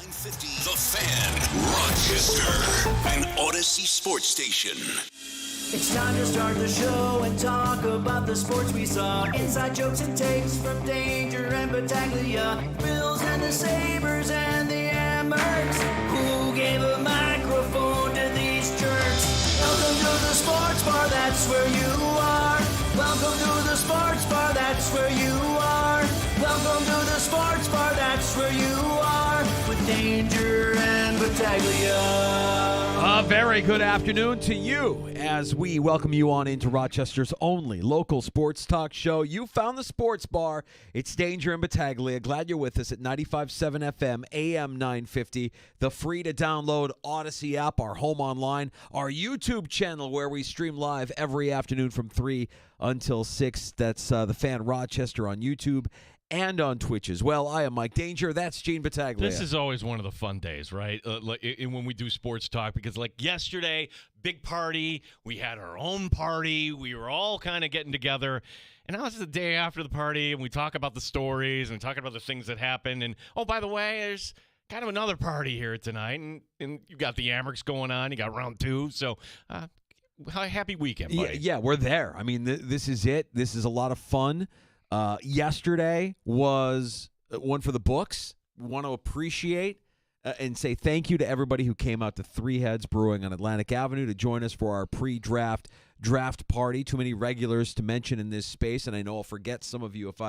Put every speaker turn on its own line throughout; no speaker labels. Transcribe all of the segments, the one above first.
950 The Fan, Rochester, an Odyssey sports station.
It's time to start the show and talk about the sports we saw. Inside jokes and takes from Danger and Battaglia. Bills and the Sabres and the Amherst. Who gave a microphone to these jerks? Welcome to the sports bar, that's where you are. Welcome to the sports bar, that's where you are. Welcome to the sports bar, that's where you are. With Danger and Battaglia.
A very good afternoon to you as we welcome you on into Rochester's only local sports talk show. You found the sports bar. It's Danger and Battaglia. Glad you're with us at 95.7 FM, AM 950, the free-to-download Odyssey app, our home online, our YouTube channel where we stream live every afternoon from 3 until 6. That's the Fan Rochester on YouTube and on Twitch as well. I am Mike Danger. That's Gene Battaglia.
This is always one of the fun days, right? When we do sports talk, because like yesterday, big party, we had our own party, we were all kind of getting together, and now it's the day after the party, and we talk about the stories and talk about the things that happened, and oh, by the way, there's kind of another party here tonight, and you got the Amherst going on, you got round two, so happy weekend, buddy.
Yeah, we're there. I mean, this is it. This is a lot of fun. Yesterday was one for the books. We want to appreciate and say thank you to everybody who came out to Three Heads Brewing on Atlantic Avenue to join us for our pre-draft draft party. Too many regulars to mention in this space, and I know I'll forget some of you if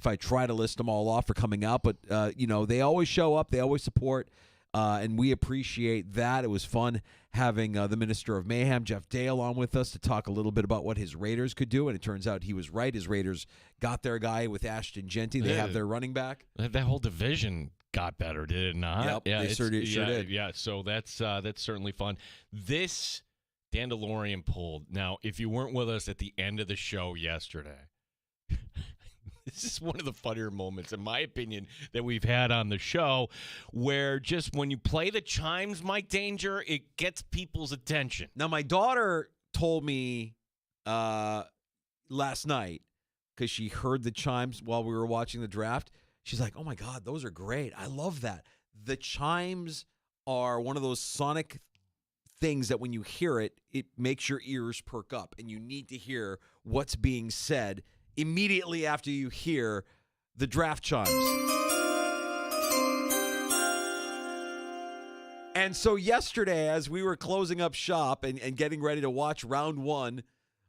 I try to list them all off for coming out. But they always show up, they always support. And we appreciate that. It was fun having the Minister of Mayhem, Jeff Dale, on with us to talk a little bit about what his Raiders could do. And it turns out he was right. His Raiders got their guy with Ashton Genty. They have their running back.
That whole division got better, did it not?
Yep,
yeah,
they sure did.
Yeah, so that's certainly fun. This Dandelion pulled. Now, if you weren't with us at the end of the show yesterday, this is one of the funnier moments, in my opinion, that we've had on the show, where just when you play the chimes, Mike Danger, it gets people's attention.
Now, my daughter told me last night, because she heard the chimes while we were watching the draft, she's like, oh, my God, those are great. I love that. The chimes are one of those sonic things that when you hear it, it makes your ears perk up, and you need to hear what's being said immediately after you hear the draft chimes. And so yesterday, as we were closing up shop and getting ready to watch round one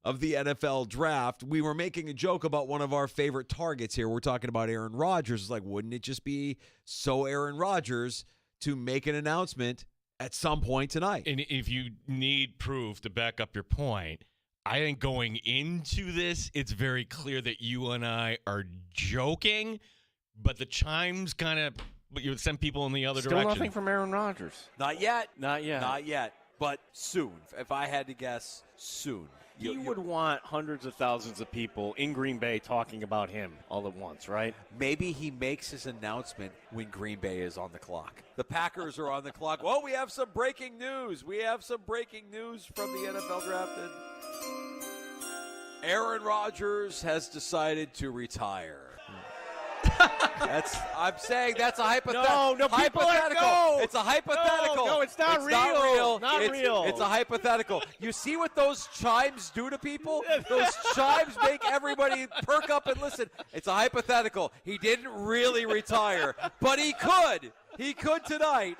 of the NFL draft, we were making a joke about one of our favorite targets here. We're talking about Aaron Rodgers. It's like, wouldn't it just be so Aaron Rodgers to make an announcement at some point tonight?
And if you need proof to back up your point, I think going into this, it's very clear that you and I are joking, but the chimes kind of send people in the other direction.
Still nothing from Aaron Rodgers.
Not yet.
Not yet.
Not yet. But soon. If I had to guess, soon.
You would want hundreds of thousands of people in Green Bay talking about him all at once, right?
Maybe he makes his announcement when Green Bay is on the clock. The Packers are on the clock. Well, we have some breaking news. We have some breaking news from the NFL draft. Aaron Rodgers has decided to retire. I'm saying that's a hypothetical.
No, people are
It's a hypothetical.
No, it's not real. Not real.
It's a hypothetical. You see what those chimes do to people? Those chimes make everybody perk up and listen. It's a hypothetical. He didn't really retire, but he could. He could tonight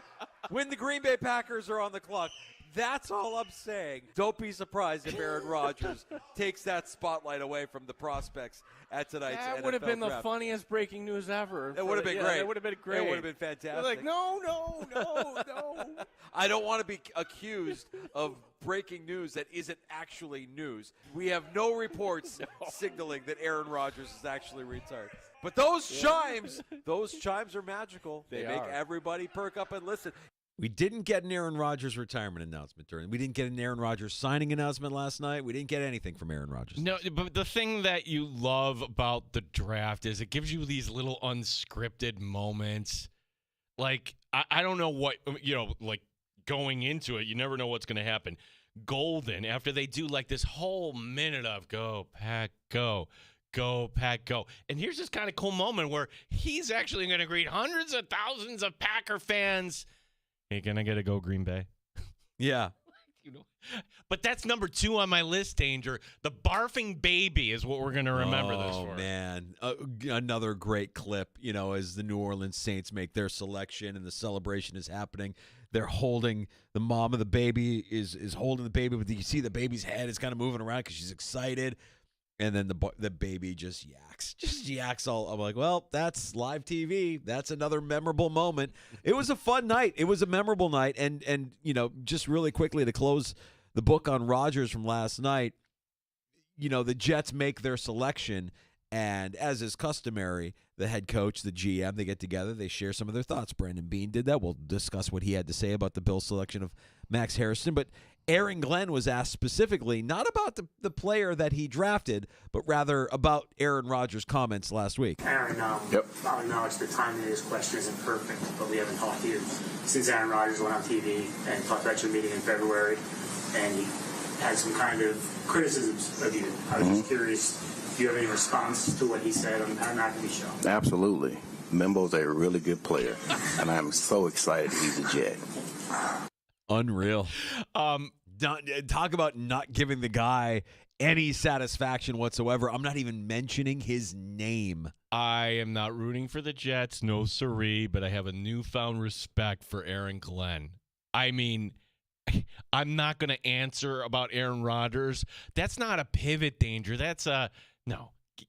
when the Green Bay Packers are on the clock. That's all I'm saying. Don't be surprised if Aaron Rodgers takes that spotlight away from the prospects at tonight's NFL
That would have been
draft.
the funniest breaking news ever.
It would have been great.
It would have been great.
It would have been fantastic.
They're like, no.
I don't want to be accused of breaking news that isn't actually news. We have no reports signaling that Aaron Rodgers is actually retired. But those chimes are magical. They make everybody perk up and listen.
We didn't get an Aaron Rodgers retirement announcement we didn't get an Aaron Rodgers signing announcement last night. We didn't get anything from Aaron Rodgers.
No, but the thing that you love about the draft is it gives you these little unscripted moments. Like, I don't know what, like going into it, you never know what's going to happen. Golden, after they do like this whole minute of go, Pack, go, go, Pack, go. And here's this kind of cool moment where he's actually going to greet hundreds of thousands of Packer fans. Hey, can I get a go Green Bay?
Yeah.
But that's number 2 on my list, Danger. The barfing baby is what we're going to remember this for.
Oh, man. Another great clip, as the New Orleans Saints make their selection and the celebration is happening. They're holding the mom of the baby is holding the baby, but you see the baby's head is kind of moving around because she's excited. And then the baby just yaks all. I'm like, well, that's live TV. That's another memorable moment. It was a fun night. It was a memorable night. And just really quickly to close the book on Rodgers from last night, the Jets make their selection. And as is customary, the head coach, the GM, they get together. They share some of their thoughts. Brandon Beane did that. We'll discuss what he had to say about the Bills' selection of Max Harrison. But Aaron Glenn was asked specifically not about the player that he drafted, but rather about Aaron Rodgers' comments last week.
Aaron, I'll acknowledge the timing of this question isn't perfect, but we haven't talked to you since Aaron Rodgers went on TV and talked about your meeting in February, and he had some kind of criticisms of you. I was just curious, do you have any response to what he said on the Pat McAfee show?
Absolutely. Mimbo's a really good player, and I'm so excited he's a Jet.
Unreal. Talk about not giving the guy any satisfaction whatsoever. I'm not even mentioning his name.
I am not rooting for the Jets, no siree, but I have a newfound respect for Aaron Glenn. I mean, I'm not going to answer about Aaron Rodgers. That's not a pivot, Danger. That's no.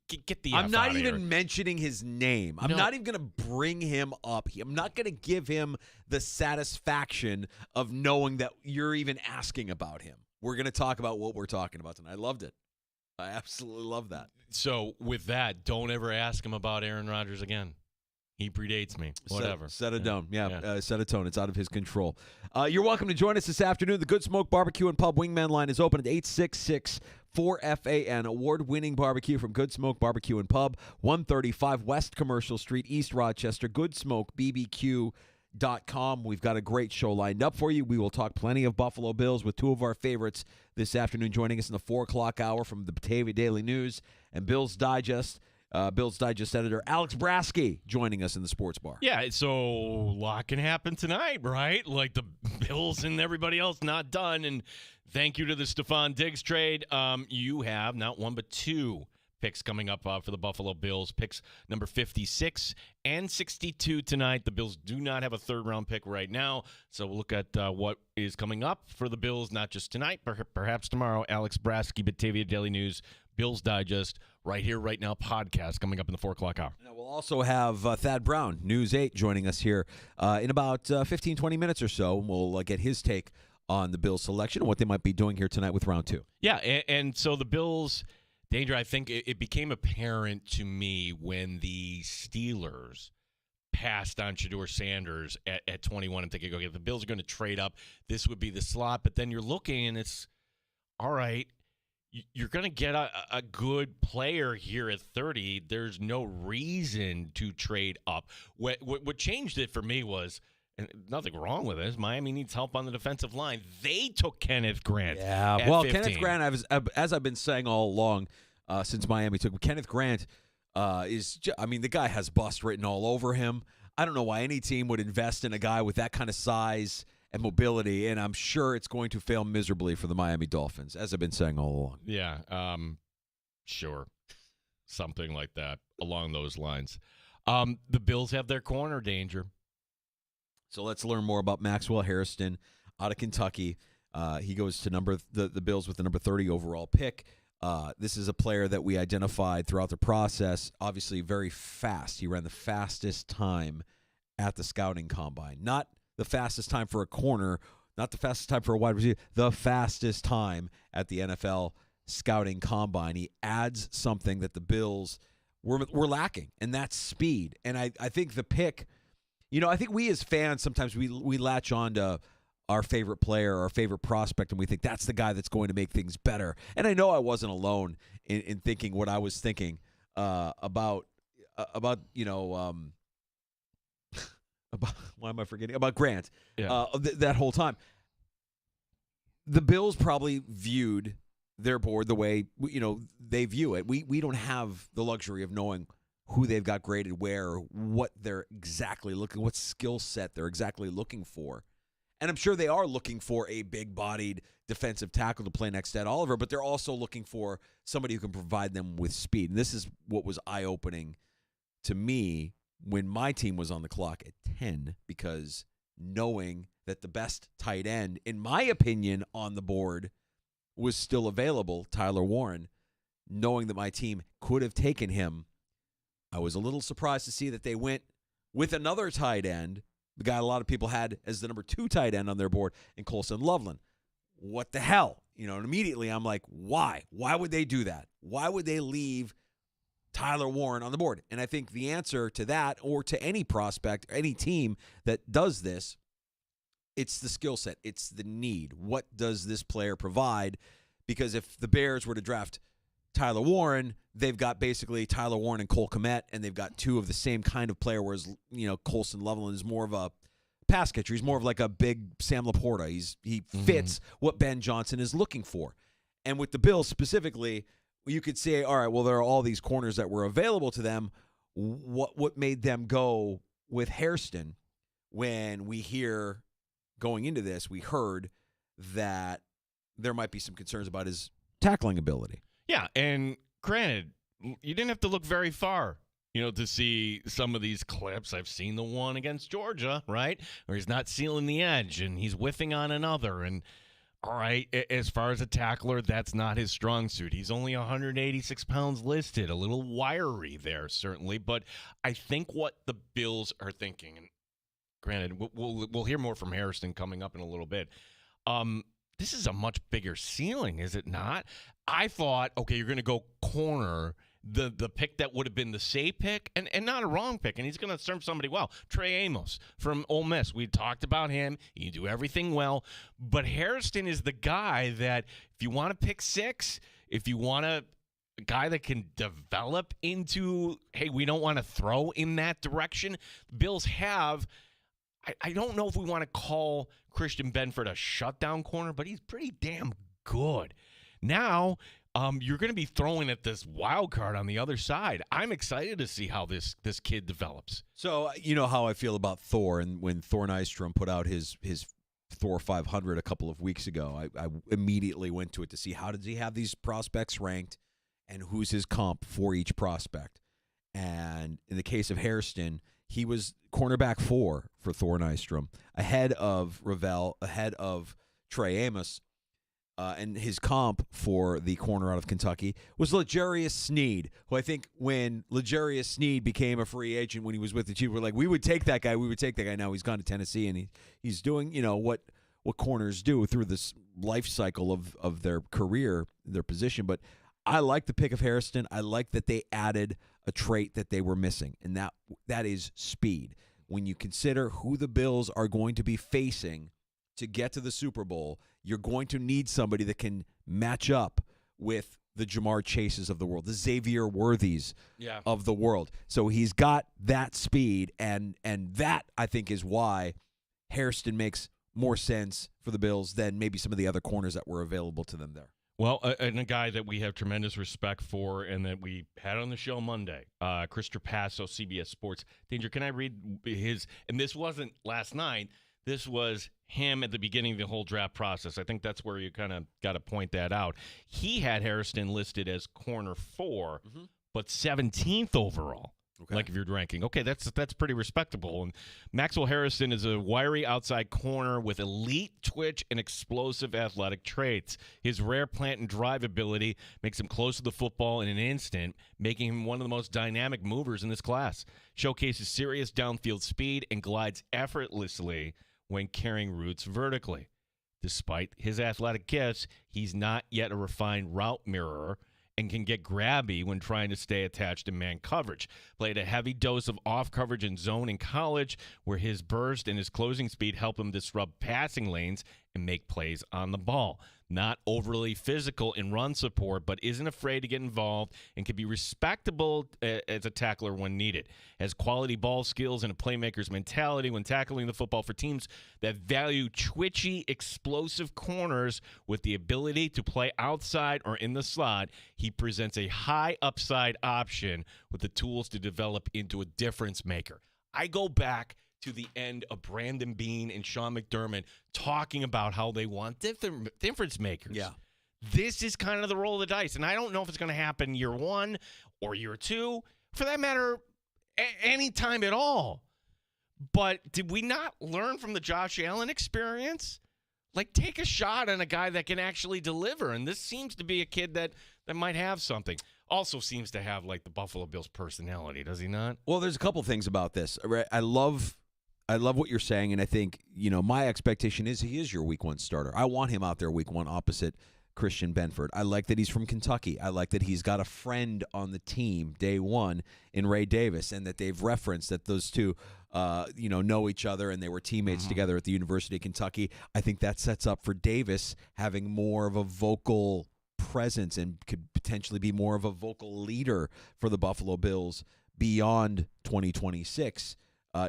Get the F
I'm not
out of
even
here.
mentioning his name. I'm not even going to bring him up. I'm not going to give him the satisfaction of knowing that you're even asking about him. We're going to talk about what we're talking about tonight. I loved it. I absolutely love that.
So with that, don't ever ask him about Aaron Rodgers again. He predates me. Whatever.
Set a tone. Set a tone. It's out of his control. You're welcome to join us this afternoon. The Good Smoke Barbecue and Pub Wingman line is open at 866-4FAN. Award-winning barbecue from Good Smoke Barbecue and Pub, 135 West Commercial Street, East Rochester. GoodsmokeBBQ.com. We've got a great show lined up for you. We will talk plenty of Buffalo Bills with two of our favorites this afternoon, joining us in the 4 o'clock hour from the Batavia Daily News and Bills Digest. Bills Digest editor Alex Brasky joining us in the sports bar.
Yeah, so a lot can happen tonight, right? Like the Bills and everybody else not done. And thank you to the Stephon Diggs trade. You have not one but 2 picks coming up for the Buffalo Bills. Picks number 56 and 62 tonight. The Bills do not have a third-round pick right now, so we'll look at what is coming up for the Bills, not just tonight, but perhaps tomorrow. Alex Brasky, Batavia Daily News, Bills Digest, right here, right now, podcast coming up in the 4 o'clock hour.
Now, we'll also have Thad Brown, News 8, joining us here in about 15, 20 minutes or so. And we'll get his take on the Bills selection and what they might be doing here tonight with round 2.
Yeah, and so the Bills, Danger, I think it became apparent to me when the Steelers passed on Shedeur Sanders at 21 and thinking, okay, the Bills are going to trade up. This would be the slot. But then you're looking and it's, all right, you're going to get a good player here at 30. There's no reason to trade up. What changed it for me was, and nothing wrong with this, Miami needs help on the defensive line. They took Kenneth Grant.
Yeah, well,
15.
Kenneth Grant, as I've been saying all along since Miami took Kenneth Grant, the guy has bust written all over him. I don't know why any team would invest in a guy with that kind of size and mobility, and I'm sure it's going to fail miserably for the Miami Dolphins, as I've been saying all along.
Yeah, sure. Something like that, along those lines. The Bills have their corner, Danger.
So let's learn more about Maxwell Harrison out of Kentucky. He goes to the Bills with the number 30 overall pick. This is a player that we identified throughout the process, obviously very fast. He ran the fastest time at the scouting combine. Not the fastest time for a corner, not the fastest time for a wide receiver, the fastest time at the NFL scouting combine. He adds something that the Bills were lacking, and that's speed. And I think the pick, I think we as fans sometimes we latch on to our favorite player, our favorite prospect, and we think that's the guy that's going to make things better. And I know I wasn't alone in thinking what I was thinking about why am I forgetting? About Grant.
Yeah.
That whole time. The Bills probably viewed their board the way they view it. We don't have the luxury of knowing who they've got graded where, or what they're exactly looking, what skill set they're exactly looking for. And I'm sure they are looking for a big-bodied defensive tackle to play next to Ed Oliver, but they're also looking for somebody who can provide them with speed. And this is what was eye-opening to me when my team was on the clock at 10, because knowing that the best tight end, in my opinion, on the board was still available, Tyler Warren, knowing that my team could have taken him, I was a little surprised to see that they went with another tight end, the guy a lot of people had as the number 2 tight end on their board, in Colson Loveland. What the hell? And immediately I'm like, why? Why would they do that? Why would they leave Tyler Warren on the board? And I think the answer to that, or to any prospect, any team that does this, it's the skill set. It's the need. What does this player provide? Because if the Bears were to draft Tyler Warren, they've got basically Tyler Warren and Cole Kmet, and they've got 2 of the same kind of player, whereas, Colson Loveland is more of a pass catcher. He's more of like a big Sam Laporta. He fits what Ben Johnson is looking for. And with the Bills specifically, you could say, all right, well, there are all these corners that were available to them. What made them go with Hairston? When we hear going into this, we heard that there might be some concerns about his tackling ability.
Yeah, and granted, you didn't have to look very far, to see some of these clips. I've seen the one against Georgia, right, where he's not sealing the edge and he's whiffing on another. And, all right, as far as a tackler, that's not his strong suit. He's only 186 pounds listed, a little wiry there, certainly. But I think what the Bills are thinking, and granted, we'll hear more from Hairston coming up in a little bit, this is a much bigger ceiling, is it not? I thought, okay, you're going to go corner, the pick that would have been the safe pick, and not a wrong pick, and he's going to serve somebody well. Trey Amos from Ole Miss. We talked about him. He do everything well. But Hairston is the guy that if you want to pick 6, if you want a guy that can develop into, hey, we don't want to throw in that direction, Bills have – I don't know if we want to call Christian Benford a shutdown corner, but he's pretty damn good. Now, you're going to be throwing at this wild card on the other side. I'm excited to see how this kid develops.
So, you know how I feel about Thor, and when Thor Nystrom put out his Thor 500 a couple of weeks ago, I immediately went to it to see how does he have these prospects ranked and who's his comp for each prospect. And in the case of Hairston, he was cornerback 4 for Thor Nystrom, ahead of Ravel, ahead of Trey Amos. And his comp for the corner out of Kentucky was L'Jarius Sneed, who I think when L'Jarius Sneed became a free agent when he was with the Chiefs, we're like, we would take that guy. We would take that guy. Now he's gone to Tennessee, and he's doing, what corners do through this life cycle of their career, their position. But I like the pick of Hairston. I like that they added a trait that they were missing, and that is speed. When you consider who the Bills are going to be facing to get to the Super Bowl, you're going to need somebody that can match up with the Jamar Chases of the world, the Xavier Worthies of the world. So he's got that speed, and that, I think, is why Hairston makes more sense for the Bills than maybe some of the other corners that were available to them there.
Well, and a guy that we have tremendous respect for and that we had on the show Monday, Chris Trapasso, CBS Sports. Danger, can I read his? And this wasn't last night. This was him at the beginning of the whole draft process. I think that's where you kind of got to point that out. He had Hairston listed as corner 4, but 17th overall. Okay. Like if you're ranking. Okay, that's pretty respectable. And Maxwell Harrison is a wiry outside corner with elite twitch and explosive athletic traits. His rare plant and drive ability makes him close to the football in an instant, making him one of the most dynamic movers in this class. Showcases serious downfield speed and glides effortlessly when carrying routes vertically. Despite his athletic gifts, he's not yet a refined route mirror and can get grabby when trying to stay attached to man coverage. Played a heavy dose of off coverage and zone in college, where his burst and his closing speed help him disrupt passing lanes and make plays on the ball. not overly physical in run support, but isn't afraid to get involved and can be respectable as a tackler when needed. Has quality ball skills and a playmaker's mentality when tackling the football for teams that value twitchy, explosive corners with the ability to play outside or in the slot. He presents a high upside option with the tools to develop into a difference maker. I go back to the end of Brandon Beane and Sean McDermott talking about how they want difference makers.
Yeah.
This is kind of the roll of the dice, and I don't know if it's going to happen year one or year two, for that matter, any time at all. But did we not learn from the Josh Allen experience? Like, take a shot on a guy that can actually deliver, and this seems to be a kid that might have something. Also seems to have, like, the Buffalo Bills personality, does he not?
Well, there's a couple things about this. I love what you're saying, and I think, my expectation is he is your week one starter. I want him out there week one opposite Christian Benford. I like that he's from Kentucky. I like that he's got a friend on the team day one in Ray Davis, and that they've referenced that those two, know each other, and they were teammates together at the University of Kentucky. I think that sets up for Davis having more of a vocal presence and could potentially be more of a vocal leader for the Buffalo Bills beyond 2026.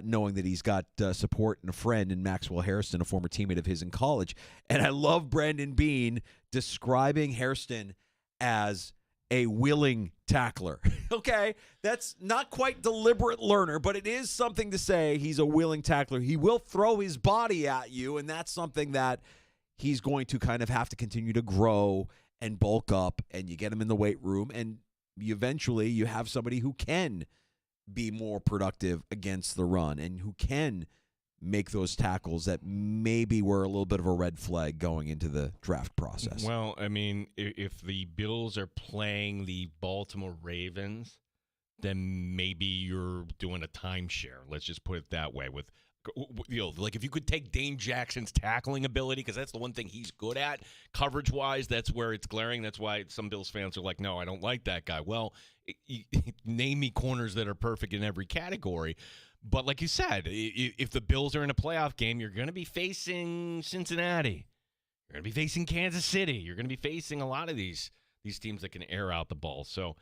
Knowing that he's got support and a friend in Maxwell Hairston, a former teammate of his in college. And I love Brandon Beane describing Hairston as a willing tackler. Okay, that's not quite deliberate learner, but it is something to say he's a willing tackler. He will throw his body at you, and that's something that he's going to kind of have to continue to grow and bulk up, and you get him in the weight room, and eventually you have somebody who can be more productive against the run and who can make those tackles that maybe were a little bit of a red flag going into the draft process.
Well, I mean, if the Bills are playing the Baltimore Ravens, then maybe you're doing a timeshare. Let's just put it that way. With like if you could take Dane Jackson's tackling ability, because that's the one thing he's good at, coverage-wise, that's where it's glaring. That's why some Bills fans are like, no, I don't like that guy. Well, name me corners that are perfect in every category. But like you said, if the Bills are in a playoff game, you're going to be facing Cincinnati. You're going to be facing Kansas City. You're going to be facing a lot of these teams that can air out the ball. So,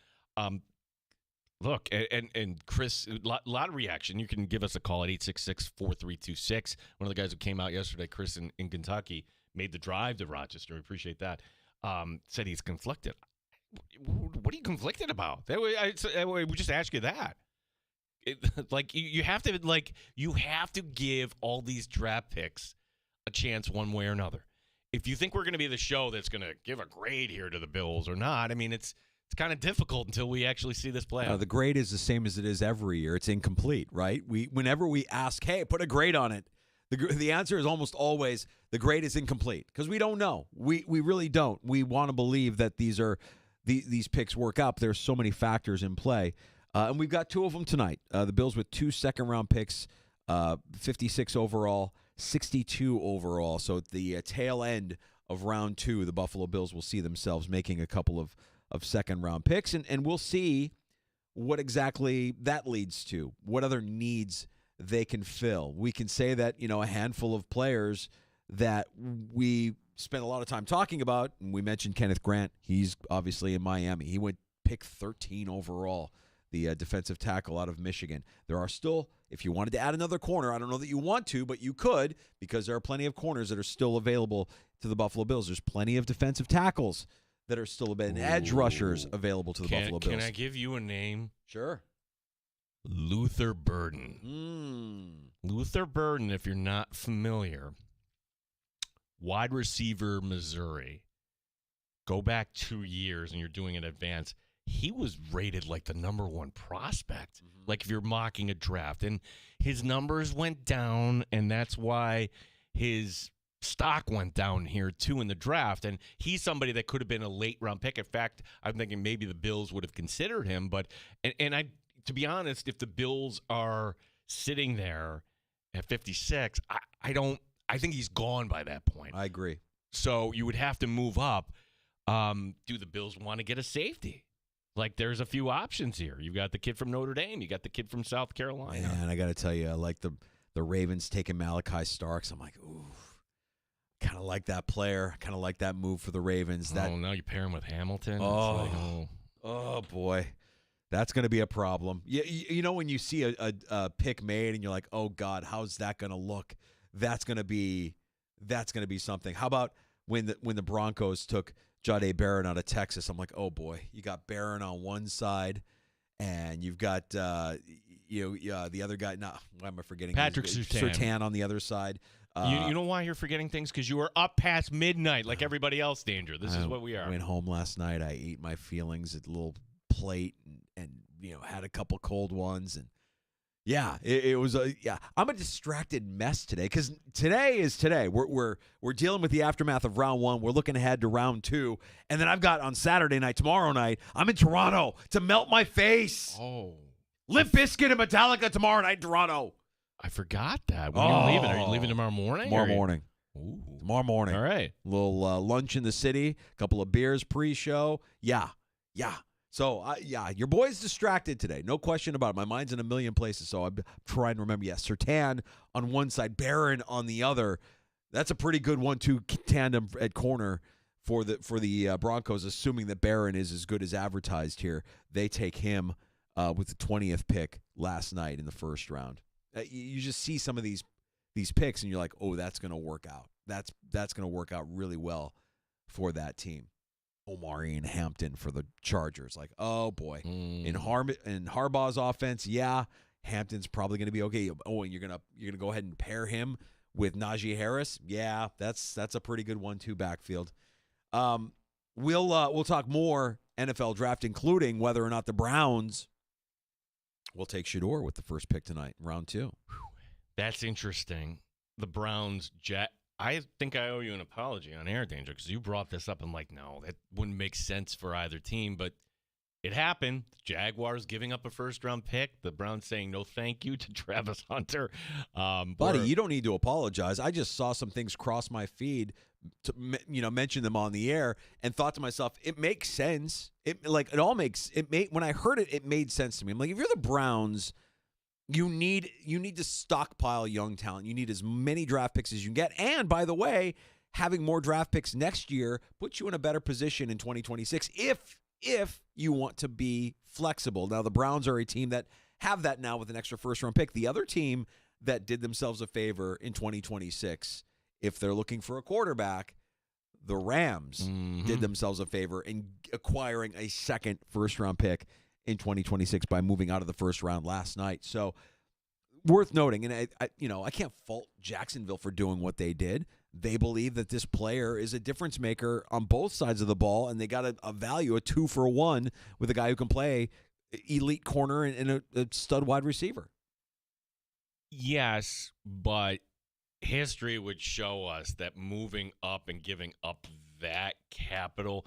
look, and Chris, a lot of reaction. You can give us a call at 866-4326. One of the guys who came out yesterday, Chris in Kentucky, made the drive to Rochester. We appreciate that. Said he's conflicted. What are you conflicted about? We just ask you that. You have to give all these draft picks a chance one way or another. If you think we're going to be the show that's going to give a grade here to the Bills or not, I mean, it's kind of difficult until we actually see this play out.
The grade is the same as it is every year. It's incomplete, right? Whenever we ask, hey, put a grade on it, the answer is almost always the grade is incomplete because we don't know. We really don't. We want to believe that these picks work out. There's so many factors in play. And we've got two of them tonight. The Bills with 2 second-round picks, 56 overall, 62 overall. So at the tail end of round 2, the Buffalo Bills will see themselves making a couple of second-round picks. And we'll see what exactly that leads to, what other needs they can fill. We can say that, a handful of players that we spent a lot of time talking about, and we mentioned Kenneth Grant. He's obviously in Miami. He went pick 13 overall. The defensive tackle out of Michigan. There are still, if you wanted to add another corner, I don't know that you want to, but you could because there are plenty of corners that are still available to the Buffalo Bills. There's plenty of defensive tackles that are still available, and edge rushers available to the Buffalo Bills.
Can I give you a name?
Sure.
Luther Burden. Luther Burden, if you're not familiar, wide receiver, Missouri. Go back 2 years and you're doing an advance. He was rated like the number 1 prospect, like if you're mocking a draft. And his numbers went down, and that's why his stock went down here, too, in the draft. And he's somebody that could have been a late-round pick. In fact, I'm thinking maybe the Bills would have considered him. But to be honest, if the Bills are sitting there at 56, I think he's gone by that point.
I agree.
So you would have to move up. Do the Bills want to get a safety? Like, there's a few options here. You've got the kid from Notre Dame. You got the kid from South Carolina.
And I got to tell you, I like the Ravens taking Malachi Starks. I'm like, ooh. Kind of like that player. Kind of like that move for the Ravens. That
now you pair him with Hamilton.
Oh.
It's like,
oh boy, that's going to be a problem. You know when you see a pick made and you're like, oh God, how's that going to look? That's going to be something. How about when the Broncos took Jahdae Barron out of Texas? I'm like, oh boy, you got Barron on one side, and you've got the other guy. Why am I forgetting?
Patrick
Surtain on the other side.
You know why you're forgetting things? Because you were up past midnight like everybody else, Danger. This is what we are.
I went home last night. I ate my feelings at a little plate and had a couple cold ones. And, yeah, it was I'm a distracted mess today because today is today. We're dealing with the aftermath of round 1. We're looking ahead to round 2. And then I've got on Saturday night, tomorrow night, I'm in Toronto to melt my face.
Oh.
Limp Bizkit and Metallica tomorrow night in Toronto.
I forgot that. When are you leaving? Are you leaving tomorrow morning?
Tomorrow morning.
Ooh.
Tomorrow morning.
All right.
A little lunch in the city, a couple of beers pre-show. Yeah. So, your boy's distracted today. No question about it. My mind's in a million places, so I'm trying to remember. Yes, Surtain on one side, Barron on the other. That's a pretty good 1-2 tandem at corner for the Broncos, assuming that Barron is as good as advertised here. They take him with the 20th pick last night in the first round. You just see some of these picks, and you're like, oh, that's going to work out. That's going to work out really well for that team. Omari and Hampton for the Chargers. Like, oh, boy. In Harbaugh's offense, Hampton's probably going to be okay. Oh, and you're gonna go ahead and pair him with Najee Harris. Yeah, that's a pretty good 1-2 backfield. We'll talk more NFL draft, including whether or not the Browns will take Shedeur with the first pick tonight, round 2.
That's interesting. The Browns, I think I owe you an apology on air, Danger, because you brought this up. I'm like, no, that wouldn't make sense for either team, but it happened. Jaguars giving up a first-round pick. The Browns saying no thank you to Travis Hunter.
Buddy, you don't need to apologize. I just saw some things cross my feed to mention them on the air and thought to myself, it makes sense. When I heard it, it made sense to me. I'm like, if you're the Browns, you need to stockpile young talent. You need as many draft picks as you can get. And by the way, having more draft picks next year puts you in a better position in 2026 if you want to be flexible. Now, the Browns are a team that have that now with an extra first-round pick. The other team that did themselves a favor in 2026, if they're looking for a quarterback, the Rams did themselves a favor in acquiring a second first-round pick in 2026 by moving out of the first round last night. So worth noting, and I can't fault Jacksonville for doing what they did. They believe that this player is a difference maker on both sides of the ball, and they got a value, a 2-for-1 with a guy who can play elite corner and a stud wide receiver.
Yes, but history would show us that moving up and giving up that capital,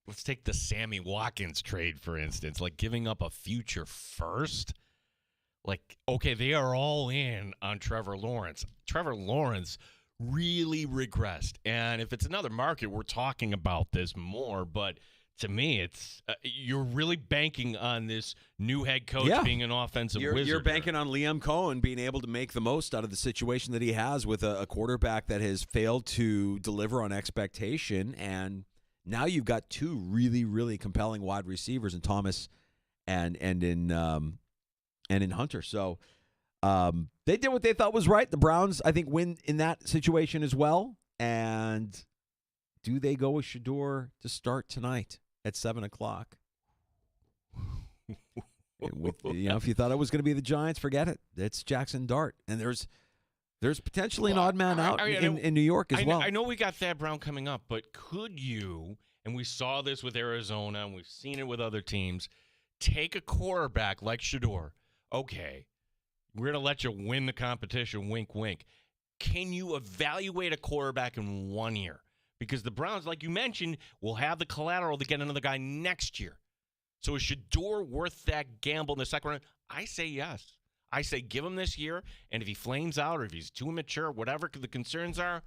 let's take the Sammy Watkins trade, for instance, like giving up a future first. Like, okay, they are all in on Trevor Lawrence. Trevor Lawrence really regressed. And if it's another market, we're talking about this more. But to me, it's you're really banking on this new head coach being an offensive wizard.
You're banking on Liam Cohen being able to make the most out of the situation that he has with a quarterback that has failed to deliver on expectation. And now you've got two really, really compelling wide receivers in Thomas and in Hunter. So they did what they thought was right. The Browns, I think, win in that situation as well. And do they go with Shedeur to start tonight at 7:00? If you thought it was going to be the Giants, forget it. It's Jackson Dart, and there's potentially an odd man out in New York as well.
I know we got Thad Brown coming up, but could you? And we saw this with Arizona, and we've seen it with other teams. Take a quarterback like Shedeur. Okay, we're going to let you win the competition, wink, wink. Can you evaluate a quarterback in 1 year? Because the Browns, like you mentioned, will have the collateral to get another guy next year. So is Shedeur worth that gamble in the second round? I say yes. I say give him this year, and if he flames out or if he's too immature, whatever the concerns are,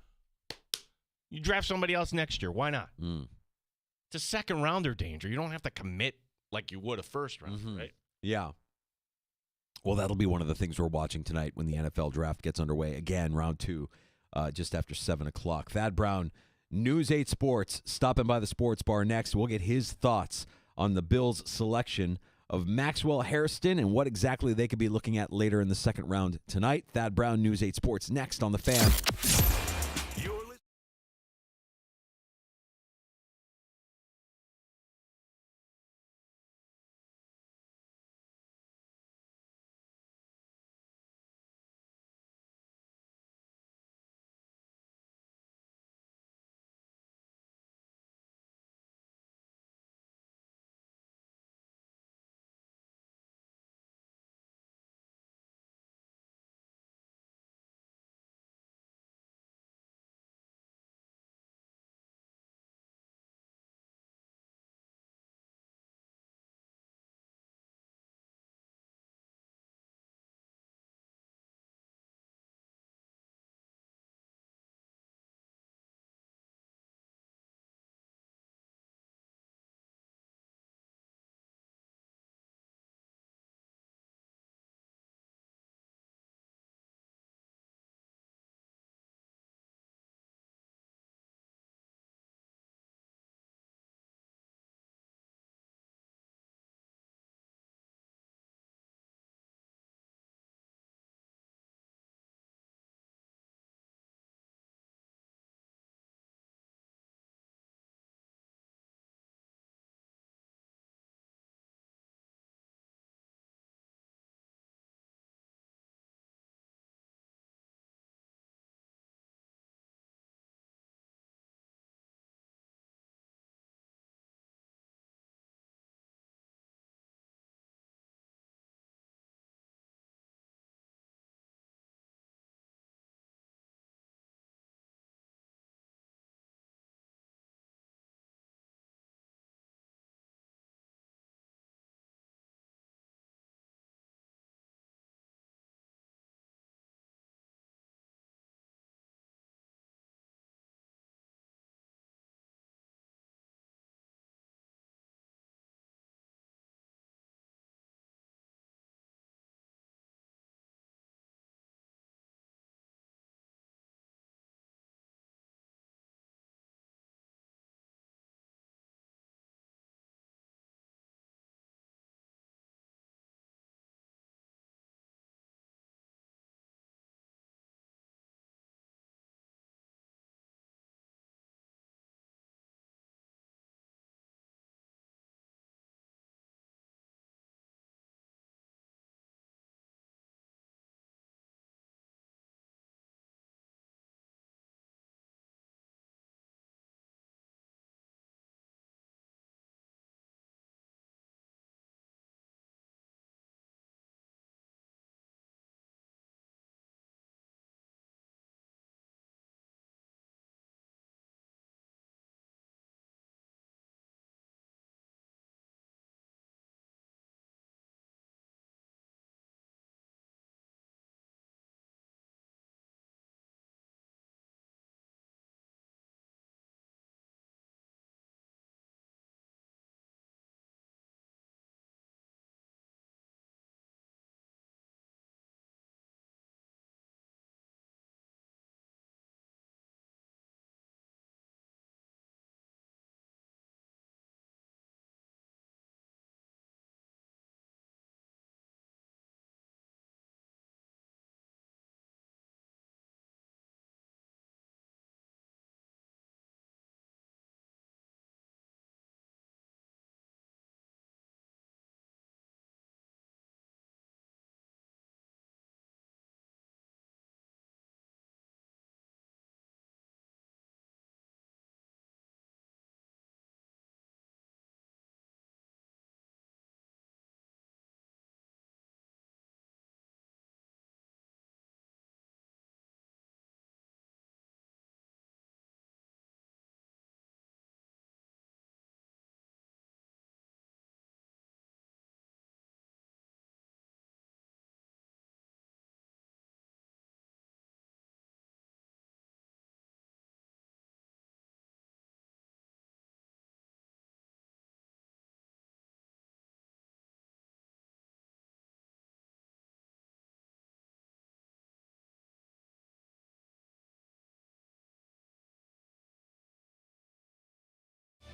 you draft somebody else next year. Why not? It's a second-rounder danger. You don't have to commit like you would a first round, right?
Yeah. Well, that'll be one of the things we're watching tonight when the NFL draft gets underway. Again, round 2 just after 7 o'clock. Thad Brown, News 8 Sports, stopping by the sports bar next. We'll get his thoughts on the Bills' selection of Maxwell Hairston and what exactly they could be looking at later in the second round tonight. Thad Brown, News 8 Sports, next on The Fan.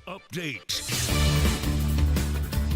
update.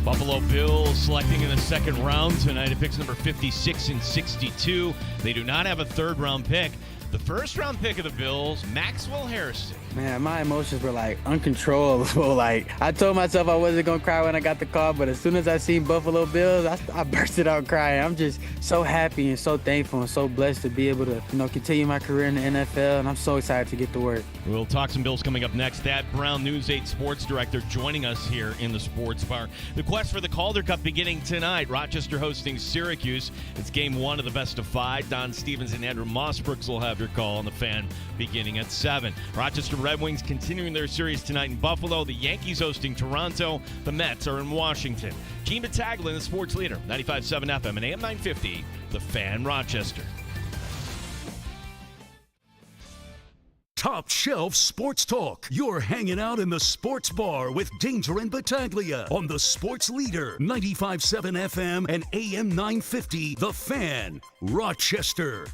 Buffalo Bills selecting in the second round tonight at picks number 56 and 62. They do not have a third-round pick. The first-round pick of the Bills, Maxwell Harrison.
Man, my emotions were like uncontrollable. Like, I told myself I wasn't going to cry when I got the call, but as soon as I seen Buffalo Bills, I bursted out crying. I'm just so happy and so thankful and so blessed to be able to, continue my career in the NFL, and I'm so excited to get to work.
We'll talk some Bills coming up next. Thad Brown, News 8 sports director, joining us here in the Sports Bar. The quest for the Calder Cup beginning tonight. Rochester hosting Syracuse. It's game 1 of the best of 5. Don Stevens and Andrew Mossbrooks will have your call on the Fan beginning at 7. Rochester Red Wings continuing their series tonight in Buffalo. The Yankees hosting Toronto. The Mets are in Washington. Gene Battaglia, the sports leader, 95.7 FM and AM 950, The Fan Rochester.
Top Shelf Sports Talk. You're hanging out in the Sports Bar with Danger and Battaglia on the Sports Leader, 95.7 FM and AM 950, The Fan, Rochester.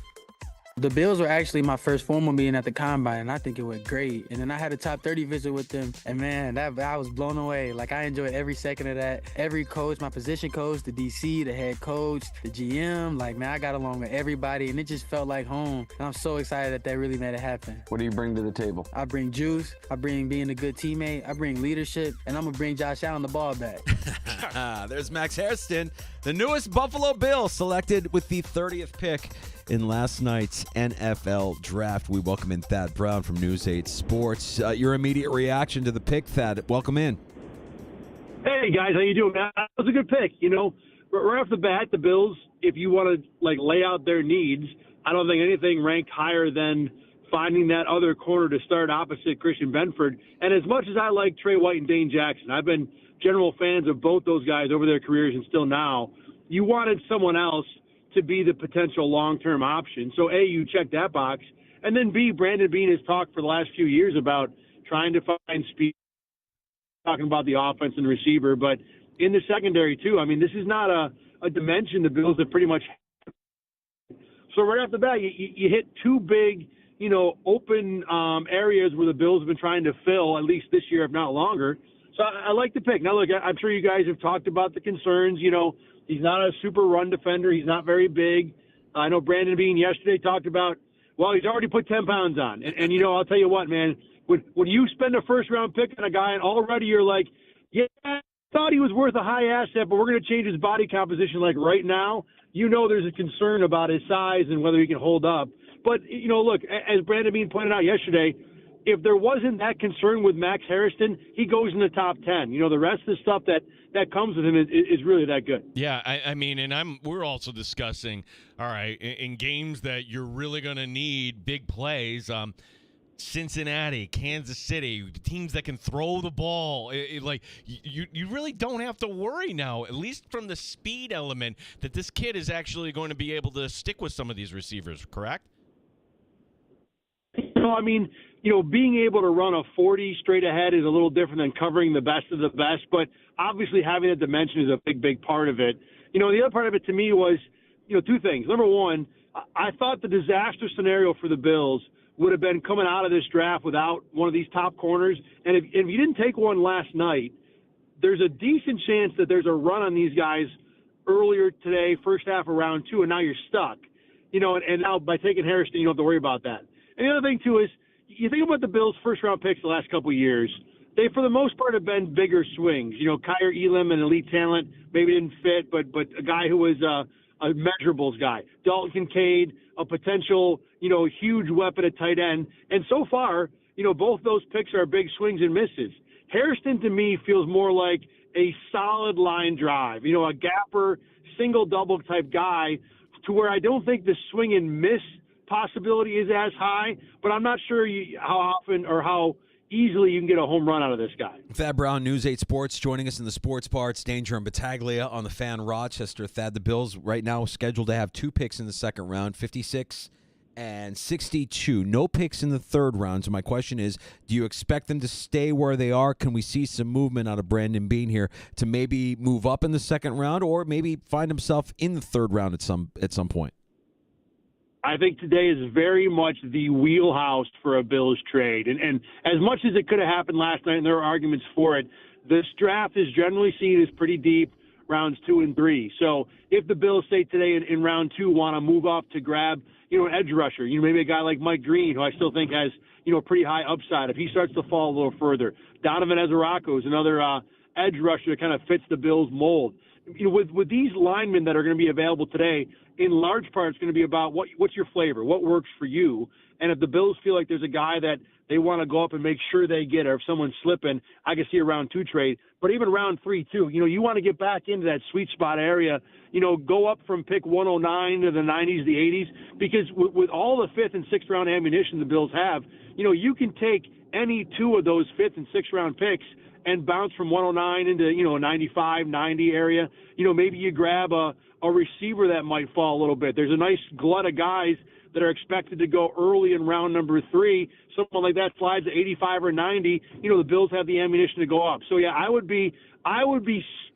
The Bills were actually my first formal meeting at the Combine, and I think it went great. And then I had a top 30 visit with them, and man, I was blown away. Like, I enjoyed every second of that. Every coach, my position coach, the DC, the head coach, the GM, like, man, I got along with everybody, and it just felt like home. And I'm so excited that they really made it happen.
What do you bring to the table?
I bring juice, I bring being a good teammate, I bring leadership, and I'm going to bring Josh Allen the ball back.
There's Max Hairston, the newest Buffalo Bill, selected with the 30th pick in last night's NFL draft. We welcome in Thad Brown from News 8 Sports. Your immediate reaction to the pick, Thad. Welcome in.
Hey, guys. How you doing, man? That was a good pick. Right off the bat, the Bills, if you want to, lay out their needs, I don't think anything ranked higher than finding that other corner to start opposite Christian Benford. And as much as I like Trey White and Dane Jackson, I've been general fans of both those guys over their careers and still now, you wanted someone else to be the potential long-term option. So, A, you check that box. And then, B, Brandon Beane has talked for the last few years about trying to find speed, talking about the offense and receiver. But in the secondary, too, I mean, this is not a dimension the Bills have pretty much. So right off the bat, you hit two big, open areas where the Bills have been trying to fill, at least this year, if not longer. So I like the pick. Now, look, I'm sure you guys have talked about the concerns. He's not a super run defender. He's not very big. I know Brandon Beane yesterday talked about, well, he's already put 10 pounds on. And I'll tell you what, man, when you spend a first-round pick on a guy and already you're like, yeah, I thought he was worth a high asset, but we're going to change his body composition right now, there's a concern about his size and whether he can hold up. But, look, as Brandon Beane pointed out yesterday, if there wasn't that concern with Max Hairston, he goes in the top 10. The rest of the stuff that comes with him is really that good.
Yeah, I mean, and we're also discussing, all right, in games that you're really going to need big plays, Cincinnati, Kansas City, teams that can throw the ball. You really don't have to worry now, at least from the speed element, that this kid is actually going to be able to stick with some of these receivers, correct?
Being able to run a 40 straight ahead is a little different than covering the best of the best, but obviously having that dimension is a big, big part of it. The other part of it to me was, two things. Number one, I thought the disaster scenario for the Bills would have been coming out of this draft without one of these top corners. And if you didn't take one last night, there's a decent chance that there's a run on these guys earlier today, first half of round 2, and now you're stuck. And now by taking Harrison, you don't have to worry about that. And the other thing, too, is you think about the Bills' first-round picks the last couple of years. They, for the most part, have been bigger swings. Kyer Elam, an elite talent, maybe didn't fit, but a guy who was a measurables guy. Dalton Kincaid, a potential, huge weapon at tight end. And so far, both those picks are big swings and misses. Hairston, to me, feels more like a solid line drive, a gapper, single-double type guy, to where I don't think the swing and miss possibility is as high, but I'm not sure how often or how easily you can get a home run out of this guy.
Thad Brown, News 8 Sports, joining us in the Sports Bar. It's Danger and Battaglia on the Fan Rochester. Thad, the Bills right now scheduled to have 2 picks in the second round, 56 and 62. No picks in the third round. So my question is, do you expect them to stay where they are? Can we see some movement out of Brandon Beane here to maybe move up in the second round or maybe find himself in the third round at some point?
I think today is very much the wheelhouse for a Bills trade. And as much as it could have happened last night, and there are arguments for it, this draft is generally seen as pretty deep, rounds 2 and 3. So if the Bills, say today in round 2, want to move up to grab, an edge rusher, maybe a guy like Mike Green, who I still think has, pretty high upside. If he starts to fall a little further, Donovan Ezerako is another edge rusher that kind of fits the Bills mold. With these linemen that are going to be available today, in large part, it's going to be about what's your flavor, what works for you. And if the Bills feel like there's a guy that they want to go up and make sure they get, or if someone's slipping, I can see a round 2 trade. But even round 3, too, you want to get back into that sweet spot area, go up from pick 109 to the 90s, the 80s, because with all the 5th and 6th round ammunition the Bills have, you can take any 2 of those 5th and 6th round picks and bounce from 109 into, a 95, 90 area. Maybe you grab a receiver that might fall a little bit. There's a nice glut of guys that are expected to go early in round number 3. Someone like that slides to 85 or 90. The Bills have the ammunition to go up. So yeah, I would be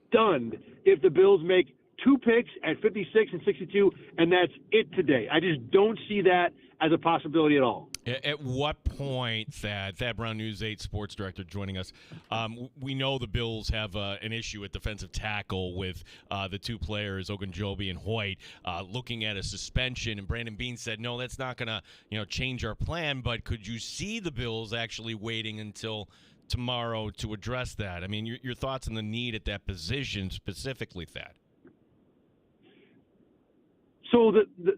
stunned if the Bills make 2 picks at 56 and 62, and that's it today. I just don't see that as a possibility at all.
At what point, Thad Brown, News 8 sports director, joining us, we know the Bills have an issue at defensive tackle with the 2 players, Ogunjobi and Hoyt, looking at a suspension, and Brandon Beane said, no, that's not going to change our plan, but could you see the Bills actually waiting until tomorrow to address that? I mean, your thoughts on the need at that position specifically, Thad?
So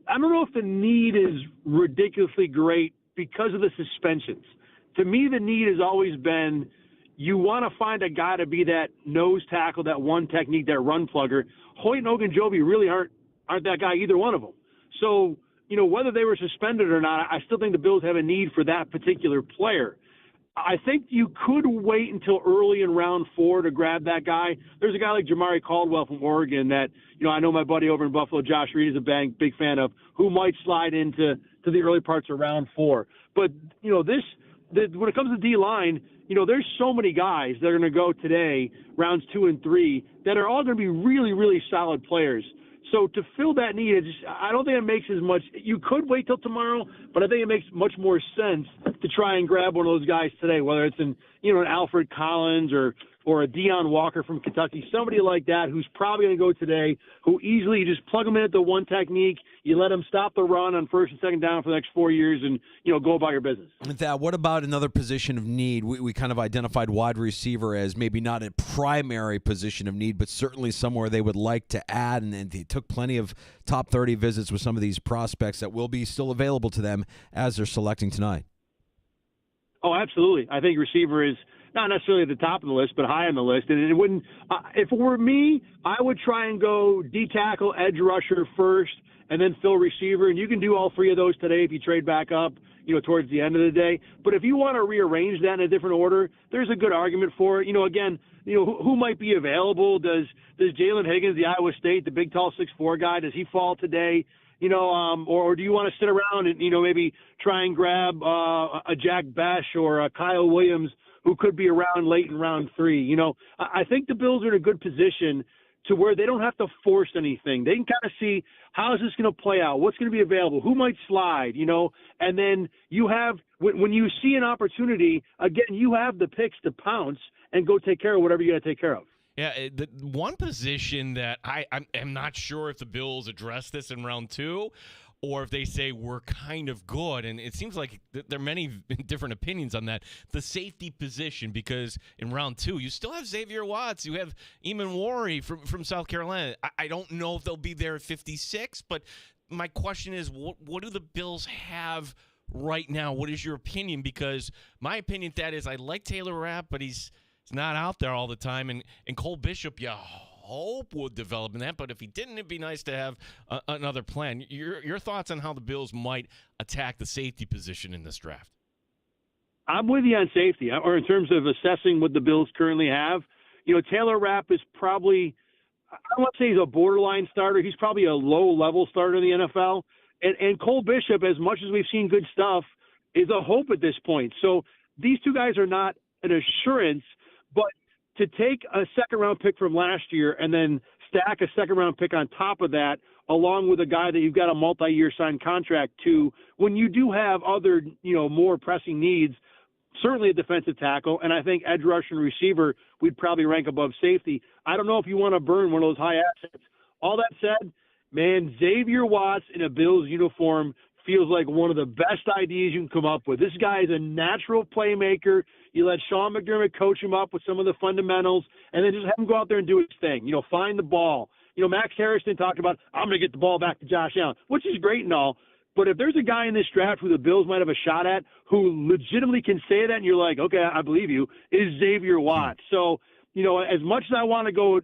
I don't know if the need is ridiculously great because of the suspensions. To me, the need has always been you want to find a guy to be that nose tackle, that one technique, that run plugger. Hoyt and Ogunjobi really aren't that guy, either one of them. So, whether they were suspended or not, I still think the Bills have a need for that particular player. I think you could wait until early in round 4 to grab that guy. There's a guy like Jamari Caldwell from Oregon that, I know my buddy over in Buffalo, Josh Reed, is a big fan of, who might slide into the early parts of round 4. But, when it comes to D-line, there's so many guys that are going to go today, rounds 2 and 3, that are all going to be really, really solid players. So to fill that need, I don't think it makes as much. You could wait till tomorrow, but I think it makes much more sense to try and grab one of those guys today, whether it's an Alfred Collins or a Deion Walker from Kentucky, somebody like that who's probably going to go today, who easily you just plug them in at the one technique, you let them stop the run on 1st and 2nd down for the next 4 years, and go about your business.
And that, what about another position of need? We kind of identified wide receiver as maybe not a primary position of need, but certainly somewhere they would like to add, and they took plenty of top 30 visits with some of these prospects that will be still available to them as they're selecting tonight.
Oh, absolutely. I think receiver is not necessarily at the top of the list, but high on the list. And it wouldn't, if it were me, I would try and go D tackle, edge rusher first, and then fill receiver. And you can do all 3 of those today if you trade back up, towards the end of the day. But if you want to rearrange that in a different order, there's a good argument for it. Again, who might be available? Does Jalen Higgins, the Iowa State, the big, tall 6'4" guy, does he fall today? Or do you want to sit around and, maybe try and grab a Jack Besh or a Kyle Williams who could be around late in round 3? I think the Bills are in a good position to where they don't have to force anything. They can kind of see, how is this going to play out? What's going to be available? Who might slide, And then you have, when you see an opportunity, again, you have the picks to pounce and go take care of whatever you got to take care of.
Yeah, the one position that I'm not sure if the Bills address this in round 2 or if they say we're kind of good, and it seems like there are many different opinions on that, the safety position, because in round 2 you still have Xavier Watts, you have Eamon Wari from South Carolina. I don't know if they'll be there at 56, but my question is, what do the Bills have right now? What is your opinion? Because my opinion, that is, I like Taylor Rapp, but he's not out there all the time, and Cole Bishop, you hope would develop in that, but if he didn't, it'd be nice to have another plan. Your thoughts on how the Bills might attack the safety position in this draft?
I'm with you on safety, or in terms of assessing what the Bills currently have. Taylor Rapp is probably, I don't want to say he's a borderline starter. He's probably a low-level starter in the NFL. And Cole Bishop, as much as we've seen good stuff, is a hope at this point. So these 2 guys are not an assurance, but to take a second-round pick from last year and then stack a second-round pick on top of that along with a guy that you've got a multi-year signed contract to, when you do have other, more pressing needs, certainly a defensive tackle, and I think edge rusher and receiver we'd probably rank above safety. I don't know if you want to burn one of those high assets. All that said, man, Xavier Watts in a Bills uniform feels like one of the best ideas you can come up with. This guy is a natural playmaker. You let Sean McDermott coach him up with some of the fundamentals, and then just have him go out there and do his thing. Find the ball. Max Harrison talked about, I'm going to get the ball back to Josh Allen, which is great and all. But if there's a guy in this draft who the Bills might have a shot at who legitimately can say that and you're like, okay, I believe you, is Xavier Watts. So, as much as I want to go,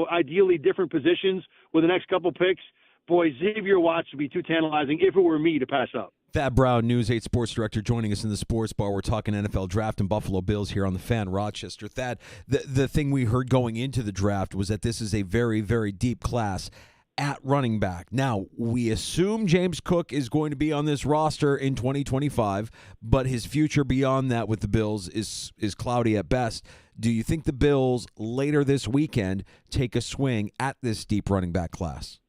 ideally different positions with the next couple picks, boy, Xavier Watts would be too tantalizing if it were me to pass up.
Thad Brown, News 8 sports director, joining us in the sports bar. We're talking NFL draft and Buffalo Bills here on the Fan Rochester. Thad, the thing we heard going into the draft was that this is a very, very deep class at running back. Now, we assume James Cook is going to be on this roster in 2025, but his future beyond that with the Bills is cloudy at best. Do you think the Bills later this weekend take a swing at this deep running back class?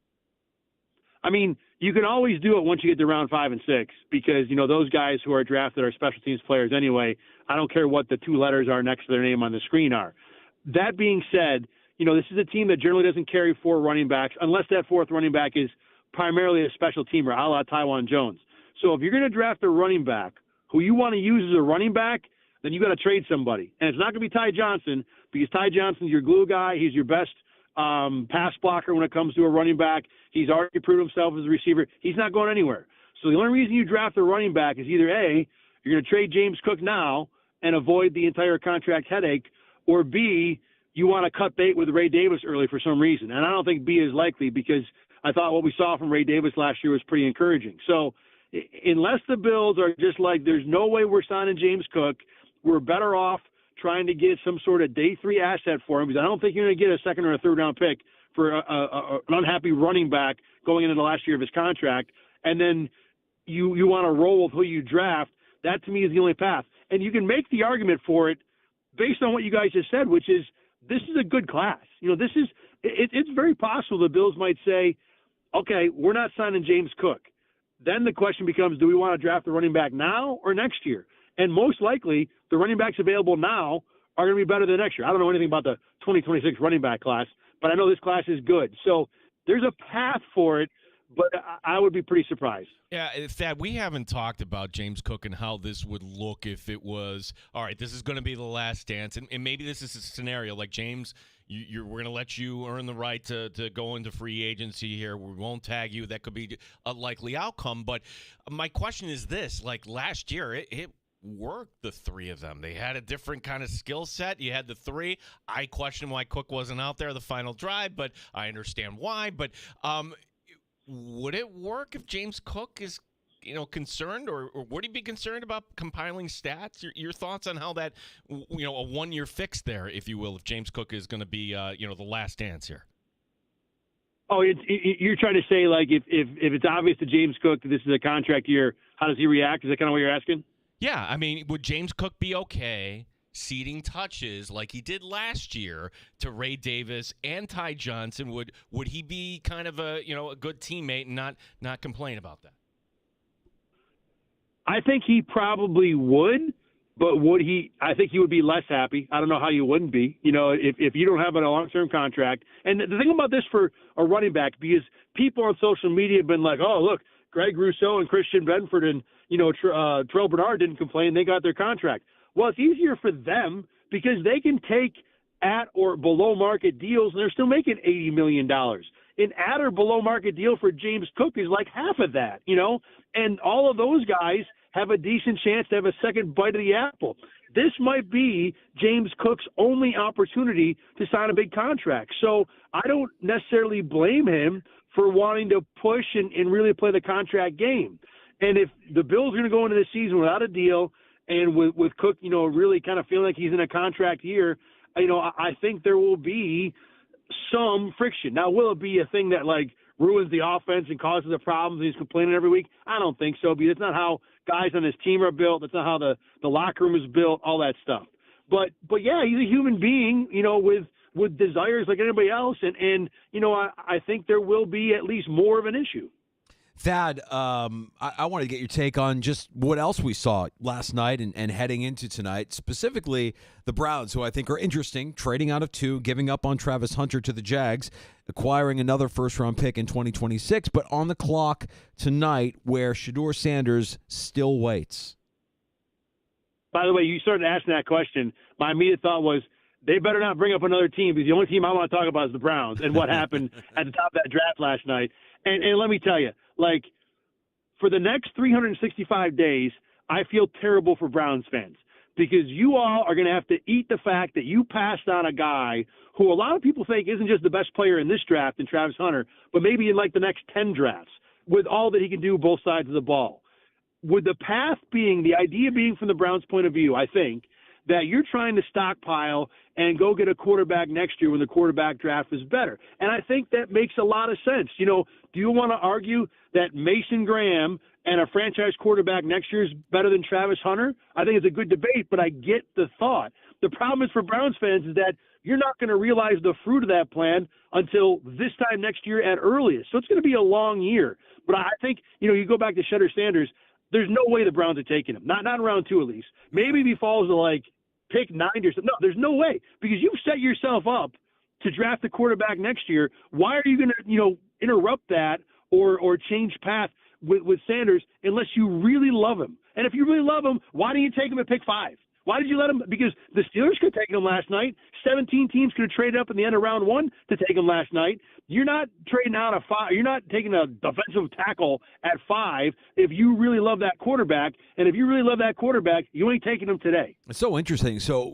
I mean, you can always do it once you get to round 5 and 6 because, those guys who are drafted are special teams players anyway. I don't care what the 2 letters are next to their name on the screen are. That being said, this is a team that generally doesn't carry 4 running backs unless that 4th running back is primarily a special teamer, a la Tywan Jones. So if you're going to draft a running back who you want to use as a running back, then you got to trade somebody. And it's not going to be Ty Johnson because Ty Johnson's your glue guy. He's your best pass blocker when it comes to a running back. He's already proved himself as a receiver. He's not going anywhere. So the only reason you draft a running back is either A, you're going to trade James Cook now and avoid the entire contract headache, or B, you want to cut bait with Ray Davis early for some reason. And I don't think B is likely because I thought what we saw from Ray Davis last year was pretty encouraging. So unless the Bills are just like, there's no way we're signing James Cook, we're better off trying to get some sort of day 3 asset for him because I don't think you're going to get a 2nd or a 3rd round pick for an unhappy running back going into the last year of his contract. And then you want to roll with who you draft. That to me is the only path. And you can make the argument for it based on what you guys just said, which is this is a good class. It's very possible the Bills might say, okay, we're not signing James Cook. Then the question becomes, do we want to draft the running back now or next year? And most likely, the running backs available now are going to be better than next year. I don't know anything about the 2026 running back class, but I know this class is good. So there's a path for it, but I would be pretty surprised.
Yeah, Thad, we haven't talked about James Cook and how this would look if it was, all right, this is going to be the last dance, and maybe this is a scenario like James, we're going to let you earn the right to go into free agency here. We won't tag you. That could be a likely outcome. But my question is this, like last year, it worked, the 3 of them. They had a different kind of skill set. You had the 3. I question why Cook wasn't out there the final drive, but I understand why. But would it work if James Cook is, concerned, or would he be concerned about compiling stats? Your thoughts on how that, a 1-year fix there, if you will, if James Cook is going to be, the last dance here?
Oh, you're trying to say, like, if it's obvious to James Cook that this is a contract year, how does he react? Is that kind of what you're asking?
Yeah, I mean, would James Cook be okay ceding touches like he did last year to Ray Davis and Ty Johnson? Would he be kind of a good teammate and not complain about that?
I think he probably would, but would he? I think he would be less happy. I don't know how you wouldn't be. If you don't have a long-term contract. And the thing about this for a running back, because people on social media have been like, oh, look, Greg Rousseau and Christian Benford and Terrell Bernard didn't complain. They got their contract. Well, it's easier for them because they can take at or below market deals, and they're still making $80 million. An at or below market deal for James Cook is like half of that, and all of those guys have a decent chance to have a second bite of the apple. This might be James Cook's only opportunity to sign a big contract. So I don't necessarily blame him for wanting to push and really play the contract game. And if the Bills are going to go into the season without a deal and with Cook, really kind of feeling like he's in a contract year, I think there will be some friction. Now, will it be a thing that, like, ruins the offense and causes the problems and he's complaining every week? I don't think so, because it's not how guys on his team are built. That's not how the locker room is built, all that stuff. But yeah, he's a human being, with with desires like anybody else. And I think there will be at least more of an issue.
Thad, I wanted to get your take on just what else we saw last night and heading into tonight, specifically the Browns, who I think are interesting, trading out of 2, giving up on Travis Hunter to the Jags, acquiring another first-round pick in 2026, but on the clock tonight where Shedeur Sanders still waits.
By the way, you started asking that question. My immediate thought was, they better not bring up another team, because the only team I want to talk about is the Browns and what happened at the top of that draft last night. And let me tell you, like, for the next 365 days, I feel terrible for Browns fans, because you all are going to have to eat the fact that you passed on a guy who a lot of people think isn't just the best player in this draft in Travis Hunter, but maybe in like the next 10 drafts, with all that he can do both sides of the ball. With the path being, the idea being from the Browns' point of view, I think, that you're trying to stockpile and go get a quarterback next year when the quarterback draft is better. And I think that makes a lot of sense. Do you want to argue that Mason Graham and a franchise quarterback next year is better than Travis Hunter? I think it's a good debate, but I get the thought. The problem is for Browns fans is that you're not going to realize the fruit of that plan until this time next year at earliest. So it's going to be a long year. But I think, you go back to Shedeur Sanders, there's no way the Browns are taking him. Not in round 2 at least. Maybe if he falls to like pick 9 or something. No, there's no way, because you've set yourself up to draft a quarterback next year. Why are you going to, interrupt that or change path with Sanders unless you really love him? And if you really love him, why didn't you take him at pick 5? Why did you let him? Because the Steelers could have taken him last night. 17 teams could have traded up in the end of round 1 to take him last night. You're not trading out a 5. You're not taking a defensive tackle at 5 if you really love that quarterback. And if you really love that quarterback, you ain't taking him today.
It's so interesting. So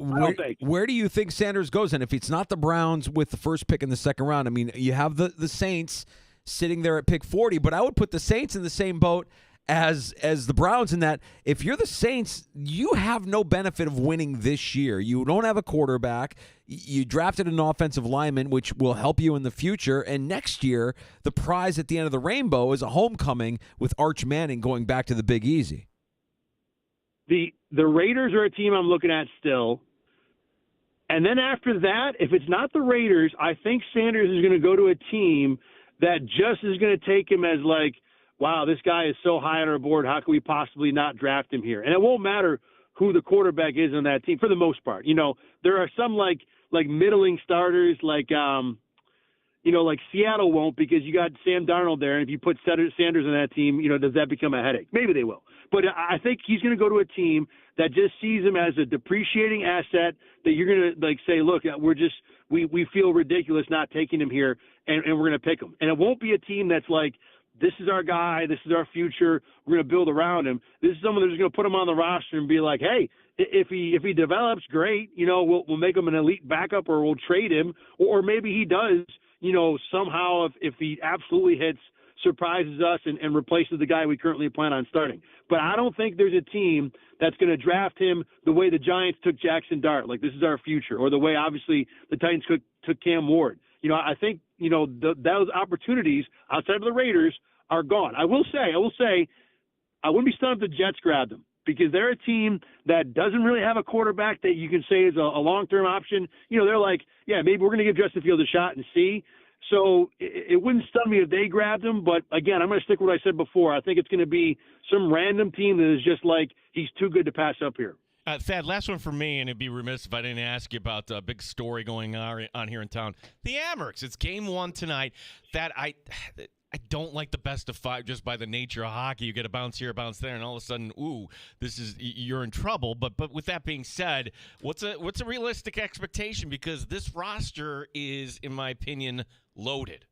where do you think Sanders goes? And if it's not the Browns with the first pick in the second round, I mean, you have the Saints sitting there at pick 40, but I would put the Saints in the same boat as the Browns, in that if you're the Saints, you have no benefit of winning this year. You don't have a quarterback. You drafted an offensive lineman, which will help you in the future. And next year, the prize at the end of the rainbow is a homecoming with Arch Manning going back to the Big Easy.
The Raiders are a team I'm looking at still. And then after that, if it's not the Raiders, I think Sanders is going to go to a team that just is going to take him as like, wow, this guy is so high on our board, how can we possibly not draft him here? And it won't matter who the quarterback is on that team for the most part. There are some like middling starters like Seattle won't, because you got Sam Darnold there, and if you put Sanders on that team, does that become a headache? Maybe they will. But I think he's going to go to a team that just sees him as a depreciating asset that you're going to say, look, we feel ridiculous not taking him here, and we're going to pick him. And it won't be a team that's like, this is our guy, this is our future, we're going to build around him. This is someone that's going to put him on the roster and be like, hey, if he develops, great, we'll make him an elite backup, or we'll trade him, or maybe he does, somehow if he absolutely hits, surprises us and replaces the guy we currently plan on starting. But I don't think there's a team that's going to draft him the way the Giants took Jackson Dart, like this is our future, or the way obviously the Titans took Cam Ward. I think, those opportunities outside of the Raiders are gone. I will say, I wouldn't be stunned if the Jets grabbed them, because they're a team that doesn't really have a quarterback that you can say is a long-term option. They're like, yeah, maybe we're going to give Justin Fields a shot and see. So it wouldn't stun me if they grabbed him. But, again, I'm going to stick with what I said before. I think it's going to be some random team that is just like, he's too good to pass up here.
Thad, last one for me, and it'd be remiss if I didn't ask you about a big story going on here in town. The Amherst. It's game 1 tonight. Thad, I don't like the best of 5 just by the nature of hockey. You get a bounce here, a bounce there, and all of a sudden, you're in trouble. But with that being said, what's a realistic expectation? Because this roster is, in my opinion, loaded.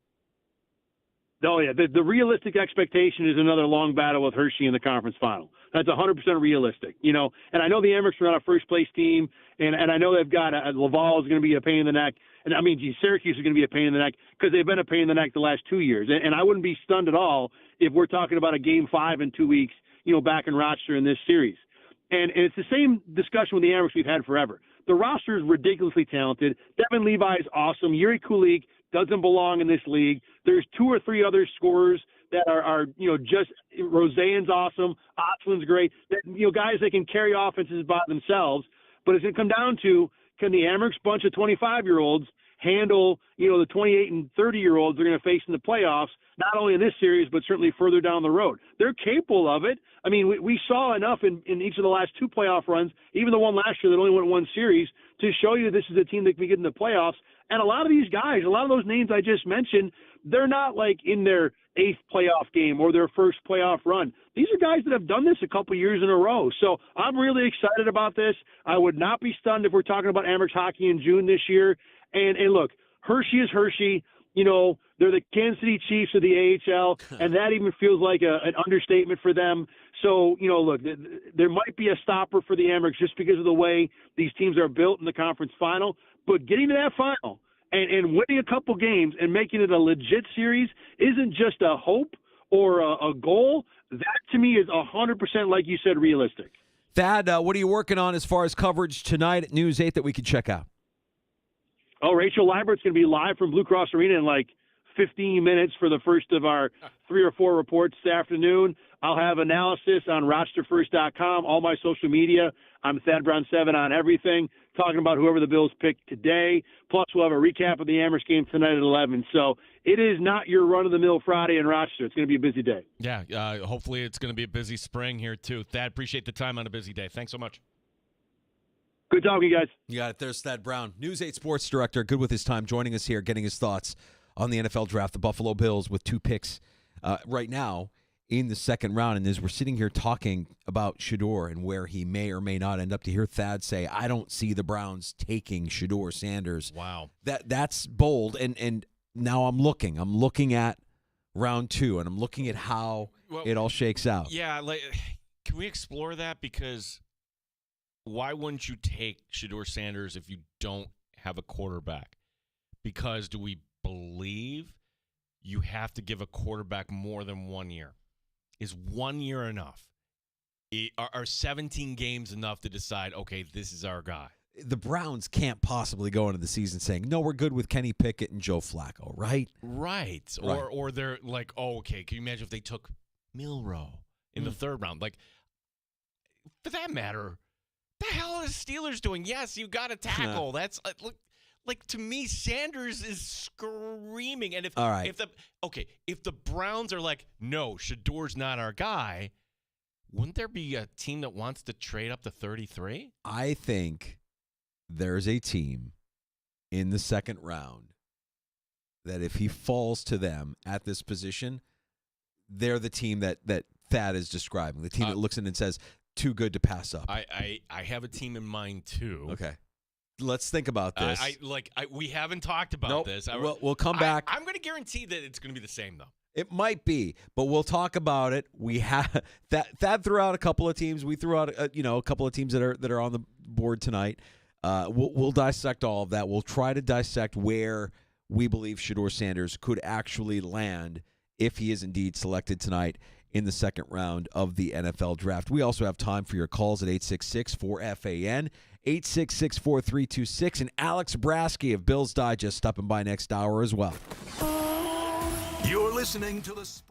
Oh, yeah. The realistic expectation is another long battle with Hershey in the conference final. That's 100% realistic, And I know the Amherst are not a first-place team, and I know they've got Laval is going to be a pain in the neck. And, Syracuse is going to be a pain in the neck because they've been a pain in the neck the last 2 years. And I wouldn't be stunned at all if we're talking about a Game 5 in 2 weeks, back in Rochester in this series. And it's the same discussion with the Amherst we've had forever. The roster is ridiculously talented. Devin Levi is awesome. Yuri Kulik doesn't belong in this league. There's 2 or 3 other scorers that are just Roseanne's awesome. Otslin's great. That, guys that can carry offenses by themselves. But it's going to come down to, can the Amherst bunch of 25-year-olds handle, the 28 and 30-year-olds they're going to face in the playoffs, not only in this series, but certainly further down the road. They're capable of it. I mean, we saw enough in each of the last two playoff runs, even the one last year that only went one series, to show you this is a team that can get in the playoffs. And a lot of these guys, a lot of those names I just mentioned, they're not like in their eighth playoff game or their first playoff run. These are guys that have done this a couple years in a row. So I'm really excited about this. I would not be stunned if we're talking about Amerks hockey in June this year. And look, Hershey is Hershey. They're the Kansas City Chiefs of the AHL, and that even feels like an understatement for them. So, look, there might be a stopper for the Amerks just because of the way these teams are built in the conference final. But getting to that final and winning a couple games and making it a legit series isn't just a hope or a goal. That, to me, is 100%, like you said, realistic.
Thad, what are you working on as far as coverage tonight at News 8 that we can check out?
Oh, Rachel Leibert's going to be live from Blue Cross Arena in like 15 minutes for the first of our 3 or 4 reports this afternoon. I'll have analysis on RochesterFirst.com, all my social media. I'm Thad Brown 7 on everything, talking about whoever the Bills pick today. Plus, we'll have a recap of the Amerks game tonight at 11. So it is not your run-of-the-mill Friday in Rochester. It's going to be a busy day.
Yeah, hopefully it's going to be a busy spring here, too. Thad, appreciate the time on a busy day. Thanks so much.
Good talking, guys.
You got it. There's Thad Brown, News 8 sports director, good with his time, joining us here, getting his thoughts on the NFL draft. The Buffalo Bills with 2 picks right now in the second round. And as we're sitting here talking about Shedeur and where he may or may not end up, to hear Thad say, I don't see the Browns taking Shedeur Sanders.
Wow.
That's bold. And now I'm looking at round 2, and I'm looking at how it all shakes out.
Yeah, can we explore that? Because why wouldn't you take Shedeur Sanders if you don't have a quarterback? Because do we believe you have to give a quarterback more than 1 year? Is 1 year enough? Are 17 games enough to decide, okay, this is our guy?
The Browns can't possibly go into the season saying, no, we're good with Kenny Pickett and Joe Flacco, right?
Right. Or they're like, oh, okay, can you imagine if they took Milroe in the third round? Like, for that matter, the hell are the Steelers doing? Yes, you got to tackle. That's like to me, Sanders is screaming. And if the Browns are like, no, Shadeur's not our guy, wouldn't there be a team that wants to trade up to 33?
I think there's a team in the second round that if he falls to them at this position, they're the team that Thad is describing, the team that looks in and says, too good to pass up.
I have a team in mind, too.
Okay. Let's think about this.
We haven't talked about this.
We'll come back.
I'm going to guarantee that it's going to be the same, though.
It might be, but we'll talk about it. We have Thad threw out a couple of teams. We threw out a couple of teams that are on the board tonight. We'll dissect all of that. We'll try to dissect where we believe Shedeur Sanders could actually land if he is indeed selected tonight in the second round of the NFL draft. We also have time for your calls at 866-4FAN, 866-4326, and Alex Brasky of Bills Digest stopping by next hour as well.
You're listening to the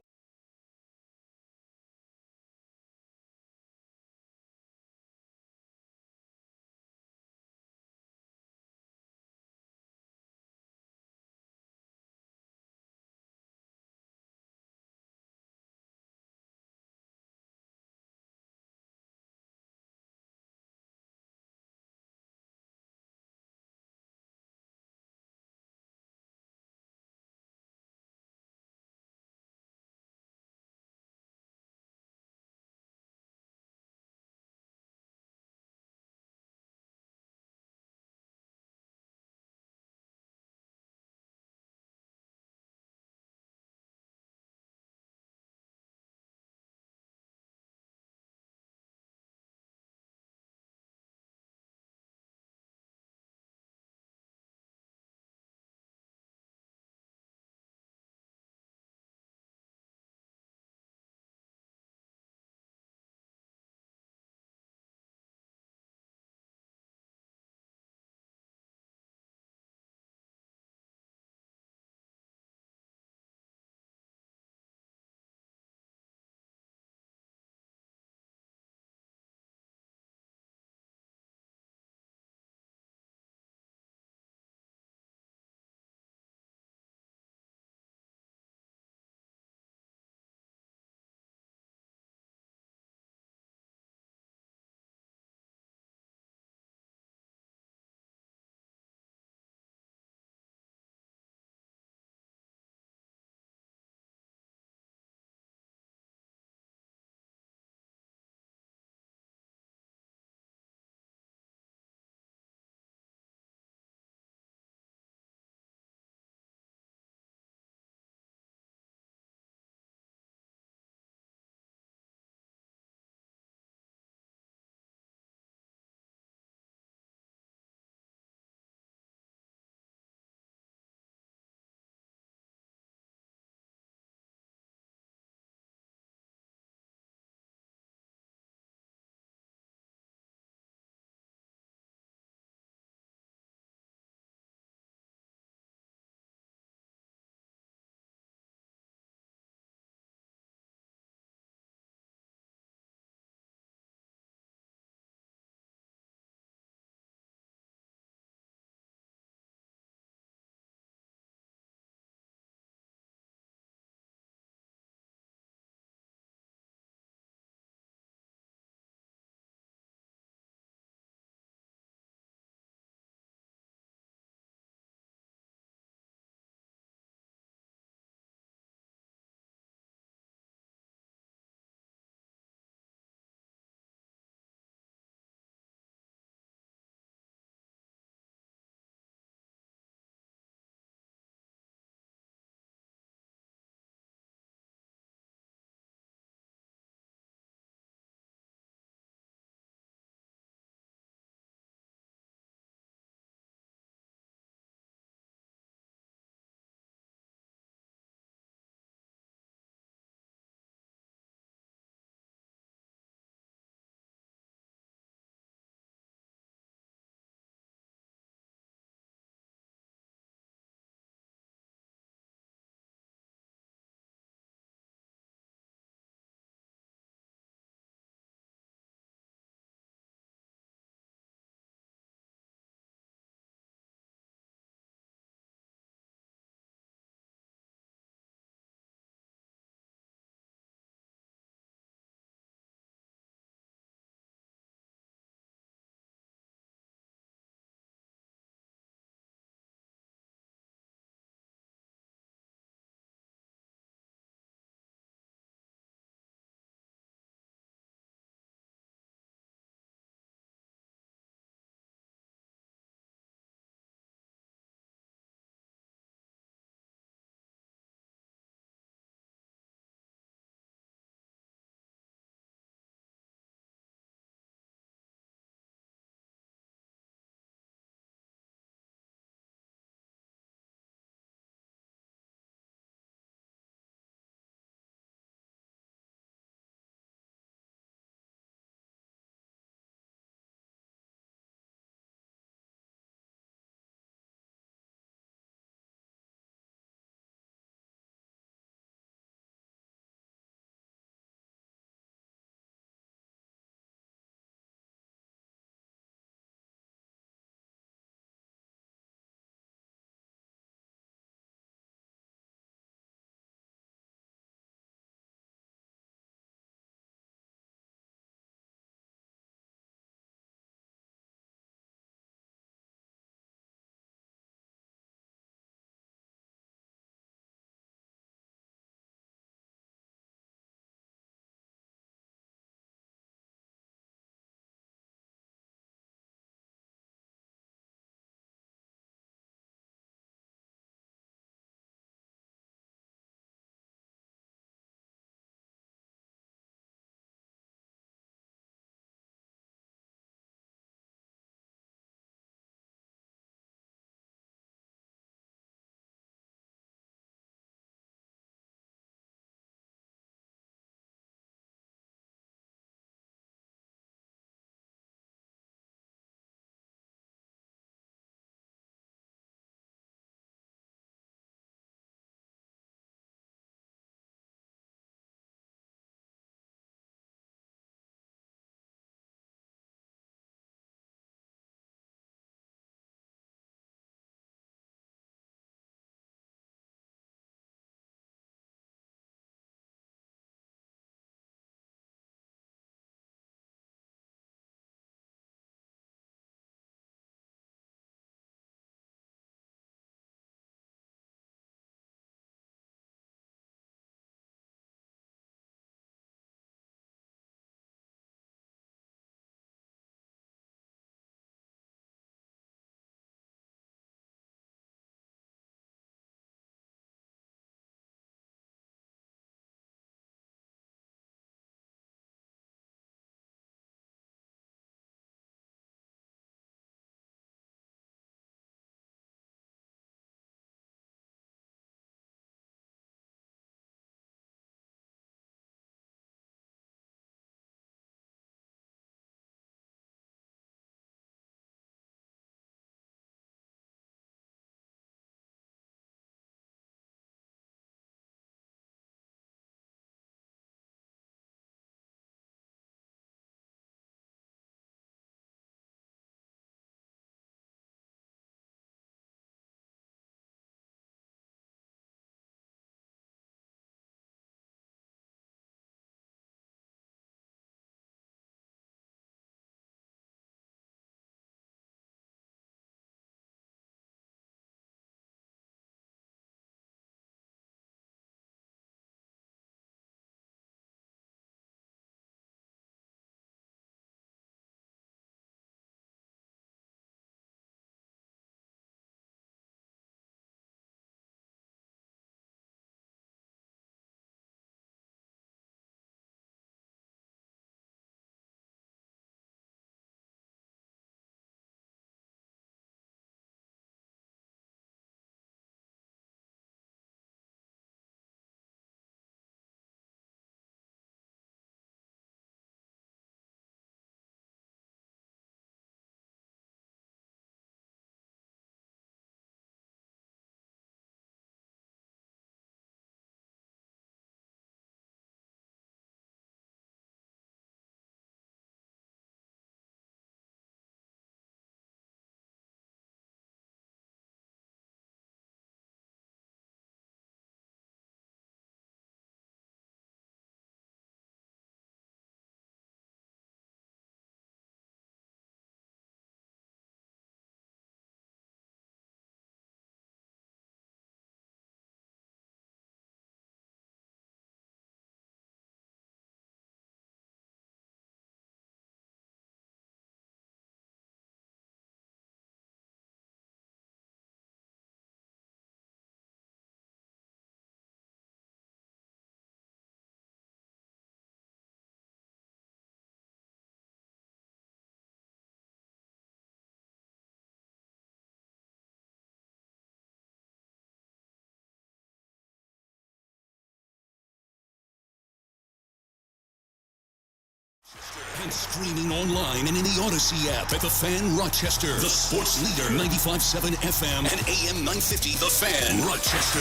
Streaming online and in the Odyssey app at The Fan Rochester. The sports leader, 95.7 FM and AM 950. The Fan Rochester,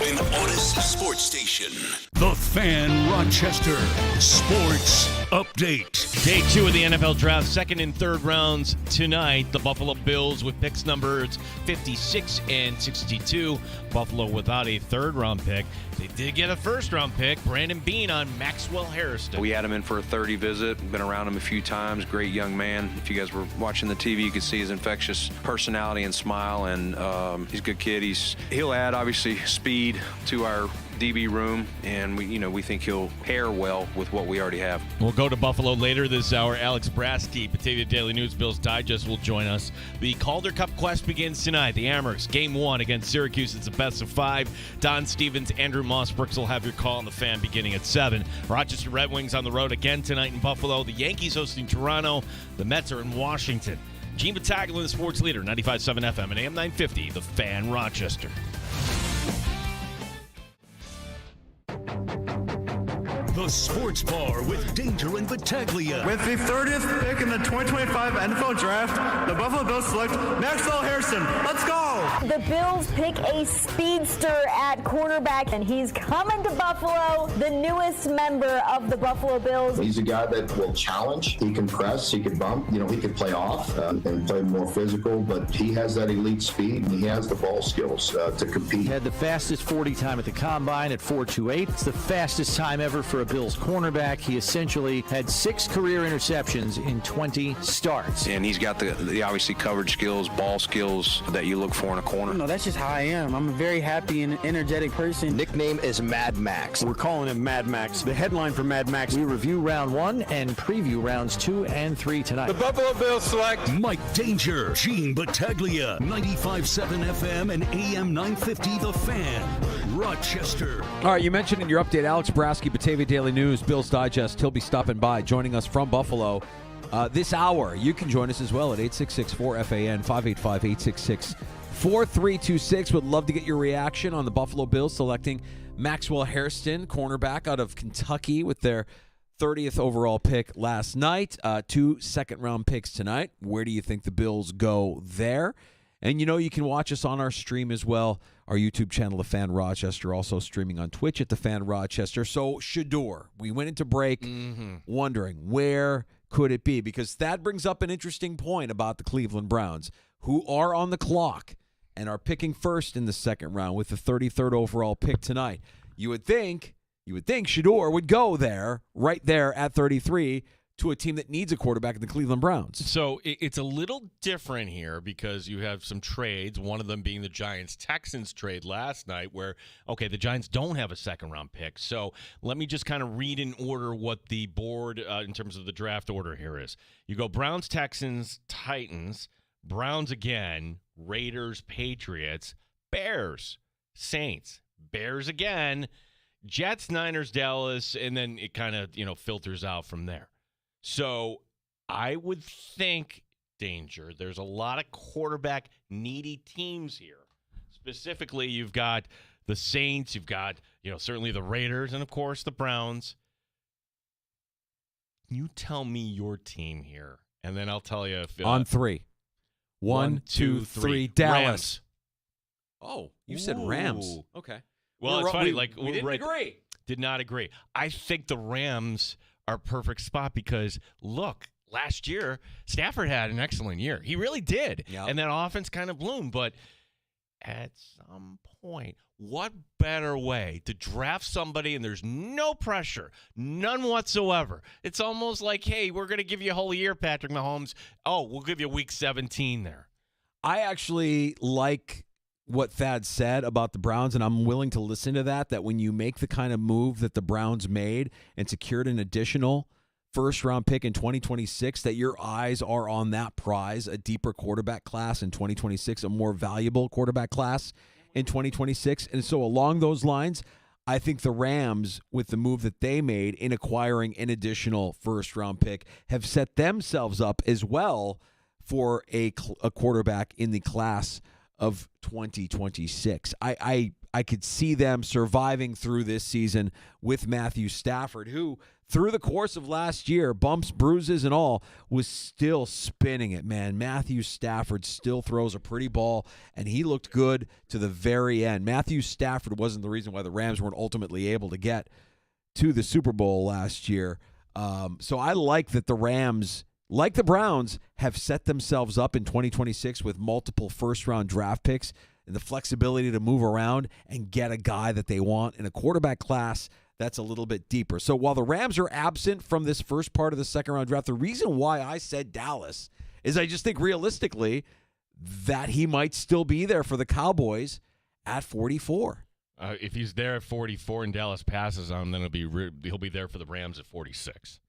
an Odyssey sports station. The Fan Rochester Sports Update.
Day 2 of the NFL Draft, second and third rounds tonight. The Buffalo Bills with picks numbers 56 and 62. Buffalo without a third-round pick. They did get a first-round pick, Brandon Beane on Maxwell Harrison.
We had him in for a 30 visit. Been around him a few times. Great young man. If you guys were watching the TV, you could see his infectious personality and smile, and he's a good kid. He'll add, obviously, speed to our DB room, and we think he'll pair well with what we already have.
We'll go to Buffalo later this hour. Alex Brasky, Batavia Daily News Bills Digest, will join us. The Calder Cup quest begins tonight. The Amherst, Game 1 against Syracuse. It's a best of 5. Don Stevens, Andrew Mossbrooks will have your call on the Fan beginning at 7. Rochester Red Wings on the road again tonight in Buffalo. The Yankees hosting Toronto. The Mets are in Washington. Gene Battaglia, the sports leader, 95.7 FM and AM 950, The Fan Rochester.
The Sports Bar with Danger and Battaglia.
With the 30th pick in the 2025 NFL Draft, the Buffalo Bills select Maxwell Harrison. Let's go!
The Bills pick a speedster at quarterback, and he's coming to Buffalo, the newest member of the Buffalo Bills.
He's a guy that will challenge. He can press, he can bump, he can play off and play more physical, but he has that elite speed, and he has the ball skills to compete.
He had the fastest 40 time at the Combine at 4.28. It's the fastest time ever for a Bills cornerback. He essentially had 6 career interceptions in 20 starts.
And he's got the obviously coverage skills, ball skills that you look for in a corner.
No, that's just how I am. I'm a very happy and energetic person.
Nickname is Mad Max. We're calling him Mad Max. The headline for Mad Max, we review round 1 and preview rounds 2 and 3 tonight.
The Buffalo Bills select
Mike Danger, Gene Battaglia, 95.7 FM and AM 950, The Fan, Rochester.
All right, you mentioned in your update, Alex Brasky, Batavia Daily News, Bills Digest. He'll be stopping by, joining us from Buffalo this hour. You can join us as well at 866-4FAN, 585-866-4326. Would love to get your reaction on the Buffalo Bills selecting Maxwell Harrison, cornerback out of Kentucky, with their 30th overall pick last night. 2 second-round picks tonight. Where do you think the Bills go there? And you can watch us on our stream as well. Our YouTube channel, The Fan Rochester, also streaming on Twitch at The Fan Rochester. So, Shador, we went into break wondering where could it be? Because that brings up an interesting point about the Cleveland Browns, who are on the clock and are picking first in the second round with the 33rd overall pick tonight. You would think Shador would go there, right there at 33, to a team that needs a quarterback in the Cleveland Browns.
So it's a little different here because you have some trades, one of them being the Giants-Texans trade last night where, okay, the Giants don't have a second-round pick. So let me just kind of read in order what the board, in terms of the draft order here is. You go Browns, Texans, Titans, Browns again, Raiders, Patriots, Bears, Saints, Bears again, Jets, Niners, Dallas, and then it kind of, filters out from there. So I would think, Danger, there's a lot of quarterback-needy teams here. Specifically, you've got the Saints, you've got, certainly the Raiders, and, of course, the Browns. You tell me your team here, and then I'll tell you if...
On 3. 1, 2, 3. Dallas.
Rams.
Oh, you said Rams. Okay.
Well, it's funny.
We didn't agree.
Did not agree. I think the Rams are a perfect spot because, look, last year, Stafford had an excellent year. He really did.
Yep.
And that offense kind of bloomed. But at some point, what better way to draft somebody and there's no pressure, none whatsoever. It's almost like, hey, we're going to give you a whole year, Patrick Mahomes. Oh, we'll give you week 17 there.
I actually like what Thad said about the Browns, and I'm willing to listen to that when you make the kind of move that the Browns made and secured an additional first-round pick in 2026, that your eyes are on that prize, a deeper quarterback class in 2026, a more valuable quarterback class in 2026. And so along those lines, I think the Rams, with the move that they made in acquiring an additional first-round pick, have set themselves up as well for a quarterback in the class of 2026. I could see them surviving through this season with Matthew Stafford, who through the course of last year, bumps, bruises, and all, was still spinning it, man. Matthew Stafford still throws a pretty ball, and he looked good to the very end. Matthew Stafford wasn't the reason why the Rams weren't ultimately able to get to the Super Bowl last year. So I like that the Rams, like the Browns, have set themselves up in 2026 with multiple first-round draft picks and the flexibility to move around and get a guy that they want in a quarterback class that's a little bit deeper. So while the Rams are absent from this first part of the second-round draft, the reason why I said Dallas is I just think realistically that he might still be there for the Cowboys at 44.
If he's there at 44 and Dallas passes on him, then he'll be there for the Rams at 46.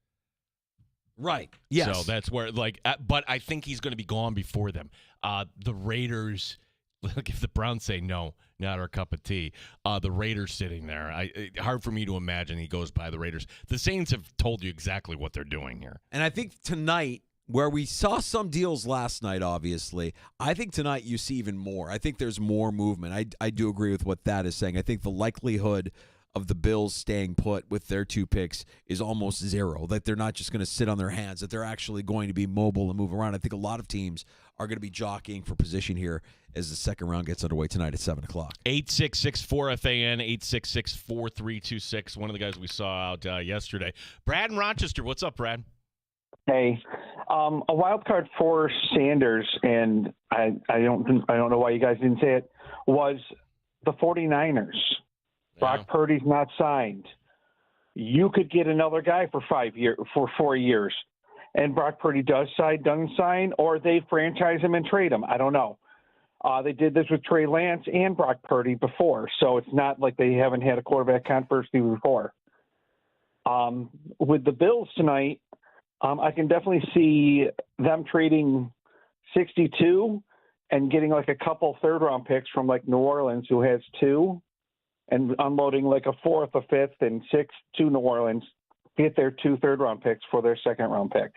Right. Yes.
So that's where, but I think he's going to be gone before them. The Raiders, look, if the Browns say no, not our cup of tea, the Raiders sitting there, hard for me to imagine he goes by the Raiders. The Saints have told you exactly what they're doing here.
And I think tonight, where we saw some deals last night, obviously, I think tonight you see even more. I think there's more movement. I do agree with what Thad is saying. I think the likelihood of the Bills staying put with their 2 picks is almost zero, that they're not just going to sit on their hands, that they're actually going to be mobile and move around. I think a lot of teams are going to be jockeying for position here as the second round gets underway tonight at 7 o'clock.
866-4FAN, 866-4326, one of the guys we saw out yesterday. Brad in Rochester. What's up, Brad?
Hey, a wild card for Sanders, and I don't know why you guys didn't say it, was the 49ers. Brock Purdy's not signed. You could get another guy for 4 years, and Brock Purdy doesn't sign, or they franchise him and trade him. I don't know. They did this with Trey Lance and Brock Purdy before, so it's not like they haven't had a quarterback controversy before. With the Bills tonight, I can definitely see them trading 62 and getting like a couple third-round picks from like New Orleans, who has 2, and unloading like a 4th, a 5th, and 6th to New Orleans, get their 2 third-round picks for their second-round pick.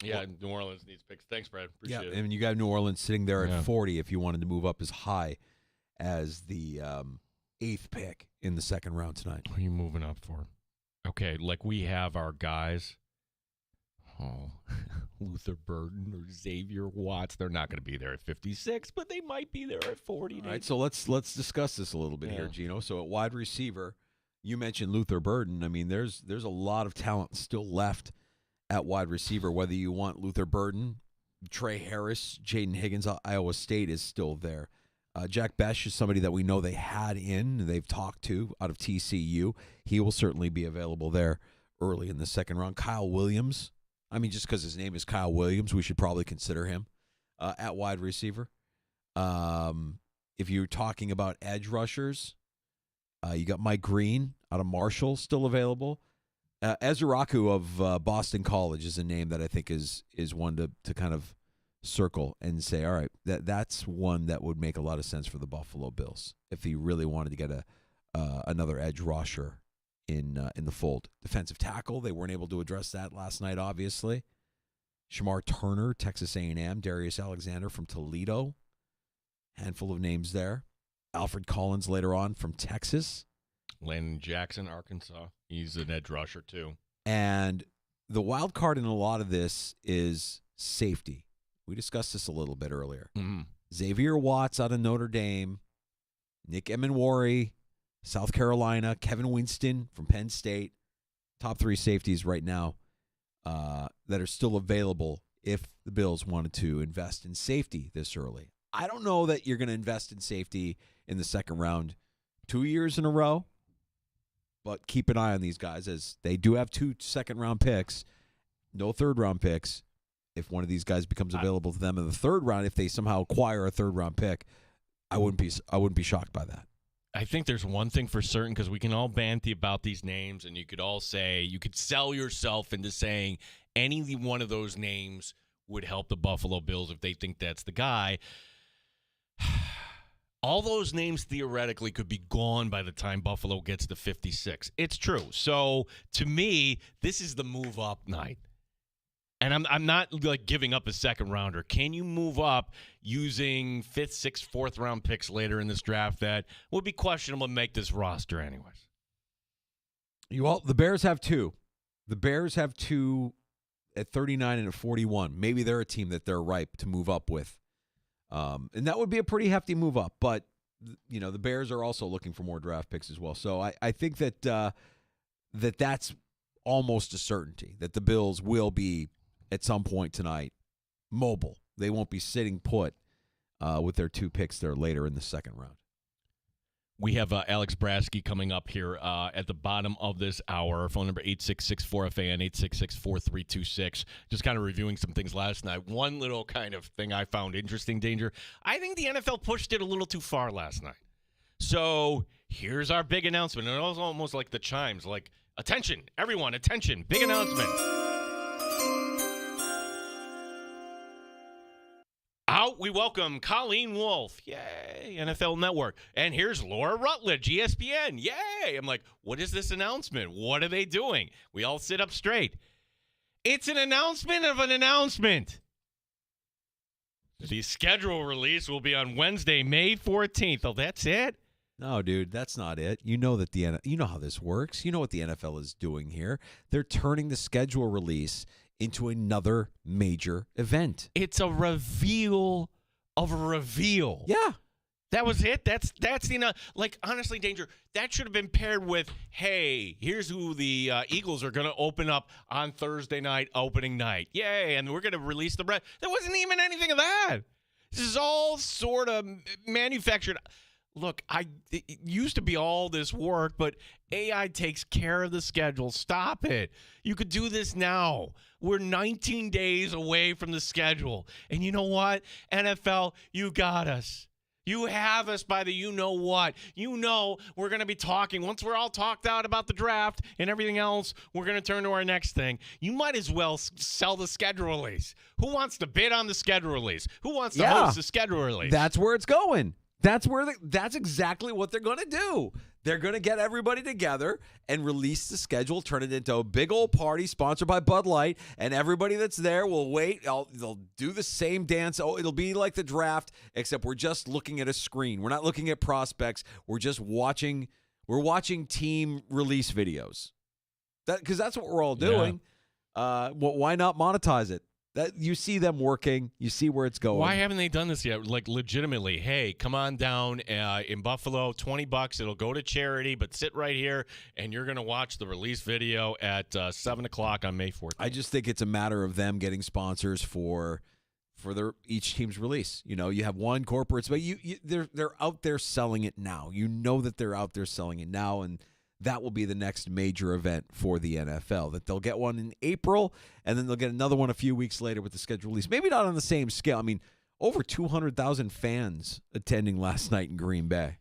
Yeah, New Orleans needs picks. Thanks, Brad. Appreciate it.
And you got New Orleans sitting there at 40 if you wanted to move up as high as the 8th pick in the second round tonight.
What are you moving up for? Okay, like we have our guys. Oh, Luther Burden or Xavier Watts. They're not going to be there at 56, but they might be there at 40.
All right, so let's discuss this a little bit here, Gino. So at wide receiver, you mentioned Luther Burden. I mean, there's a lot of talent still left at wide receiver, whether you want Luther Burden, Trey Harris, Jaden Higgins, Iowa State is still there. Jack Besh is somebody that we know they had they've talked to out of TCU. He will certainly be available there early in the second round. Kyle Williams. I mean, just because his name is Kyle Williams, we should probably consider him at wide receiver. If you're talking about edge rushers, you got Mike Green out of Marshall still available. Ezraku of Boston College is a name that I think is one to kind of circle and say, all right, that's one that would make a lot of sense for the Buffalo Bills if he really wanted to get another edge rusher in the fold. Defensive tackle, they weren't able to address that last night, obviously. Shamar Turner, Texas A&M. Darius Alexander from Toledo. Handful of names there. Alfred Collins later on from Texas.
Landon Jackson, Arkansas. He's an edge rusher, too.
And the wild card in a lot of this is safety. We discussed this a little bit earlier.
Mm-hmm.
Xavier Watts out of Notre Dame. Nick Emenwari, South Carolina. Kevin Winston from Penn State. Top 3 safeties right now that are still available if the Bills wanted to invest in safety this early. I don't know that you're going to invest in safety in the second round 2 years in a row, but keep an eye on these guys as they do have 2 second-round picks, no third-round picks. If one of these guys becomes available to them in the third round, if they somehow acquire a third-round pick, I wouldn't be shocked by that.
I think there's one thing for certain, because we can all banty about these names, and you could all say, you could sell yourself into saying any one of those names would help the Buffalo Bills if they think that's the guy. All those names theoretically could be gone by the time Buffalo gets to 56. It's true. So to me, this is the move up night. And I'm not like giving up a second rounder. Can you move up using 5th, 6th, 4th round picks later in this draft that would be questionable to make this roster anyways?
The Bears have two. The Bears have two at 39 and at 41. Maybe they're a team that they're ripe to move up with. And that would be a pretty hefty move up. But, the Bears are also looking for more draft picks as well. So I think that that's almost a certainty, that the Bills will be, at some point tonight, mobile. They won't be sitting put with their two picks there later in the second round.
We have Alex Brasky coming up here at the bottom of this hour. Phone number 866-4FAN, 866-4326. Just kind of reviewing some things last night. One little kind of thing I found interesting, Danger. I think the NFL pushed it a little too far last night. So here's our big announcement. And it was almost like the chimes, like, attention, everyone, attention, big announcement. Out, we welcome Colleen Wolfe. Yay, NFL Network. And here's Laura Rutledge, ESPN. Yay. I'm like, what is this announcement? What are they doing? We all sit up straight. It's an announcement of an announcement. The schedule release will be on Wednesday, May 14th. Oh, that's it?
No, dude, that's not it. You know how this works. You know what the NFL is doing here. They're turning the schedule release into another major event.
It's a reveal of a reveal.
Yeah.
That was it. That's honestly, Danger, that should have been paired with, hey, here's who the Eagles are going to open up on Thursday night, opening night. Yay, and we're going to release the rest. There wasn't even anything of that. This is all sort of manufactured. Look, it used to be all this work, but AI takes care of the schedule. Stop it. You could do this now. We're 19 days away from the schedule. And you know what? NFL, you got us. You have us by the you-know-what. You know we're going to be talking. Once we're all talked out about the draft and everything else, we're going to turn to our next thing. You might as well sell the schedule release. Who wants to bid on the schedule release? Who wants to host the schedule release?
That's where it's going. That's exactly what they're going to do. They're going to get everybody together and release the schedule, turn it into a big old party sponsored by Bud Light, and everybody that's there will wait. They'll do the same dance. Oh, it'll be like the draft, except we're just looking at a screen. We're not looking at prospects. We're just watching. We're watching team release videos. Because that's what we're all doing. Yeah. Why not monetize it? That you see them working, you see where it's going.
Why haven't they done this yet? Like, legitimately, hey, come on down in Buffalo, $20. It'll go to charity, but sit right here, and you're going to watch the release video at 7 o'clock on May 14th.
I just think it's a matter of them getting sponsors for each team's release. You have one corporate, but they're out there selling it now. You know that they're out there selling it now, and that will be the next major event for the NFL, that they'll get one in April, and then they'll get another one a few weeks later with the schedule release. Maybe not on the same scale. I mean, over 200,000 fans attending last night in Green Bay.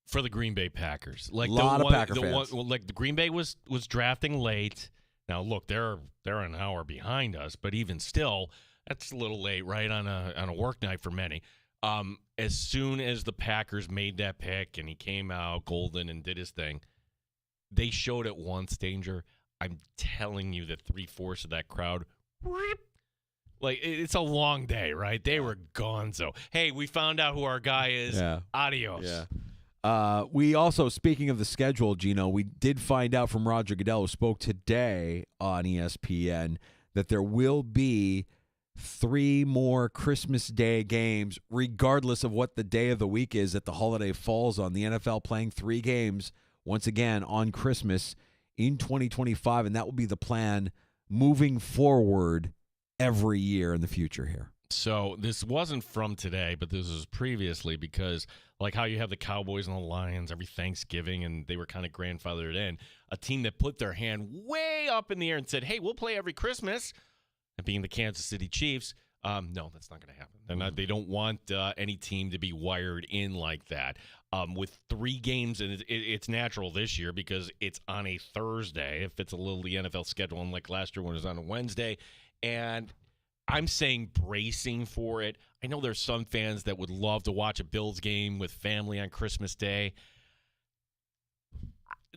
For the Green Bay Packers. Like,
a lot of Packer fans.
Like, the Green Bay was drafting late. Now, look, they're an hour behind us, but even still, that's a little late, right, on a work night for many. As soon as the Packers made that pick and he came out golden and did his thing, they showed it once, Danger. I'm telling you that 3/4 of that crowd, like, it's a long day, right? They were gonzo. Hey, we found out who our guy is.
Yeah.
Adios.
Yeah. We also, speaking of the schedule, Gino, we did find out from Roger Goodell, who spoke today on ESPN, that there will be 3 more Christmas Day games, regardless of what the day of the week is that the holiday falls on. The NFL playing 3 games once again on Christmas in 2025, and that will be the plan moving forward every year in the future here.
So this wasn't from today, but this was previously, because like how you have the Cowboys and the Lions every Thanksgiving, and they were kind of grandfathered in, a team that put their hand way up in the air and said, hey, we'll play every Christmas, and being the Kansas City Chiefs, no, that's not going to happen. They don't want any team to be wired in like that. With 3 games, and it's natural this year because it's on a Thursday. It fits a little the NFL schedule, unlike last year when it was on a Wednesday. And I'm saying bracing for it. I know there's some fans that would love to watch a Bills game with family on Christmas Day.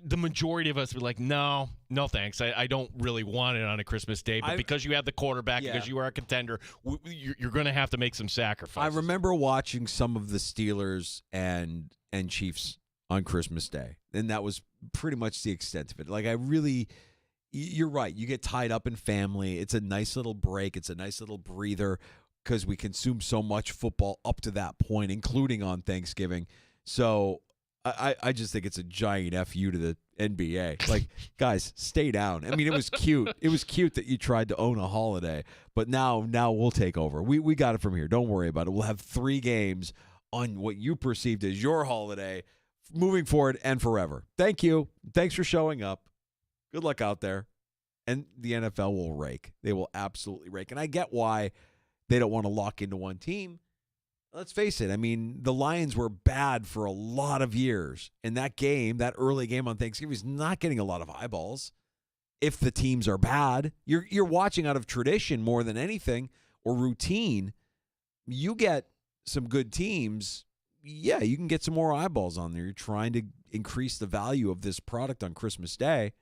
The majority of us would be like, no thanks. I don't really want it on a Christmas Day. But because you have the quarterback, because you are a contender, you're going to have to make some sacrifices.
I remember watching some of the Steelers and Chiefs on Christmas Day, and that was pretty much the extent of it. Like, you're right. You get tied up in family. It's a nice little break. It's a nice little breather because we consume so much football up to that point, including on Thanksgiving. So I just think it's a giant FU to the NBA. Like, guys, stay down. I mean, it was cute. It was cute that you tried to own a holiday, but now we'll take over. We got it from here. Don't worry about it. We'll have 3 games on what you perceived as your holiday moving forward and forever. Thank you. Thanks for showing up. Good luck out there. And the NFL will rake. They will absolutely rake. And I get why they don't want to lock into one team. Let's face it. I mean, the Lions were bad for a lot of years. And that game, that early game on Thanksgiving, is not getting a lot of eyeballs. If the teams are bad, you're watching out of tradition more than anything or routine. You get some good teams, yeah, you can get some more eyeballs on there. You're trying to increase the value of this product on Christmas Day.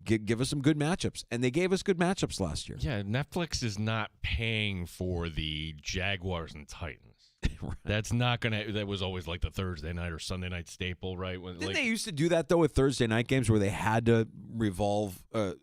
Give us some good matchups. And they gave us good matchups last year.
Yeah, Netflix is not paying for the Jaguars and Titans. Right. That's not going to – that was always like the Thursday night or Sunday night staple, right?
Didn't they used to do that, though, with Thursday night games where they had to revolve they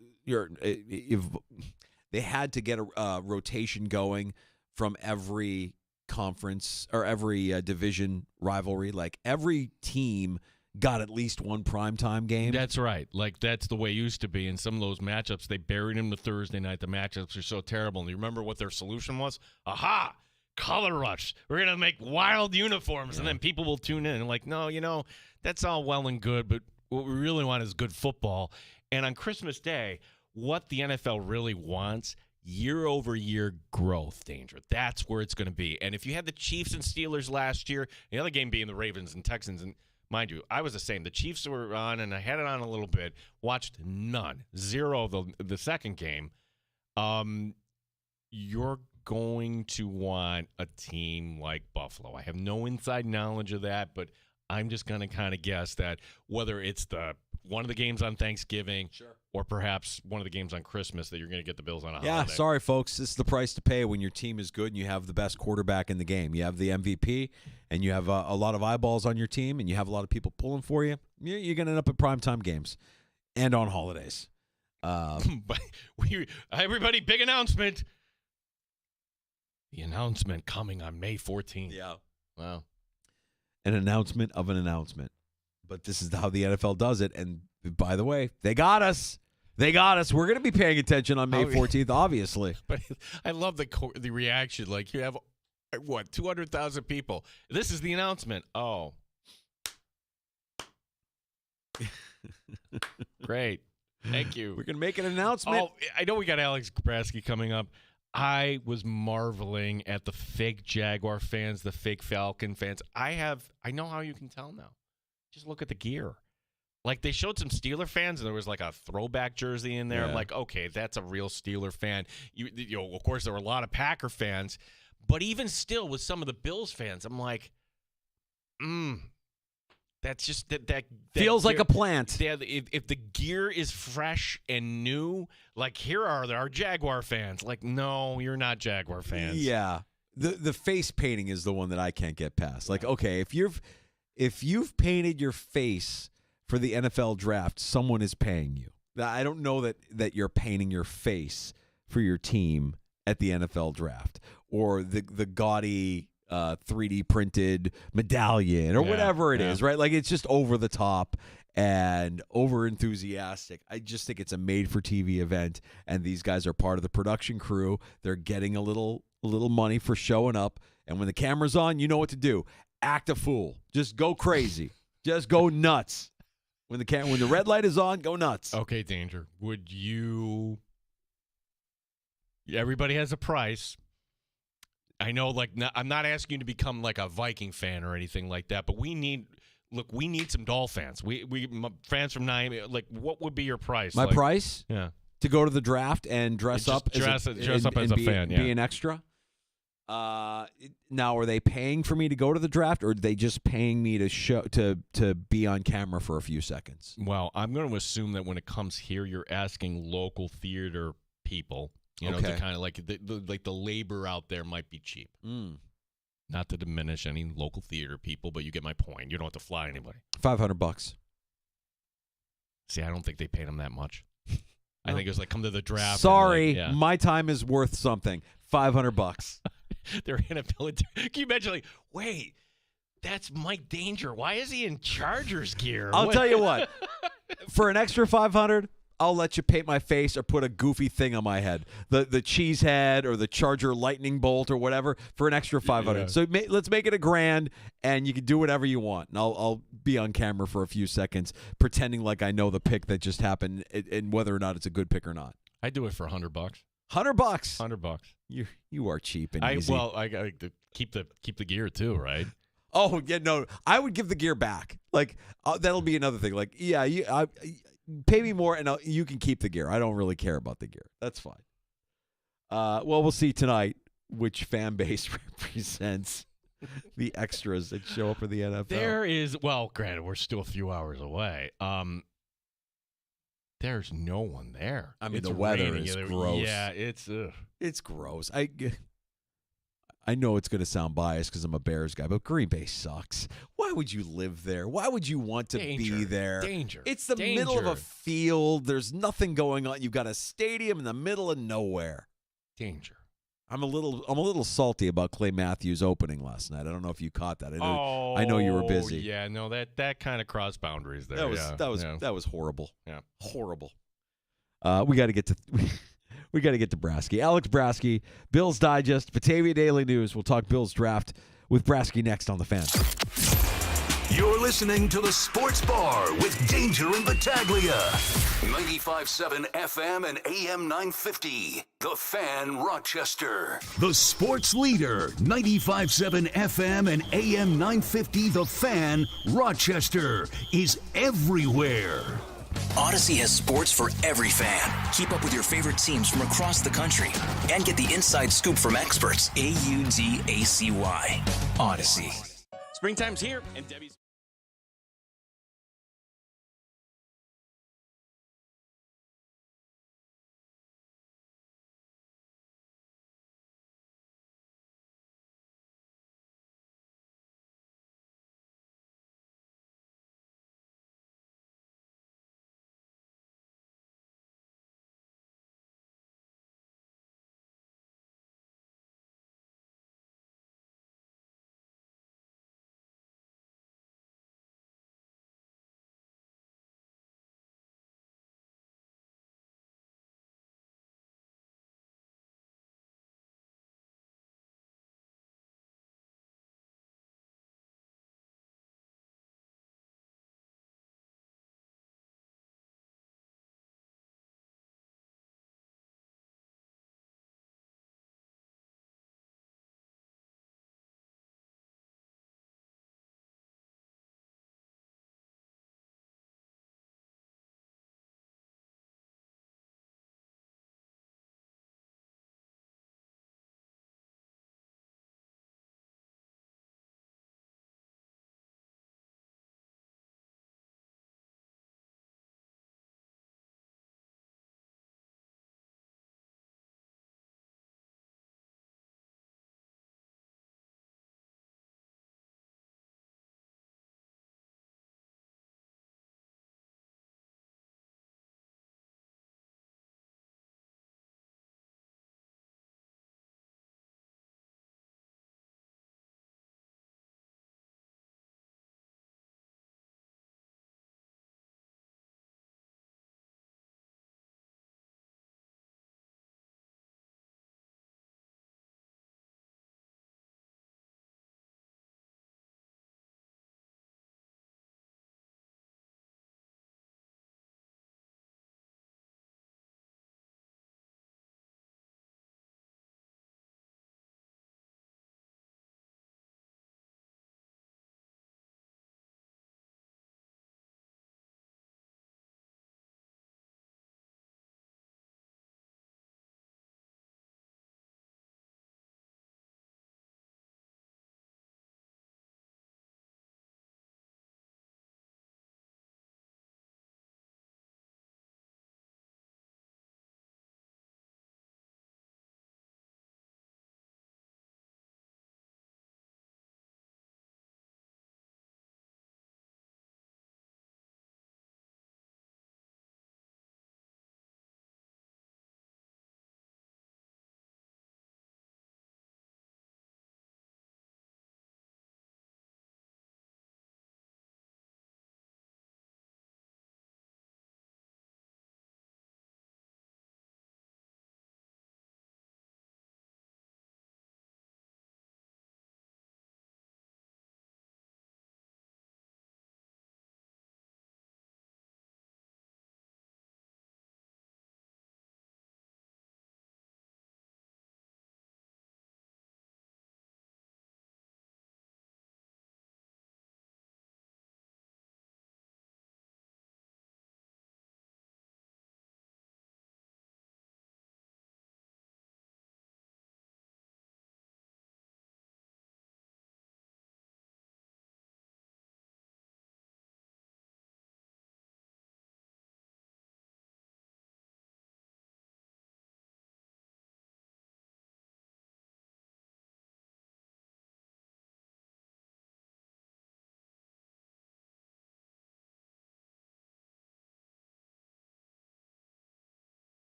had to get a rotation going from every conference or every division rivalry? Like, every team – got at least one primetime game.
That's right. Like, that's the way it used to be. In some of those matchups, they buried them to Thursday night. The matchups are so terrible. And you remember what their solution was? Aha! Color rush. We're going to make wild uniforms, and then people will tune in. And like, no, that's all well and good, but what we really want is good football. And on Christmas Day, what the NFL really wants, year-over-year growth, Danger. That's where it's going to be. And if you had the Chiefs and Steelers last year, the other game being the Ravens and Texans, and mind you, I was the same. The Chiefs were on, and I had it on a little bit. Watched none. 0 of the second game. You're going to want a team like Buffalo. I have no inside knowledge of that, but I'm just going to kind of guess that whether it's one of the games on Thanksgiving or perhaps one of the games on Christmas that you're going to get the Bills on a holiday.
Yeah, sorry, folks. This is the price to pay when your team is good and you have the best quarterback in the game. You have the MVP, and you have a lot of eyeballs on your team, and you have a lot of people pulling for you. You're going to end up at primetime games and on holidays.
Everybody, big announcement. The announcement coming on May 14th.
Yeah.
Wow.
An announcement of an announcement. But this is how the NFL does it. And by the way, they got us. They got us. We're going to be paying attention on May 14th, obviously.
But I love the reaction. Like, you have, 200,000 people. This is the announcement. Oh. Great. Thank you.
We're going to make an announcement.
Oh, I know we got Alex Krabrasky coming up. I was marveling at the fake Jaguar fans, the fake Falcon fans. I know how you can tell now. Just look at the gear. Like, they showed some Steeler fans, and there was like a throwback jersey in there. Yeah. I'm like, okay, that's a real Steeler fan. You know, of course, there were a lot of Packer fans, but even still, with some of the Bills fans, I'm like, that's just that
feels
gear,
like a plant.
Yeah, if the gear is fresh and new, like, here are our Jaguar fans. Like, no, you're not Jaguar fans.
Yeah, the face painting is the one that I can't get past. Like, okay, if you've painted your face for the NFL draft, someone is paying you. I don't know that you're painting your face for your team at the NFL draft or the gaudy 3D printed medallion or whatever it is, right? Like, it's just over the top and over enthusiastic. I just think it's a made for TV event, and these guys are part of the production crew. They're getting a little money for showing up, and when the camera's on, you know what to do. Act a fool. Just go crazy. Just go nuts. When the red light is on, go nuts.
Okay, Danger. Would you? Everybody has a price. I know, like, I'm not asking you to become like a Viking fan or anything like that, but we need some Dolphins. We fans from 9. Like, what would be your price?
My price?
Yeah.
To go to the draft and dress up
as a fan.
Be an extra. Now, are they paying for me to go to the draft, or are they just paying me to be on camera for a few seconds?
Well, I'm going to assume that when it comes here, you're asking local theater people. You know, to kind of like the labor out there might be cheap. Not to diminish any local theater people, but you get my point. You don't have to fly anybody.
$500.
See, I don't think they paid him that much. I think it was like, come to the draft.
Sorry,
and like, yeah.
my time is worth something. $500.
They're in a military. Can you imagine, like, wait, that's Mike Danger. Why is he in Chargers gear?
I'll tell you what. For an extra $500, I'll let you paint my face or put a goofy thing on my head. The cheese head or the Charger lightning bolt or whatever for an extra $500.
Yeah.
So let's make it $1,000, and you can do whatever you want. And I'll be on camera for a few seconds pretending like I know the pick that just happened and whether or not it's a good pick or not.
I'd do it for $100.
$100.
$100.
You are cheap and easy.
Well, I got to keep the gear too, right?
Oh yeah, no. I would give the gear back. Like that'll be another thing. Like pay me more, and you can keep the gear. I don't really care about the gear. That's fine. Well, we'll see tonight which fan base represents the extras that show up for the NFL.
There is, well, granted, we're still a few hours away. There's no one there.
I mean,
It's
the weather
raining.
is gross.
Yeah, it's
gross. I know it's going to sound biased because I'm a Bears guy, but Green Bay sucks. Why would you live there? Why would you want to be there?
Danger.
It's the middle of a field. There's nothing going on. You've got a stadium in the middle of nowhere.
Danger.
I'm a little salty about Clay Matthews opening last night. I don't know if you caught that. I know you were busy.
Yeah, no, that kind of crossed boundaries there.
That was horrible.
Yeah.
Horrible. We got to get to Brasky. Alex Brasky, Bills Digest, Batavia Daily News. We'll talk Bills draft with Brasky next on The Fan.
You're listening to the Sports Bar with Danger and Battaglia. 95.7 FM and AM 950. The Fan, Rochester. The sports leader. 95.7 FM and AM 950. The Fan, Rochester is everywhere.
Odyssey has sports for every fan. Keep up with your favorite teams from across the country and get the inside scoop from experts. AUDACY. Odyssey.
Springtime's here, and Debbie's.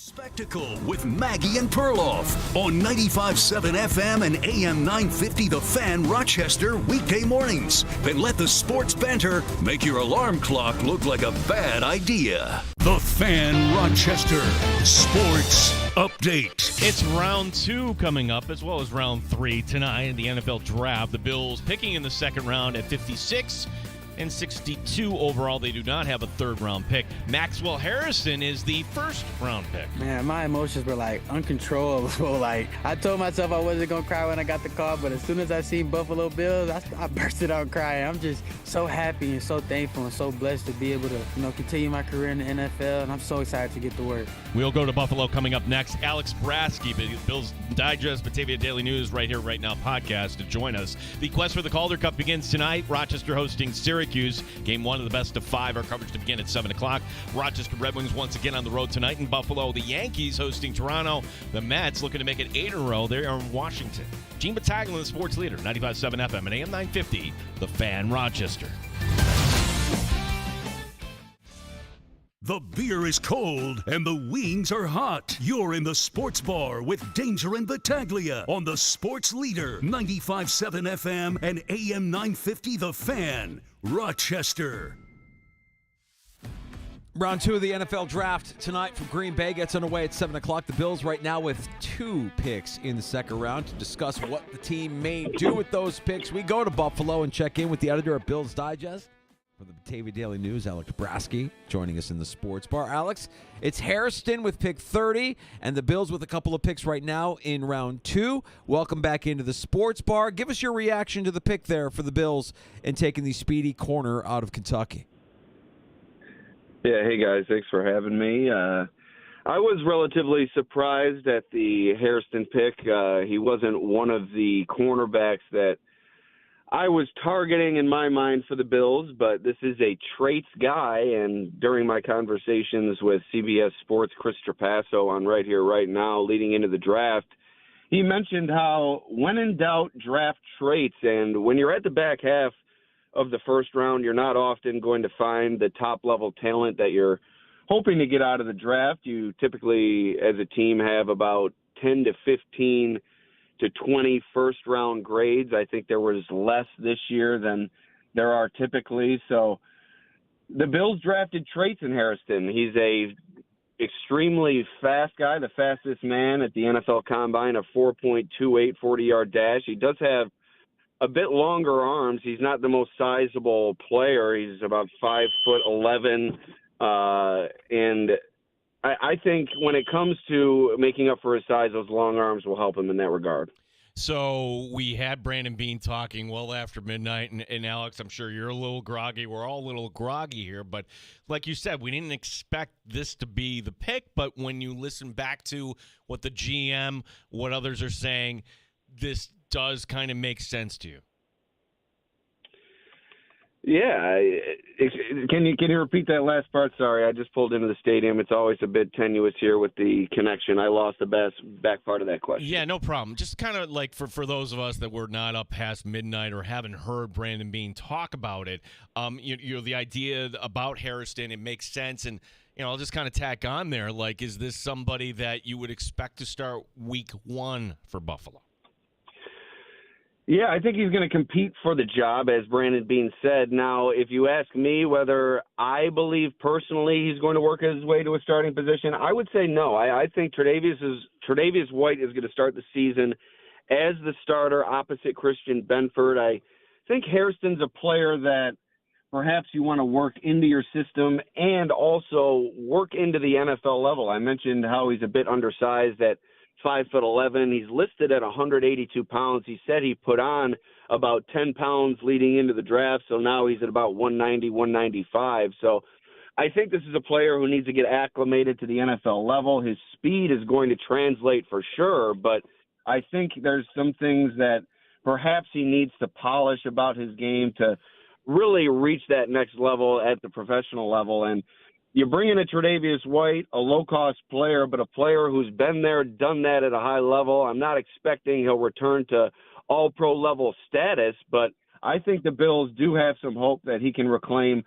Spectacle with Maggie and Perloff on 95.7 FM and AM 950 The Fan Rochester weekday mornings. Then let the sports banter make your alarm clock look like a bad idea. The Fan Rochester Sports Update.
It's round 2 coming up, as well as round 3 tonight in the NFL Draft. The Bills picking in the second round at 56 and 62 overall. They do not have a third-round pick. Maxwell Harrison is the first-round pick.
Man, my emotions were like uncontrollable. Like, I told myself I wasn't going to cry when I got the call, but as soon as I seen Buffalo Bills, I bursted out crying. I'm just so happy and so thankful and so blessed to be able to, continue my career in the NFL, and I'm so excited to get to work.
We'll go to Buffalo coming up next. Alex Brasky, Bills Digest, Batavia Daily News, Right Here, Right Now podcast to join us. The quest for the Calder Cup begins tonight. Rochester hosting Syracuse. Game 1 of the best of 5. Our coverage to begin at 7 o'clock. Rochester Red Wings once again on the road tonight in Buffalo. The Yankees hosting Toronto. The Mets looking to make it 8 in a row. They are in Washington. Gene Battaglia, the sports leader, 95.7 FM and AM 950, The Fan Rochester.
The beer is cold and the wings are hot. You're in the sports bar with Danger and Battaglia on the sports leader, 95.7 FM and AM 950 The Fan, Rochester.
Round 2 of the NFL Draft tonight from Green Bay gets underway at 7 o'clock. The Bills right now with 2 picks in the second round. To discuss what the team may do with those picks, we go to Buffalo and check in with the editor of Bills Digest. For the Batavia Daily News, Alex Brasky joining us in the sports bar. Alex, it's Hairston with pick 30 and the Bills with a couple of picks right now in round 2. Welcome back into the sports bar. Give us your reaction to the pick there for the Bills and taking the speedy corner out of Kentucky.
Yeah, hey guys, thanks for having me. I was relatively surprised at the Hairston pick. He wasn't one of the cornerbacks that I was targeting in my mind for the Bills, but this is a traits guy, and during my conversations with CBS Sports' Chris Trapasso on Right Here, Right Now, leading into the draft, he mentioned how when in doubt, draft traits, and when you're at the back half of the first round, you're not often going to find the top-level talent that you're hoping to get out of the draft. You typically, as a team, have about 10 to 15 to 20 first-round grades. I think there was less this year than there are typically. So the Bills drafted traits in Hairston. He's a extremely fast guy, the fastest man at the NFL Combine, a 4.28 40-yard dash. He does have a bit longer arms. He's not the most sizable player. He's about 5'11", and I think when it comes to making up for his size, those long arms will help him in that regard.
So we had Brandon Beane talking well after midnight, and Alex, I'm sure you're a little groggy. We're all a little groggy here, but like you said, we didn't expect this to be the pick, but when you listen back to what the GM, what others are saying, this does kind of make sense to you.
Yeah. Can you repeat that last part? Sorry, I just pulled into the stadium. It's always a bit tenuous here with the connection. I lost the back part of that question.
Yeah, no problem. Just kind of like for those of us that were not up past midnight or haven't heard Brandon Beane talk about it, the idea about Hairston, it makes sense. And, I'll just kind of tack on there, like, is this somebody that you would expect to start week 1 for Buffalo?
Yeah, I think he's going to compete for the job, as Brandon Beane said. Now, if you ask me whether I believe personally he's going to work his way to a starting position, I would say no. I think Tre'Davious White is going to start the season as the starter opposite Christian Benford. I think Hairston's a player that perhaps you want to work into your system and also work into the NFL level. I mentioned how he's a bit undersized at 5'11". He's listed at 182 pounds. He said he put on about 10 pounds leading into the draft, so now he's at about 190, 195. So I think this is a player who needs to get acclimated to the NFL level. His speed is going to translate for sure, but I think there's some things that perhaps he needs to polish about his game to really reach that next level at the professional level. And you bring in a Tre'Davious White, a low-cost player, but a player who's been there, done that at a high level. I'm not expecting he'll return to all-pro level status, but I think the Bills do have some hope that he can reclaim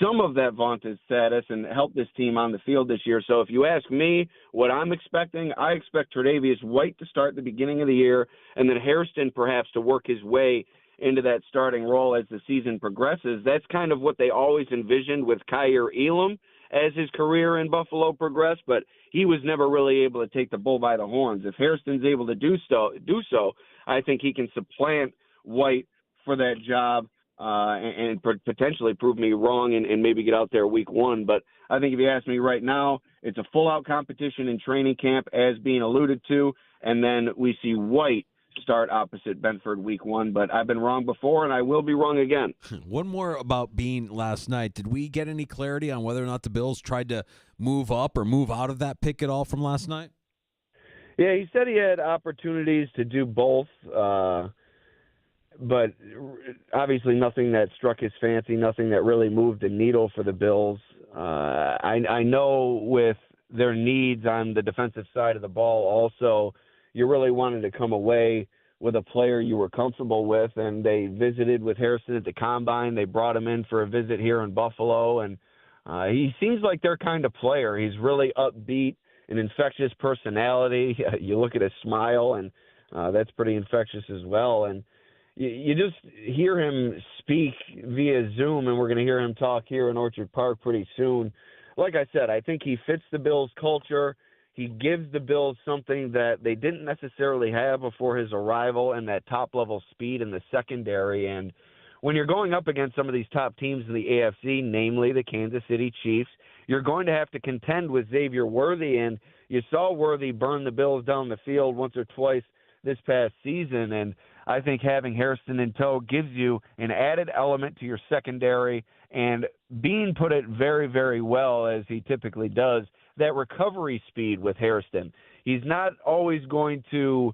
some of that vaunted status and help this team on the field this year. So if you ask me what I'm expecting, I expect Tre'Davious White to start the beginning of the year, and then Hairston perhaps to work his way into that starting role as the season progresses. That's kind of what they always envisioned with Kyer Elam as his career in Buffalo progressed, but he was never really able to take the bull by the horns. If Hairston's able to do so, I think he can supplant White for that job and potentially prove me wrong and maybe get out there week one. But I think if you ask me right now, it's a full-out competition in training camp as being alluded to, and then we see White start opposite Benford week one. But I've been wrong before, and I will be wrong again.
One more about Bean last night. Did we get any clarity on whether or not the Bills tried to move up or move out of that pick at all from last night?
Yeah, he said he had opportunities to do both, but obviously nothing that struck his fancy, nothing that really moved the needle for the Bills. I know with their needs on the defensive side of the ball also, you really wanted to come away with a player you were comfortable with, and they visited with Harrison at the Combine. They brought him in for a visit here in Buffalo, and he seems like their kind of player. He's really upbeat, an infectious personality. You look at his smile, and that's pretty infectious as well. And you just hear him speak via Zoom, and we're going to hear him talk here in Orchard Park pretty soon. Like I said, I think he fits the Bills' culture. He gives the Bills something that they didn't necessarily have before his arrival, and that top-level speed in the secondary. And when you're going up against some of these top teams in the AFC, namely the Kansas City Chiefs, you're going to have to contend with Xavier Worthy, and you saw Worthy burn the Bills down the field once or twice this past season, and I think having Hairston in tow gives you an added element to your secondary, and Bean put it very, very well, as he typically does, that recovery speed with Hairston. He's not always going to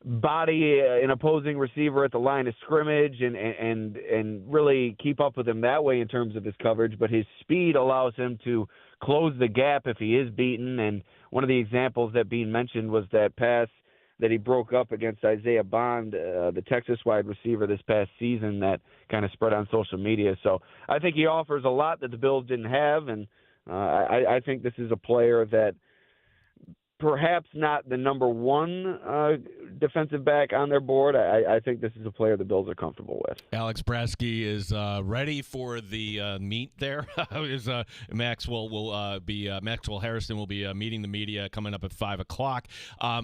body an opposing receiver at the line of scrimmage and really keep up with him that way in terms of his coverage, but his speed allows him to close the gap if he is beaten. And one of the examples that Bean mentioned was that pass that he broke up against Isaiah Bond, the Texas wide receiver this past season, that kind of spread on social media. So I think he offers a lot that the Bills didn't have, and I think this is a player that perhaps not the number one defensive back on their board. I think this is a player the Bills are comfortable with.
Alex Brasky is ready for the meet there. Maxwell Harrison will be meeting the media coming up at 5 o'clock.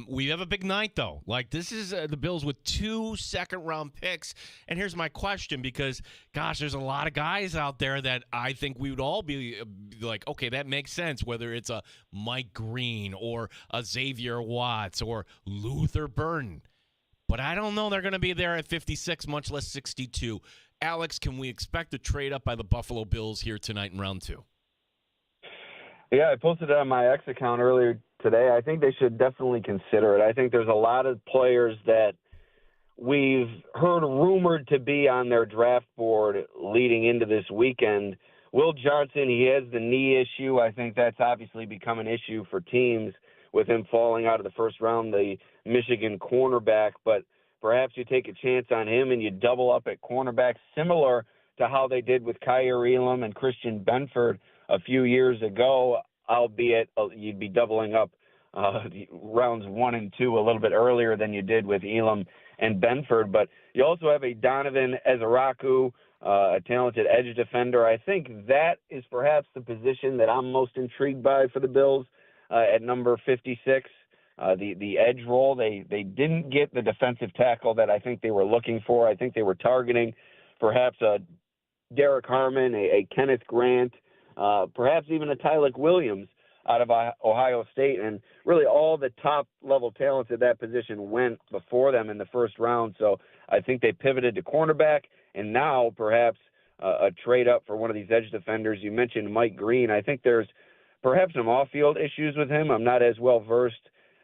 We have a big night, though. Like, this is the Bills with 2 second-round picks. And here's my question, because, gosh, there's a lot of guys out there that I think we would all be like, okay, that makes sense, whether it's a Mike Green or a Xavier Watts or Luther Burden. But I don't know they're going to be there at 56, much less 62. Alex, can we expect a trade up by the Buffalo Bills here tonight in round 2?
Yeah, I posted it on my X account earlier today. I think they should definitely consider it. I think there's a lot of players that we've heard rumored to be on their draft board leading into this weekend. Will Johnson, he has the knee issue. I think that's obviously become an issue for teams with him falling out of the first round, the Michigan cornerback. But perhaps you take a chance on him and you double up at cornerback, similar to how they did with Kyer Elam and Christian Benford a few years ago, albeit you'd be doubling up rounds 1 and 2 a little bit earlier than you did with Elam and Benford. But you also have a Donovan Ezeraku, a talented edge defender. I think that is perhaps the position that I'm most intrigued by for the Bills at number 56, the edge role. They didn't get the defensive tackle that I think they were looking for. I think they were targeting perhaps a Derek Harmon, a Kenneth Grant, perhaps even a Tylik Williams out of Ohio State. And really all the top-level talents at that position went before them in the first round. So I think they pivoted to cornerback, and now perhaps a trade up for one of these edge defenders. You mentioned Mike Green. I think there's perhaps some off-field issues with him. I'm not as well-versed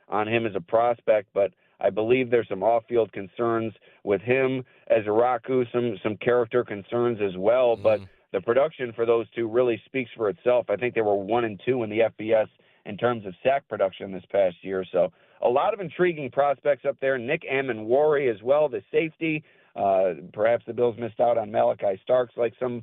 on him as a prospect, but I believe there's some off-field concerns with him. As Iraku, some character concerns as well. But the production for those two really speaks for itself. I think they were 1 and 2 in the FBS in terms of sack production this past year. So a lot of intriguing prospects up there. Nick Amon-Wari as well, the safety. Perhaps the Bills missed out on Malachi Starks like some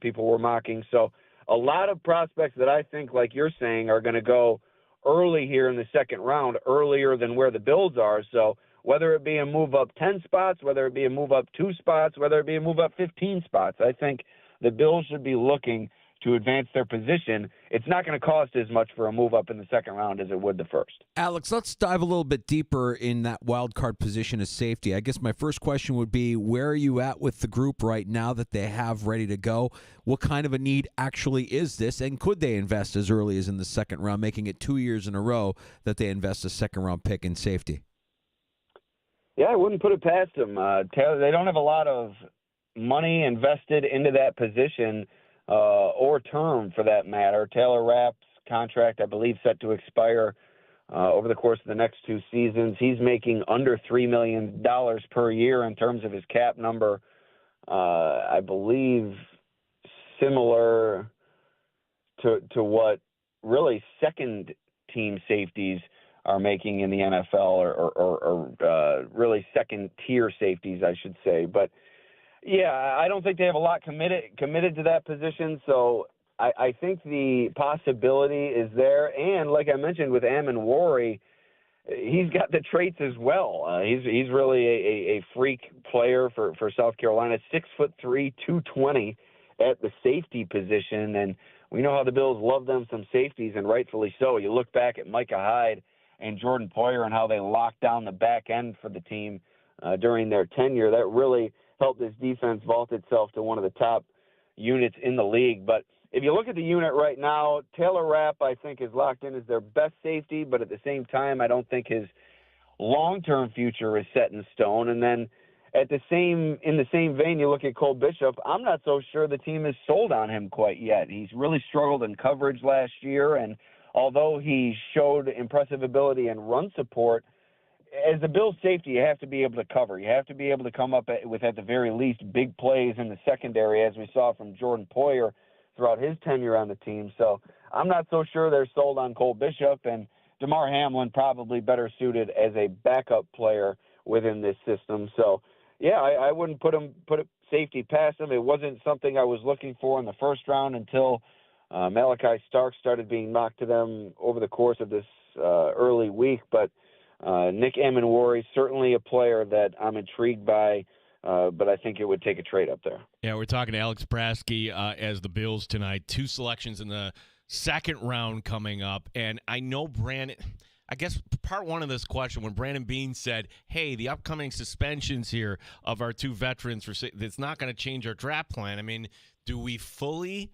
people were mocking. So a lot of prospects that I think, like you're saying, are going to go early here in the second round, earlier than where the Bills are. So whether it be a move up 10 spots, whether it be a move up 2 spots, whether it be a move up 15 spots, I think the Bills should be looking to advance their position. It's not going to cost as much for a move up in the second round as it would the first.
Alex, let's dive a little bit deeper in that wild card position as safety. I guess my first question would be, where are you at with the group right now that they have ready to go? What kind of a need actually is this, and could they invest as early as in the second round, making it 2 years in a row that they invest a second-round pick in safety?
Yeah, I wouldn't put it past them. Taylor, they don't have a lot of money invested into that position, or term for that matter. Taylor Rapp's contract, I believe, set to expire over the course of the next 2 seasons. He's making under $3 million per year in terms of his cap number. I believe similar to what really second-team safeties are making in the NFL, or really second-tier safeties, I should say. But yeah, I don't think they have a lot committed to that position, so I think the possibility is there. And like I mentioned with Amenwori, he's got the traits as well. He's really a freak player for South Carolina. 6'3", 220 at the safety position, and we know how the Bills love them some safeties, and rightfully so. You look back at Micah Hyde and Jordan Poyer and how they locked down the back end for the team during their tenure. That really helped this defense vault itself to one of the top units in the league. But if you look at the unit right now, Taylor Rapp, I think, is locked in as their best safety, but at the same time, I don't think his long-term future is set in stone. And then in the same vein, you look at Cole Bishop, I'm not so sure the team is sold on him quite yet. He's really struggled in coverage last year, and although he showed impressive ability in run support, as a Bills safety, you have to be able to cover. You have to be able to come up with, at the very least, big plays in the secondary, as we saw from Jordan Poyer throughout his tenure on the team. So I'm not so sure they're sold on Cole Bishop, and DeMar Hamlin probably better suited as a backup player within this system. So, yeah, I wouldn't put safety past him. It wasn't something I was looking for in the first round until Malachi Stark started being knocked to them over the course of this early week. But Nick Amenwori, certainly a player that I'm intrigued by, but I think it would take a trade up there.
Yeah, we're talking to Alex Prasky as the Bills tonight. 2 selections in the second round coming up. And I know Brandon, I guess part one of this question, when Brandon Beane said, hey, the upcoming suspensions here of our 2 veterans, it's not going to change our draft plan. I mean, do we fully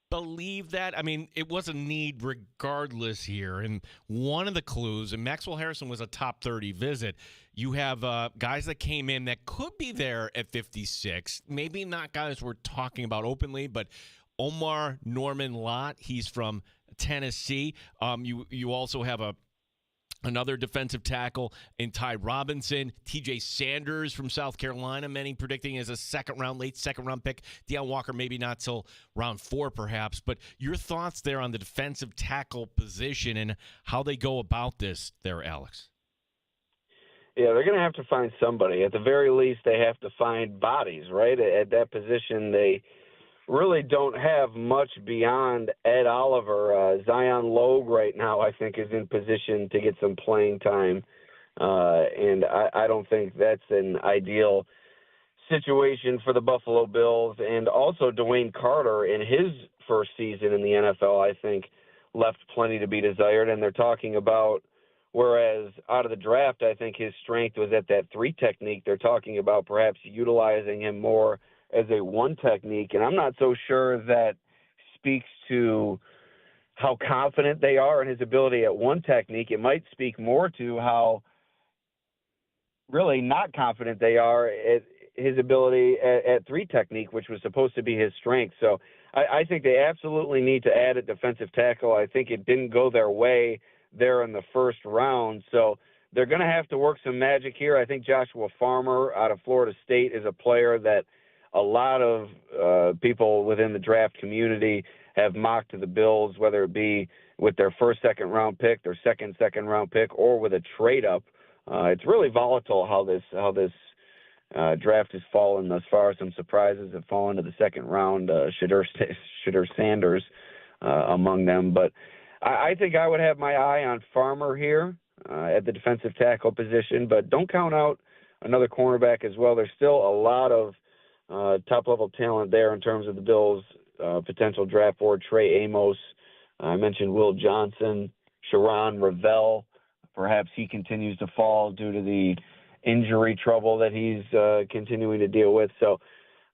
believe that? I mean, it was a need regardless here. And one of the clues, and Maxwell Harrison was a top 30 visit, you have guys that came in that could be there at 56. Maybe not guys we're talking about openly, but Omar Norman Lott, he's from Tennessee. You also have another defensive tackle in Ty Robinson. TJ Sanders from South Carolina, many predicting as a late second round pick. Deion Walker, maybe not till round 4 perhaps. But your thoughts there on the defensive tackle position and how they go about this there, Alex?
Yeah, they're going to have to find somebody. At the very least, they have to find bodies, right? At that position, they really don't have much beyond Ed Oliver. Zion Logue right now, I think, is in position to get some playing time. And I don't think that's an ideal situation for the Buffalo Bills. And also Dwayne Carter, in his first season in the NFL, I think, left plenty to be desired. And they're talking about, whereas out of the draft, I think his strength was at that 3 technique, they're talking about perhaps utilizing him more as a 1 technique, and I'm not so sure that speaks to how confident they are in his ability at 1 technique. It might speak more to how really not confident they are at his ability at 3 technique, which was supposed to be his strength. So I think they absolutely need to add a defensive tackle. I think it didn't go their way there in the first round, so they're going to have to work some magic here. I think Joshua Farmer out of Florida State is a player that a lot of people within the draft community have mocked to the Bills, whether it be with their first, second round pick, their second round pick, or with a trade up. It's really volatile how this draft has fallen thus far. Some surprises have fallen to the second round. Shadur Sanders among them. But I think I would have my eye on Farmer here at the defensive tackle position. But don't count out another cornerback as well. There's still a lot of top-level talent there in terms of the Bills' potential draft board. Trey Amos, I mentioned Will Johnson, Sharon Ravel. Perhaps he continues to fall due to the injury trouble that he's continuing to deal with. So,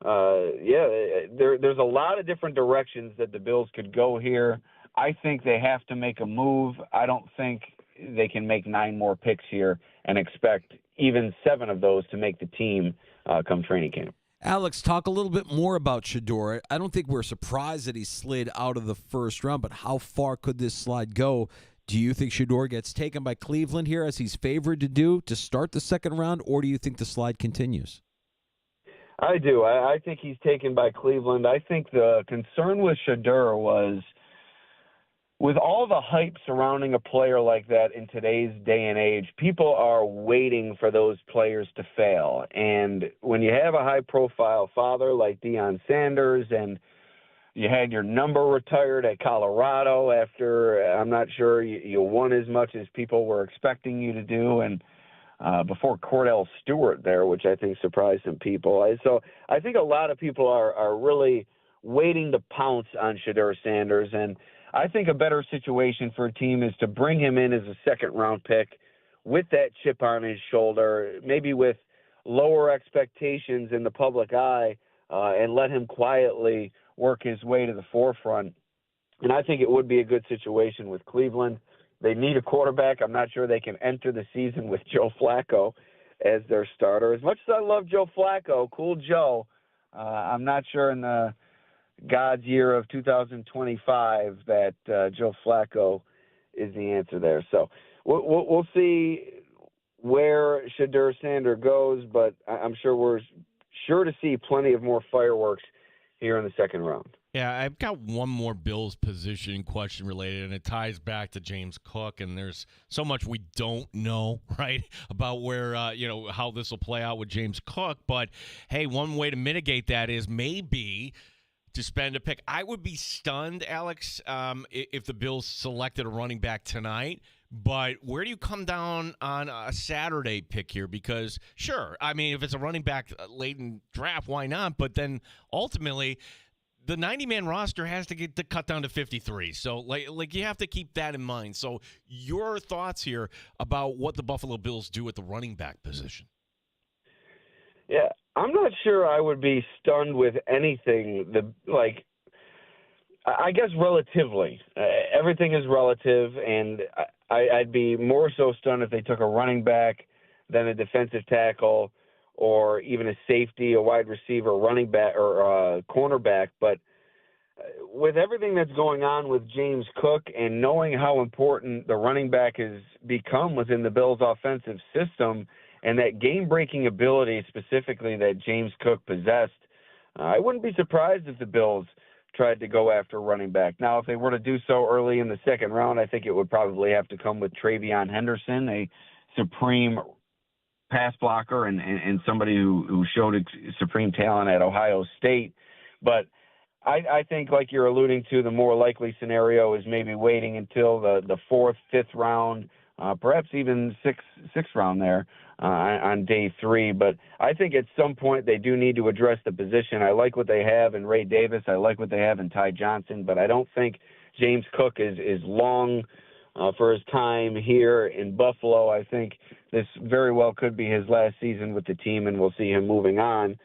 there's a lot of different directions that the Bills could go here. I think they have to make a move. I don't think they can make 9 more picks here and expect even 7 of those to make the team come training camp.
Alex, talk a little bit more about Shedeur. I don't think we're surprised that he slid out of the first round, but how far could this slide go? Do you think Shedeur gets taken by Cleveland here, as he's favored to do, to start the second round, or do you think the slide continues?
I do. I think he's taken by Cleveland. I think the concern with Shedeur was, with all the hype surrounding a player like that in today's day and age, people are waiting for those players to fail. And when you have a high-profile father like Deion Sanders, and you had your number retired at Colorado after, I'm not sure you won as much as people were expecting you to do, and before Cordell Stewart there, which I think surprised some people. So I think a lot of people are really waiting to pounce on Shedeur Sanders, and I think a better situation for a team is to bring him in as a second-round pick with that chip on his shoulder, maybe with lower expectations in the public eye, and let him quietly work his way to the forefront. And I think it would be a good situation with Cleveland. They need a quarterback. I'm not sure they can enter the season with Joe Flacco as their starter. As much as I love Joe Flacco, cool Joe, I'm not sure in the God's year of 2025 that Joe Flacco is the answer there. So we'll see where Shedeur Sanders goes, but I'm sure we're sure to see plenty of more fireworks here in the second round.
Yeah, I've got one more Bills position question related, and it ties back to James Cook, and there's so much we don't know, right, about where, how this will play out with James Cook. But, hey, one way to mitigate that is maybe to spend a pick. I would be stunned, Alex, if the Bills selected a running back tonight. But where do you come down on a Saturday pick here? Because, sure, I mean, if it's a running back late in draft, why not? But then ultimately, the 90-man roster has to get cut down to 53. So, like you have to keep that in mind. So your thoughts here about what the Buffalo Bills do at the running back position?
Yeah, I'm not sure I would be stunned with anything. I guess relatively. Everything is relative, and I'd be more so stunned if they took a running back than a defensive tackle or even a safety, a wide receiver, running back, or a cornerback. But with everything that's going on with James Cook and knowing how important the running back has become within the Bills' offensive system and that game-breaking ability specifically that James Cook possessed, I wouldn't be surprised if the Bills tried to go after running back. Now, if they were to do so early in the second round, I think it would probably have to come with Travion Henderson, a supreme pass blocker and somebody who showed supreme talent at Ohio State. But I think, like you're alluding to, the more likely scenario is maybe waiting until the 4th, 5th round, perhaps even sixth round there on day 3. But I think at some point they do need to address the position. I like what they have in Ray Davis. I like what they have in Ty Johnson. But I don't think James Cook is long for his time here in Buffalo. I think this very well could be his last season with the team, and we'll see him moving on.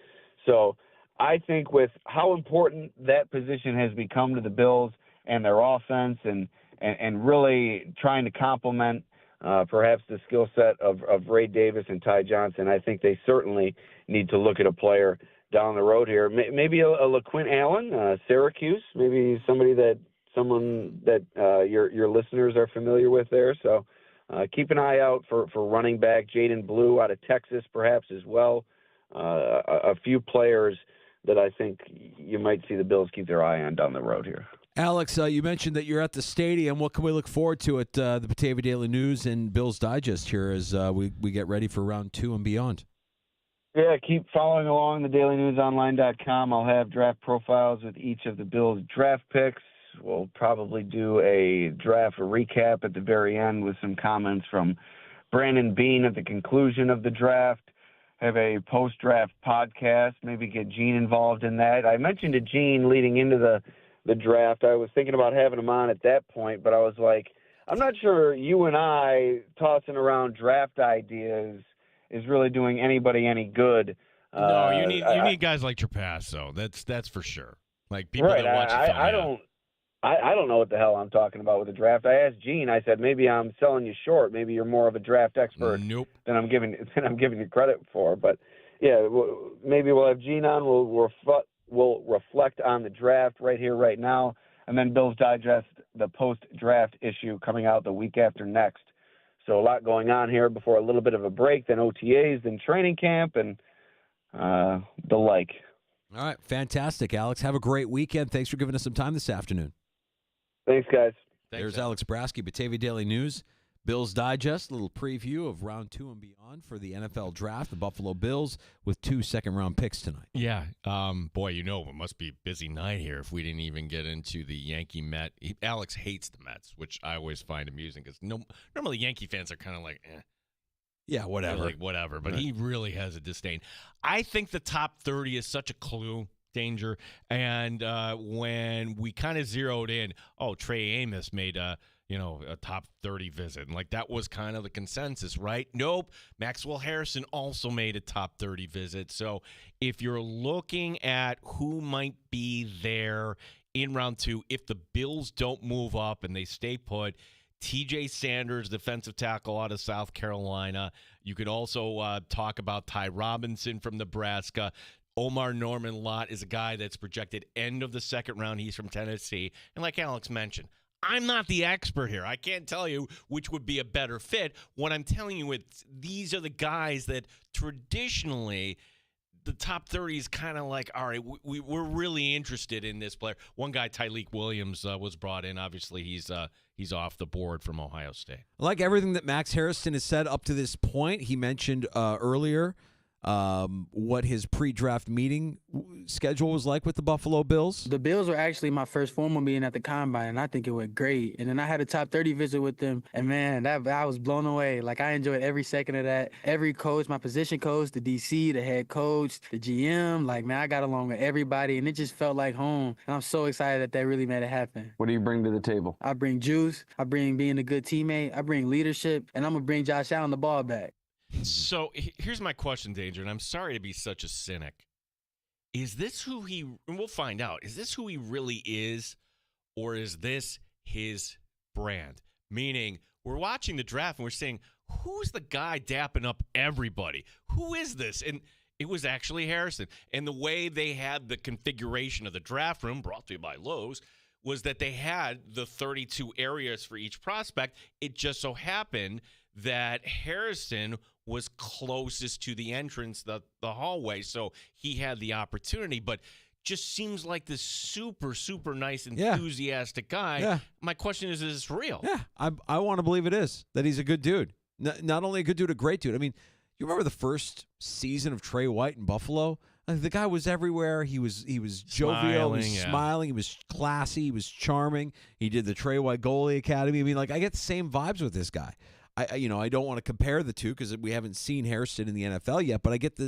So I think with how important that position has become to the Bills and their offense and really trying to complement perhaps the skill set of Ray Davis and Ty Johnson, I think they certainly need to look at a player down the road here. Maybe a LaQuint Allen, Syracuse, maybe someone that your listeners are familiar with there. So keep an eye out for running back. Jaden Blue out of Texas perhaps as well. A few players that I think you might see the Bills keep their eye on down the road here.
Alex, you mentioned that you're at the stadium. What can we look forward to at the Batavia Daily News and Bills Digest here as we get ready for round 2 and beyond?
Yeah, keep following along the dailynewsonline.com. I'll have draft profiles with each of the Bills' draft picks. We'll probably do a draft recap at the very end with some comments from Brandon Beane at the conclusion of the draft. Have a post-draft podcast, maybe get Gene involved in that. I mentioned to Gene leading into the draft, I was thinking about having him on at that point, but I was like, I'm not sure you and I tossing around draft ideas is really doing anybody any good.
No, you need guys like Trapasso. That's for sure. Like people
right,
that watch the film.
I don't know what the hell I'm talking about with the draft. I asked Gene. I said maybe I'm selling you short. Maybe you're more of a draft expert than I'm giving you credit for. But yeah, maybe we'll have Gene on. We'll reflect on the draft right here, right now, and then Bills Digest, the post-draft issue coming out the week after next. So a lot going on here before a little bit of a break, then OTAs, then training camp, and the like.
All right, fantastic, Alex. Have a great weekend. Thanks for giving us some time this afternoon.
Thanks, guys.
There's Alex Brasky, Batavia Daily News, Bills Digest, a little preview of round 2 and beyond for the NFL Draft. The Buffalo Bills with 2 second-round picks tonight.
Yeah. Boy, it must be a busy night here if we didn't even get into the Yankee Met. Alex hates the Mets, which I always find amusing because normally Yankee fans are kind of like, eh.
Yeah, whatever.
Like, whatever. But he really has a disdain. I think the top 30 is such a clue, Danger. And when we kind of zeroed in, Trey Amos made a top 30 visit. And like that was kind of the consensus, right? Nope. Maxwell Harrison also made a top 30 visit. So if you're looking at who might be there in round 2, if the Bills don't move up and they stay put, TJ Sanders, defensive tackle out of South Carolina. You could also talk about Ty Robinson from Nebraska. Omar Norman Lott is a guy that's projected end of the second round. He's from Tennessee. And like Alex mentioned, I'm not the expert here. I can't tell you which would be a better fit. What I'm telling you is these are the guys that traditionally the top 30 is kind of like, all right, we're really interested in this player. One guy, Tyleik Williams, was brought in. Obviously, he's off the board from Ohio State.
I like everything that Max Harrison has said up to this point. He mentioned earlier what his pre-draft meeting schedule was like with the Buffalo Bills.
The Bills were actually my first formal meeting at the Combine, and I think it went great. And then I had a top 30 visit with them, and man, I was blown away. Like, I enjoyed every second of that. Every coach, my position coach, the DC, the head coach, the GM, like, man, I got along with everybody, and it just felt like home. And I'm so excited that they really made it happen.
What do you bring to the table?
I bring juice. I bring being a good teammate. I bring leadership, and I'm going to bring Josh Allen the ball back.
So here's my question, Danger, and I'm sorry to be such a cynic. Is this who he, and we'll find out, is this who he really is, or is this his brand? Meaning, we're watching the draft and we're saying, who's the guy dapping up everybody? Who is this? And it was actually Harrison. And the way they had the configuration of the draft room, brought to you by Lowe's, was that they had the 32 areas for each prospect. It just so happened that Harrison was closest to the entrance, the hallway, so he had the opportunity, but just seems like this super, super nice, enthusiastic guy.
Yeah.
My question is this real?
Yeah, I want to believe it is, that he's a good dude. Not only a good dude, a great dude. I mean, you remember the first season of Trey White in Buffalo? The guy was everywhere. He was jovial, he was smiling, he was classy, he was charming. He did the Trey White Goalie Academy. I mean, like, I get the same vibes with this guy. I don't want to compare the two because we haven't seen Harrison in the NFL yet, but I get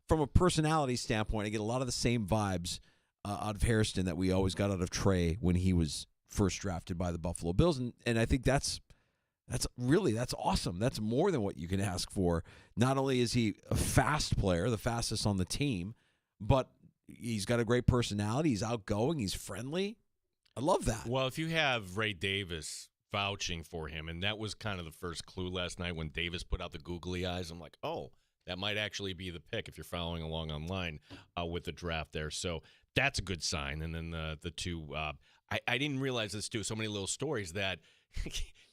from a personality standpoint, I get a lot of the same vibes out of Harrison that we always got out of Trey when he was first drafted by the Buffalo Bills, and I think that's awesome. That's more than what you can ask for. Not only is he a fast player, the fastest on the team, but he's got a great personality. He's outgoing. He's friendly. I love that.
Well, if you have Ray Davis vouching for him, and that was kind of the first clue last night when Davis put out the googly eyes. I'm like, oh, that might actually be the pick if you're following along online with the draft there. So that's a good sign. And then the two, I didn't realize this too. So many little stories that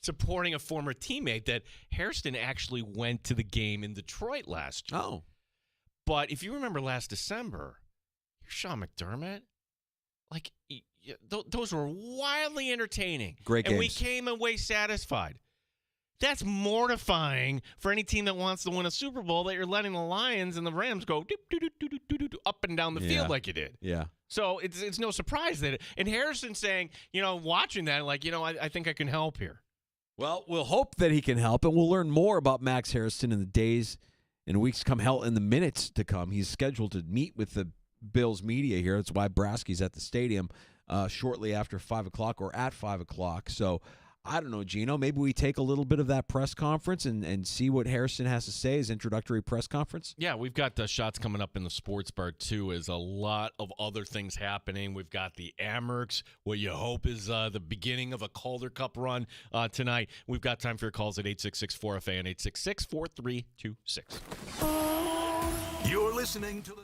supporting a former teammate that Hairston actually went to the game in Detroit last year.
Oh,
but if you remember last December, here's Sean McDermott. Like, those were wildly entertaining.
Great games.
And we came away satisfied. That's mortifying for any team that wants to win a Super Bowl, that you're letting the Lions and the Rams go up and down the field like you did.
Yeah.
So it's no surprise that and Harrison saying, watching that, like, I think I can help here.
Well, we'll hope that he can help, and we'll learn more about Max Harrison in the days and weeks come, in the minutes to come. He's scheduled to meet with the Bills media here. That's why Brasky's at the stadium shortly after 5 o'clock or at 5 o'clock. So I don't know, Gino. Maybe we take a little bit of that press conference and see what Harrison has to say, his introductory press conference.
Yeah, we've got shots coming up in the sports bar, too, as a lot of other things happening. We've got the Amerks, what you hope is the beginning of a Calder Cup run tonight. We've got time for your calls at 866-4FAN, 866-4326.
You're listening to the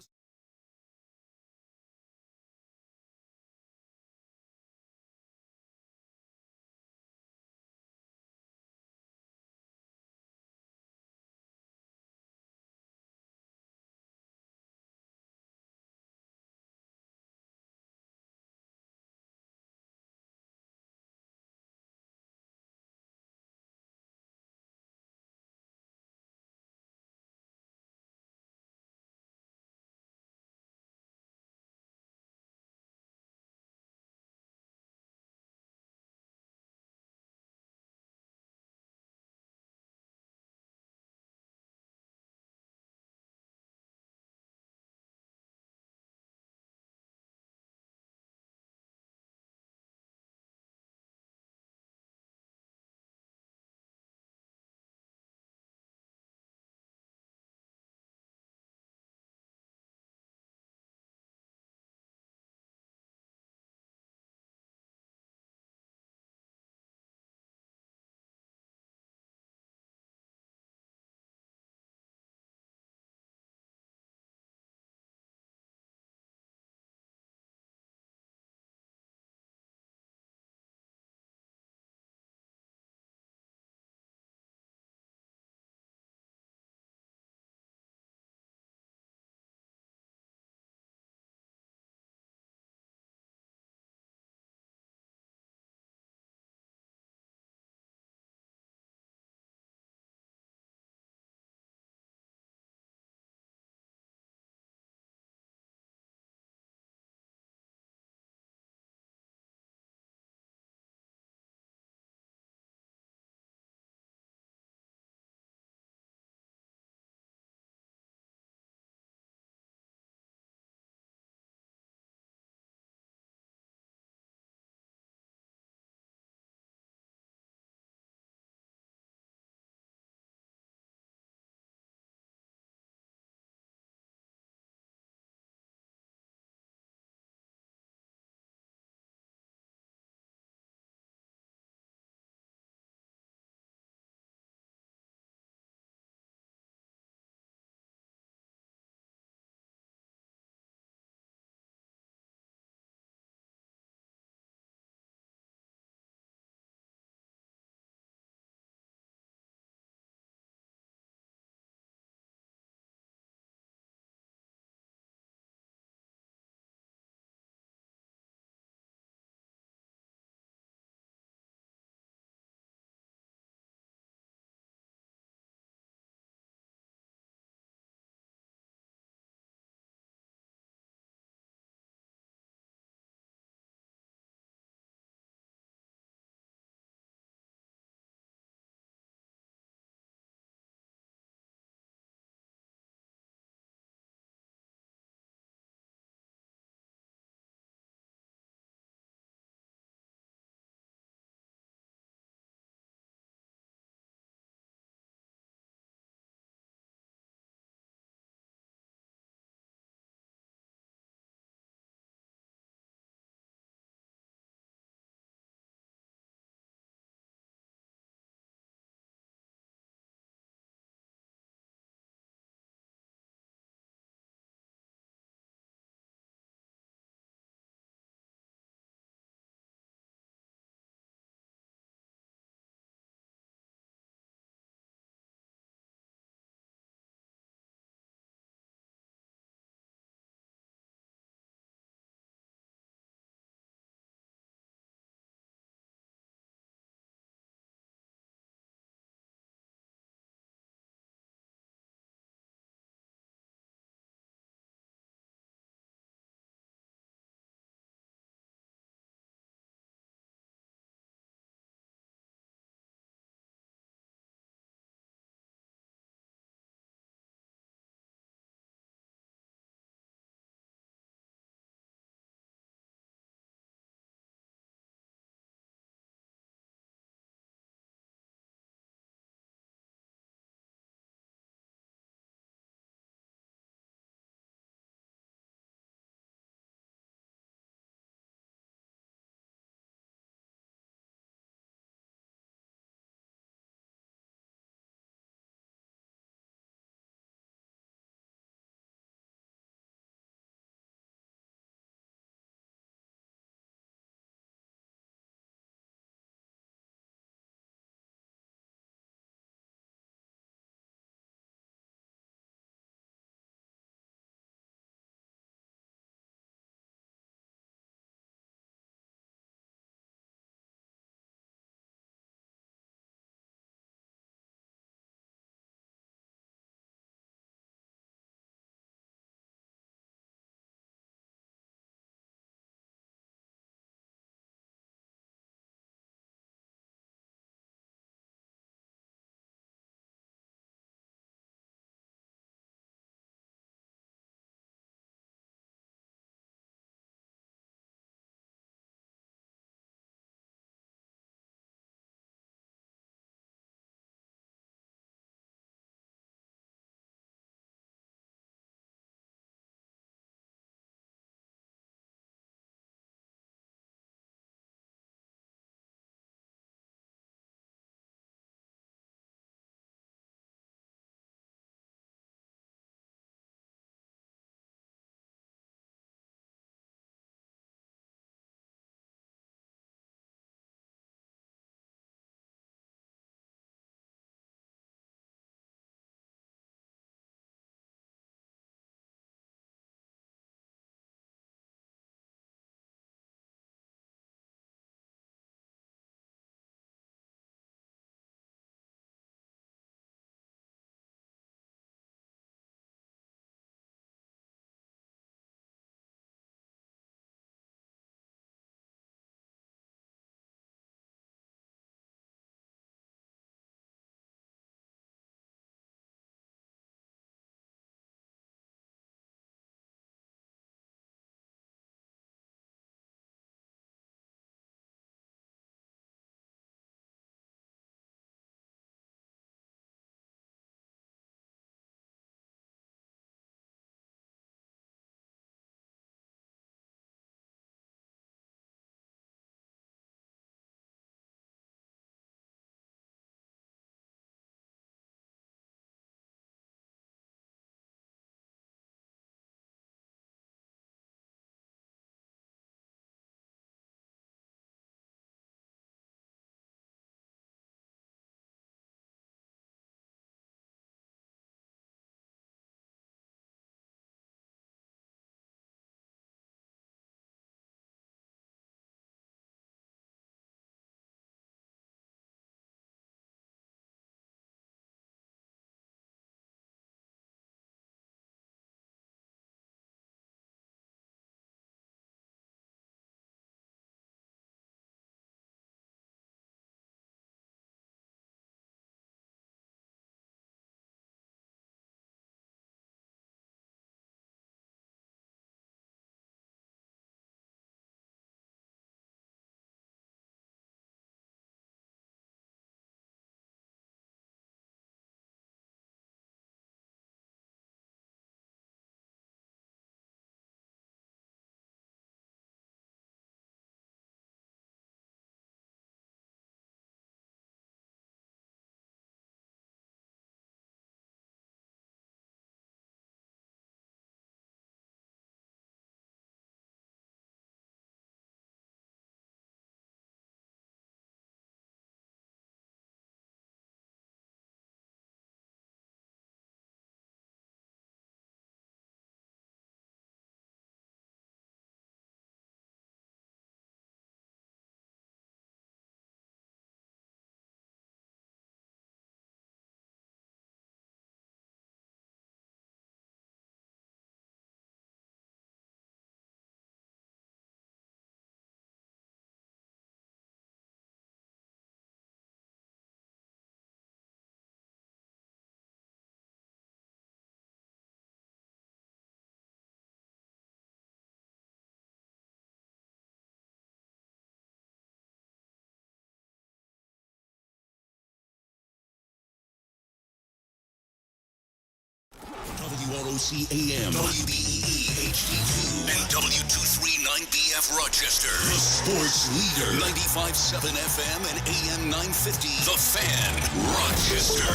WBEC AM, WBEE HD2, and W239BF Rochester. The sports leader, 95.7 FM and AM 950. The Fan, Rochester.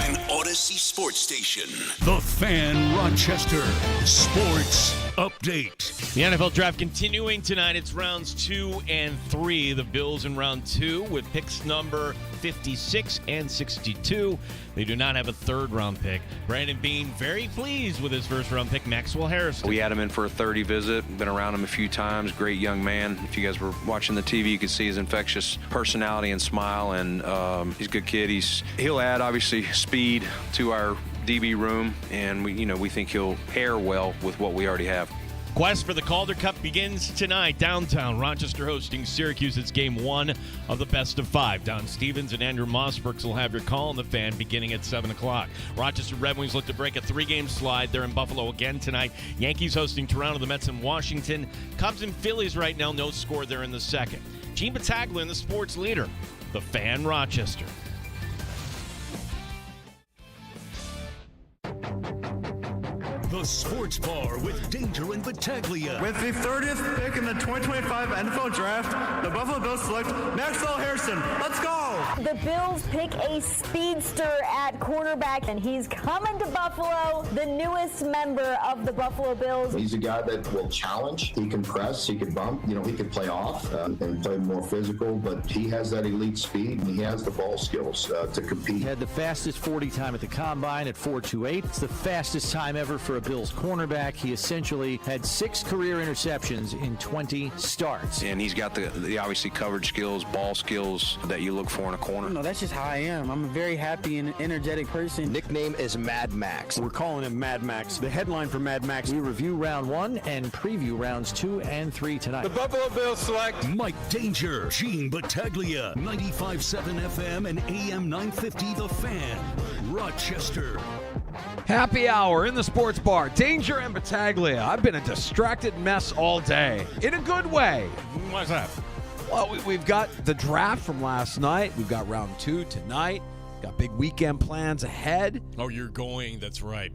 An Odyssey sports station. The Fan, Rochester. Sports update.
The NFL draft continuing tonight. It's rounds 2 and 3. The Bills in round 2 with picks number 56 and 62. They do not have a third-round pick. Brandon Beane very pleased with his first-round pick, Maxwell Harrison.
We had him in for a 30 visit. Been around him a few times. Great young man. If you guys were watching the TV, you could see his infectious personality and smile. And he's a good kid. He'll add obviously speed to our DB room, and we think he'll pair well with what we already have.
Quest for the Calder Cup begins tonight. Downtown, Rochester hosting Syracuse. It's game 1 of the best of 5. Don Stevens and Andrew Mossbergs will have your call on the Fan beginning at 7 o'clock. Rochester Red Wings look to break a 3-game slide. They're in Buffalo again tonight. Yankees hosting Toronto, the Mets in Washington. Cubs and Phillies right now, no score. They're in the second. Gene Battaglia, the sports leader, the Fan, Rochester.
The Sports Bar with Danger and Battaglia.
With the 30th pick in the 2025 NFL Draft, the Buffalo Bills select Maxwell Harrison. Let's go!
The Bills pick a speedster at quarterback, and he's coming to Buffalo, the newest member of the Buffalo Bills.
He's a guy that will challenge. He can press, he can bump, he can play off and play more physical, but he has that elite speed and he has the ball skills to compete.
He had the fastest 40 time at the Combine at 4.28. It's the fastest time ever for a Bills cornerback. He essentially had 6 career interceptions in 20 starts.
And he's got the obviously coverage skills, ball skills that you look for in a corner.
No, that's just how I am. I'm a very happy and energetic person.
Nickname is Mad Max. We're calling him Mad Max. The headline for Mad Max, we review round 1 and preview rounds 2 and 3 tonight.
The Buffalo Bills select Mike Danger, Gene Battaglia, 95.7 FM and AM 950 The Fan, Rochester.
Happy hour in the sports bar. Danger and Battaglia. I've been a distracted mess all day. In a good way.
Why's that?
Well, we've got the draft from last night. We've got round 2 tonight. Got big weekend plans ahead.
Oh, you're going. That's right.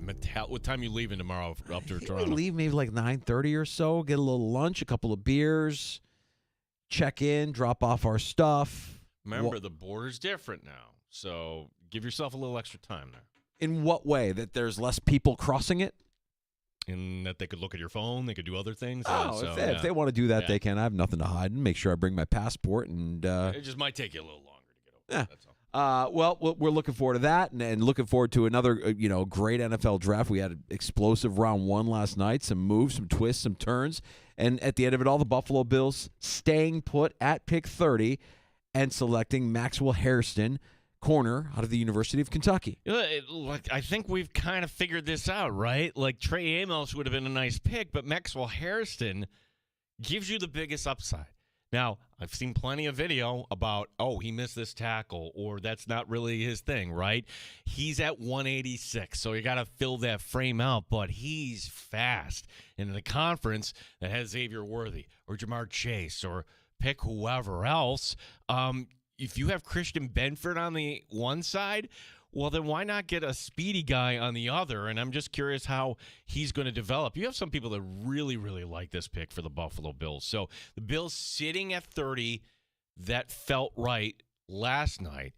What time are you leaving tomorrow up to Toronto?
We leave maybe like 9:30 or so. Get a little lunch, a couple of beers, check in, drop off our stuff.
Remember, the border's different now. So give yourself a little extra time there.
In what way? That there's less people crossing it?
In that they could look at your phone, they could do other things.
If they want to do that, they can. I have nothing to hide. And make sure I bring my passport. And
it just might take you a little longer to get over.
Yeah.
That's all.
Well, we're looking forward to that, and looking forward to another, great NFL draft. We had an explosive round 1 last night. Some moves, some twists, some turns, and at the end of it all, the Buffalo Bills staying put at pick 30 and selecting Maxwell Harrison, corner out of the University of Kentucky.
I think we've kind of figured this out, right? Like Trey Amos would have been a nice pick, but Maxwell Harrison gives you the biggest upside. Now, I've seen plenty of video about, he missed this tackle, or that's not really his thing, right? He's at 186, so you got to fill that frame out, but he's fast. And in the conference that has Xavier Worthy or Jamar Chase or pick whoever else, if you have Christian Benford on the one side, well, then why not get a speedy guy on the other? And I'm just curious how he's going to develop. You have some people that really, really like this pick for the Buffalo Bills. So the Bills sitting at 30, that felt right last night.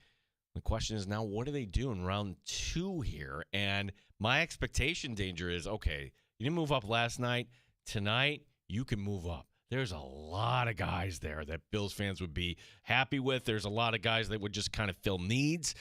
The question is now, what do they do in round 2 here? And my expectation, Danger, is, okay, you didn't move up last night. Tonight, you can move up. There's a lot of guys there that Bills fans would be happy with. There's a lot of guys that would just kind of fill needs.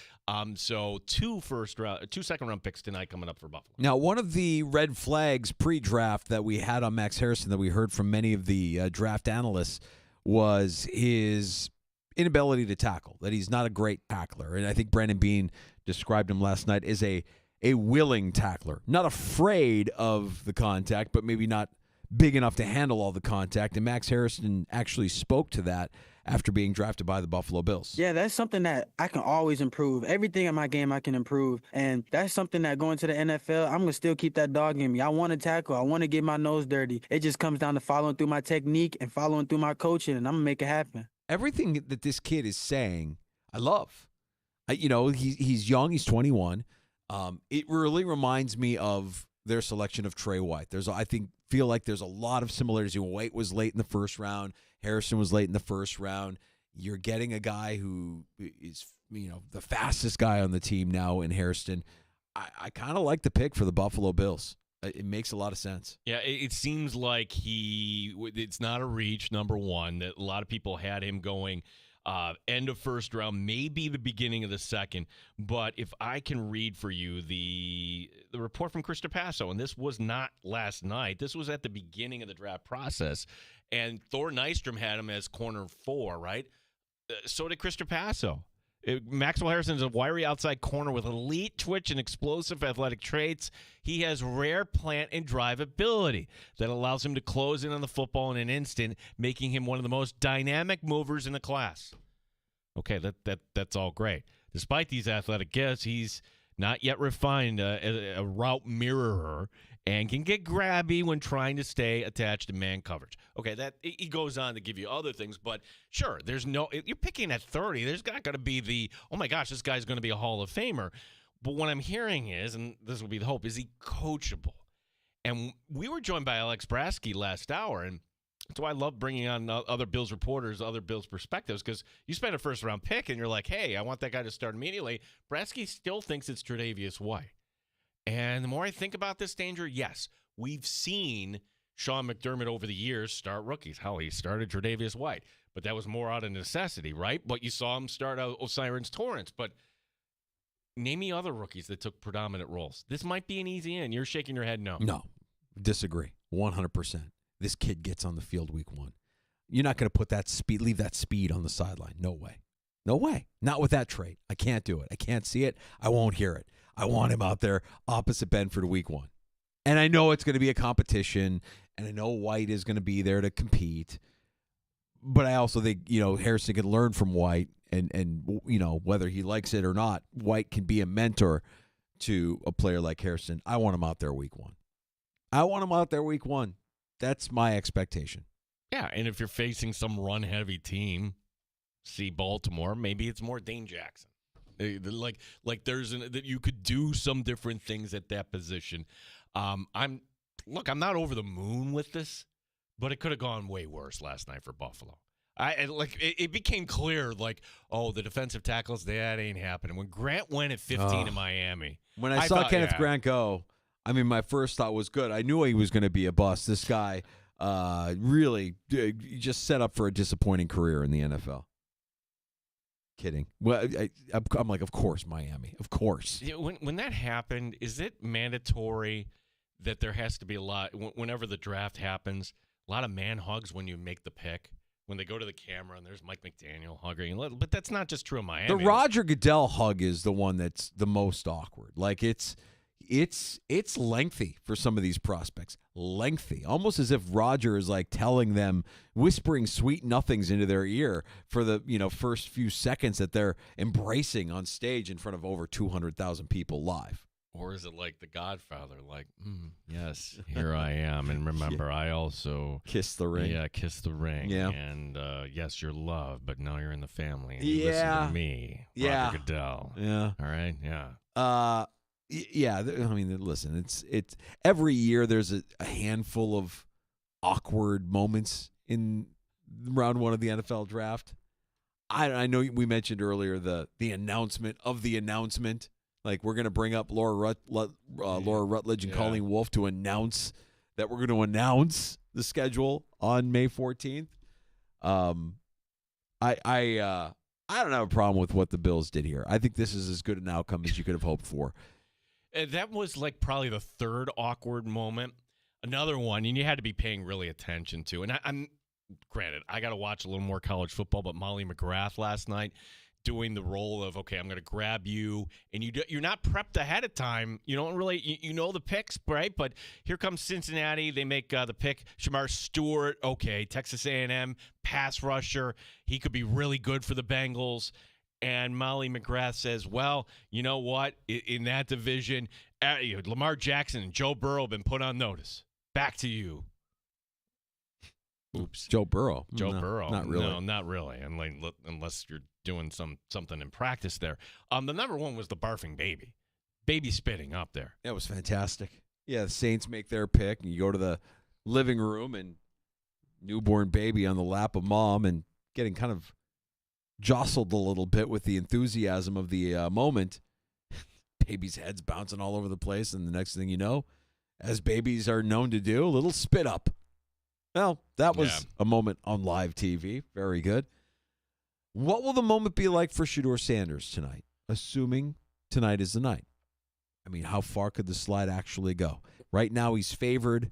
So 2 second-round picks tonight coming up for Buffalo.
Now, one of the red flags pre-draft that we had on Max Harrison that we heard from many of the draft analysts was his inability to tackle, that he's not a great tackler. And I think Brandon Beane described him last night as a willing tackler, not afraid of the contact, but maybe not big enough to handle all the contact, and Max Harrison actually spoke to that after being drafted by the Buffalo Bills.
Yeah, that's something that I can always improve. Everything in my game I can improve, and that's something that going to the NFL, I'm going to still keep that dog in me. I want to tackle. I want to get my nose dirty. It just comes down to following through my technique and following through my coaching, and I'm going to make it happen.
Everything that this kid is saying, I love. He's young. He's 21. It really reminds me of their selection of Trey White. Feel like there's a lot of similarities. White was late in the first round. Harrison was late in the first round. You're getting a guy who is, the fastest guy on the team now in Hairston. I kind of like the pick for the Buffalo Bills. It makes a lot of sense.
Yeah, it seems like it's not a reach, number one, that a lot of people had him going end of first round, maybe the beginning of the second. But if I can read for you the report from Chris DePasso, and this was not last night, this was at the beginning of the draft process, and Thor Nystrom had him as corner 4, right? So did Chris DePasso. Maxwell Harrison is a wiry outside corner with elite twitch and explosive athletic traits. He has rare plant and drive ability that allows him to close in on the football in an instant, making him one of the most dynamic movers in the class. Okay, that's all great. Despite these athletic gifts, he's not yet refined a route mirrorer and can get grabby when trying to stay attached to man coverage. Okay, that he goes on to give you other things, but sure, you're picking at 30. There's not going to be oh my gosh, this guy's going to be a Hall of Famer. But what I'm hearing is, and this will be the hope, is he coachable? And we were joined by Alex Brasky last hour, and that's why I love bringing on other Bills reporters, other Bills perspectives, because you spend a first-round pick, and you're like, hey, I want that guy to start immediately. Brasky still thinks it's Tre'Davious White. And the more I think about this danger, yes, we've seen Sean McDermott over the years start rookies. Hell, he started Tre'Davious White, but that was more out of necessity, right? But you saw him start out O'Cyrus Torrance. But name me other rookies that took predominant roles. This might be an easy in. You're shaking your head no.
No, disagree 100%. This kid gets on the field week 1. You're not going to leave that speed on the sideline. No way. No way. Not with that trait. I can't do it. I can't see it. I won't hear it. I want him out there opposite Benford week 1. And I know it's going to be a competition, and I know White is going to be there to compete. But I also think, Harrison can learn from White, and whether he likes it or not, White can be a mentor to a player like Harrison. I want him out there week 1. That's my expectation.
Yeah, and if you're facing some run-heavy team, see Baltimore, maybe it's more Dane Jackson. Like that you could do some different things at that position. I'm not over the moon with this, but it could have gone way worse last night for Buffalo. It became clear, the defensive tackles, that ain't happening. When Grant went at 15 in Miami.
When I saw Kenneth Grant go, my first thought was good. I knew he was going to be a bust. This guy really just set up for a disappointing career in the NFL. Kidding. Well, I'm like, of course, Miami. Of course.
Yeah, when that happened, is it mandatory that there has to be a lot, whenever the draft happens, a lot of man hugs when you make the pick? When they go to the camera and there's Mike McDaniel hugging. But that's not just true in Miami.
The Roger Goodell hug is the one that's the most awkward. It's lengthy for some of these prospects. Lengthy. Almost as if Roger is telling them, whispering sweet nothings into their ear for the first few seconds that they're embracing on stage in front of over 200,000 people live.
Or is it like The Godfather? Yes, here I am. And remember, I also...
Kiss the ring.
Yeah, kiss the ring.
Yeah.
And yes, you're loved, but now you're in the family. And you listen to me, Roger Goodell.
Yeah.
All right? Yeah.
Yeah, listen, it's every year there's a handful of awkward moments in round 1 of the NFL draft. I know we mentioned earlier the announcement of the announcement. We're going to bring up Laura Rutledge and Colleen Wolfe to announce that we're going to announce the schedule on May 14th. I don't have a problem with what the Bills did here. I think this is as good an outcome as you could have hoped for.
That was probably the third awkward moment. Another one, and you had to be paying really attention to. And I'm granted, I got to watch a little more college football, but Molly McGrath last night doing the role of, okay, I'm going to grab you, and you're not prepped ahead of time. You don't really, you know the picks, right? But here comes Cincinnati. They make the pick. Shamar Stewart, okay, Texas A&M, pass rusher. He could be really good for the Bengals. And Molly McGrath says, well, you know what? In that division, Lamar Jackson and Joe Burrow have been put on notice. Back to you. Oops.
Joe Burrow.
Burrow.
Not really.
No, not really. Unless you're doing something in practice there. The number one was the barfing baby. Baby spitting up there.
That was fantastic. Yeah, the Saints make their pick, and you go to the living room, and newborn baby on the lap of mom, and getting kind of jostled a little bit with the enthusiasm of the moment. Baby's head's bouncing all over the place, and the next thing you know, as babies are known to do, a little spit up. Well, that was a moment on live TV. Very good. What will the moment be like for Shedeur Sanders tonight, assuming tonight is the night? I mean, how far could the slide actually go? Right now, he's favored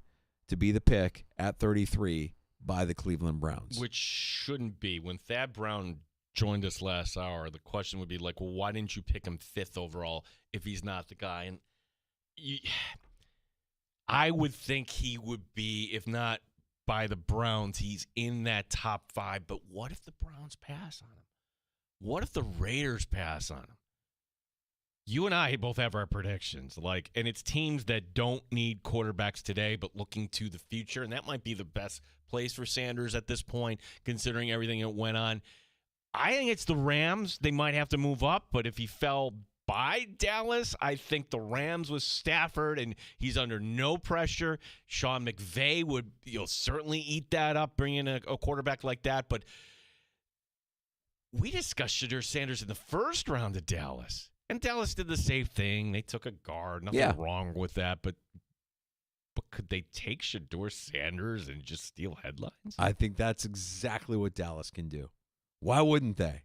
to be the pick at 33 by the Cleveland Browns.
Which shouldn't be. When Thad Brown joined us last hour, the question would be like, well, why didn't you pick him 5th overall if he's not the guy? And I would think he would be, if not by the Browns, he's in that top 5. But what if the Browns pass on him? What if the Raiders pass on him? You and I both have our predictions, and it's teams that don't need quarterbacks today, but looking to the future, and that might be the best place for Sanders at this point, considering everything that went on. I think it's the Rams. They might have to move up, but if he fell by Dallas, I think the Rams with Stafford, and he's under no pressure. Sean McVay would certainly eat that up, bring in a quarterback like that, but we discussed Shedeur Sanders in the first round of Dallas. And Dallas did the same thing. They took a guard. Nothing wrong with that. But could they take Shedeur Sanders and just steal headlines?
I think that's exactly what Dallas can do. Why wouldn't they?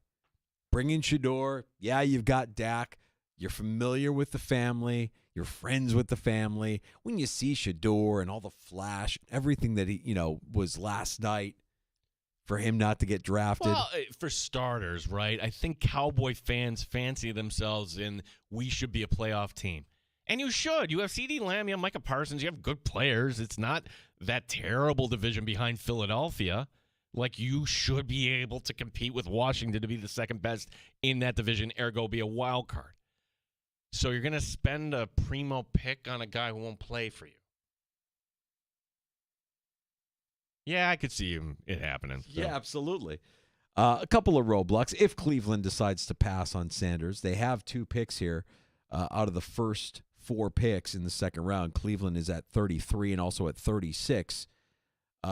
Bring in Shedeur. Yeah, you've got Dak. You're familiar with the family. You're friends with the family. When you see Shedeur and all the flash, everything that he, was last night, for him not to get drafted?
Well, for starters, right? I think Cowboy fans fancy themselves in we should be a playoff team. And you should. You have CeeDee Lamb, you have Micah Parsons, you have good players. It's not that terrible division behind Philadelphia. You should be able to compete with Washington to be the second best in that division, ergo be a wild card. So you're going to spend a primo pick on a guy who won't play for you. Yeah, I could see it happening. So.
Yeah, absolutely. A couple of roadblocks. If Cleveland decides to pass on Sanders, they have 2 picks here out of the first 4 picks in the second round. Cleveland is at 33 and also at 36.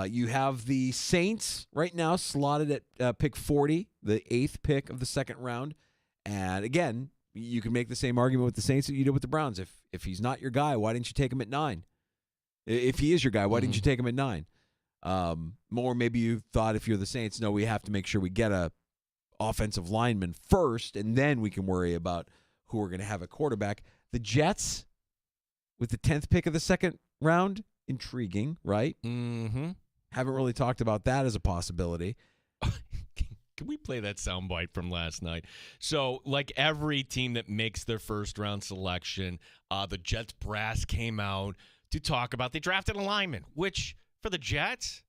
You have the Saints right now slotted at pick 40, the 8th pick of the second round. And again, you can make the same argument with the Saints that you did with the Browns. If he's not your guy, why didn't you take him at 9? If he is your guy, why didn't you take him at 9? More maybe you thought if you're the Saints, no, we have to make sure we get a offensive lineman first, and then we can worry about who we're going to have at quarterback. The Jets, with the 10th pick of the second round, intriguing, right?
Mm-hmm.
Haven't really talked about that as a possibility.
Can we play that soundbite from last night? So, like every team that makes their first-round selection, the Jets brass came out to talk about they drafted a lineman, which – for the Jets,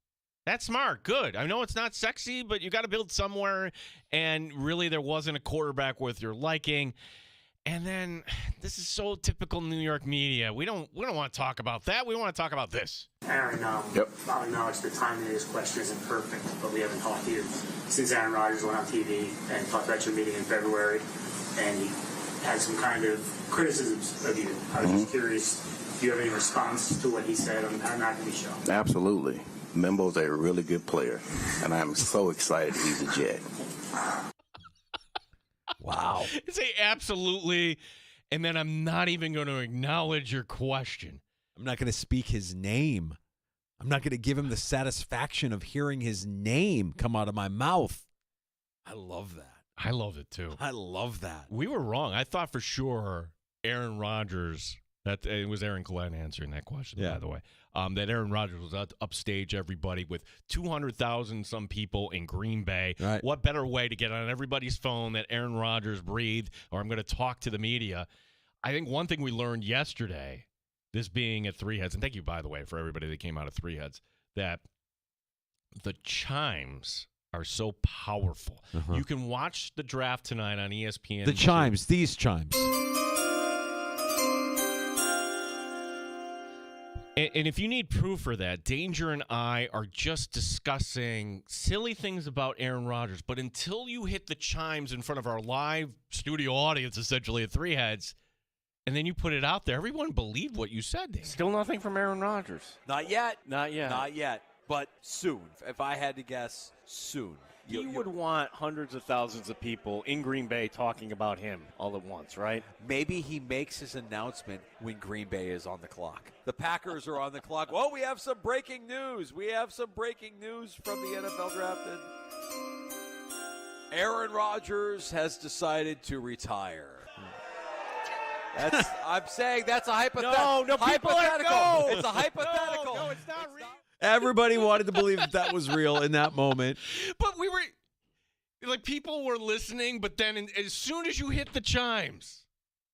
that's smart. Good. I know it's not sexy, but you got to build somewhere. And really, there wasn't a quarterback with your liking. And then this is so typical New York media. We don't want to talk about that. We want to talk about this.
Aaron, I'll acknowledge the timing of this question isn't perfect, but we haven't talked to you since Aaron Rodgers went on TV and talked about your meeting in February, and he had some kind of criticisms of you. I was just curious. Do you have any response to what he said on Not Gonna Be Show?
Absolutely. Membo's a really good player, and I'm so excited he's a Jet.
Wow.
Say absolutely, and then I'm not even going to acknowledge your question.
I'm not going to speak his name. I'm not going to give him the satisfaction of hearing his name come out of my mouth. I love that.
I love it, too.
I love that.
We were wrong. I thought for sure Aaron Rodgers... it was Aaron Glenn answering that question, by the way. That Aaron Rodgers was upstage everybody with 200,000 some people in Green Bay.
Right.
What better way to get on everybody's phone that Aaron Rodgers breathed, or I'm going to talk to the media? I think one thing we learned yesterday, this being at Three Heads, and thank you, by the way, for everybody that came out of Three Heads, that the chimes are so powerful. You can watch the draft tonight on ESPN.
The chimes, these chimes.
And if you need proof for that, Danger and I are just discussing silly things about Aaron Rodgers. But until you hit the chimes in front of our live studio audience, essentially at Three Heads, and then you put it out there. Everyone believed what you said. Dan.
Still nothing from Aaron Rodgers.
Not yet.
Not yet.
Not yet. But soon. If I had to guess, soon.
You would want hundreds of thousands of people in Green Bay talking about him all at once, right?
Maybe he makes his announcement when Green Bay is on the clock. The Packers are on the clock. Oh, we have some breaking news. We have some breaking news from the NFL draft. Aaron Rodgers has decided to retire. I'm saying that's a hypothetical.
No, people are
It's a hypothetical.
No, it's not real.
Everybody wanted to believe that was real in that moment.
But we were like, people were listening, but then as soon as you hit the chimes,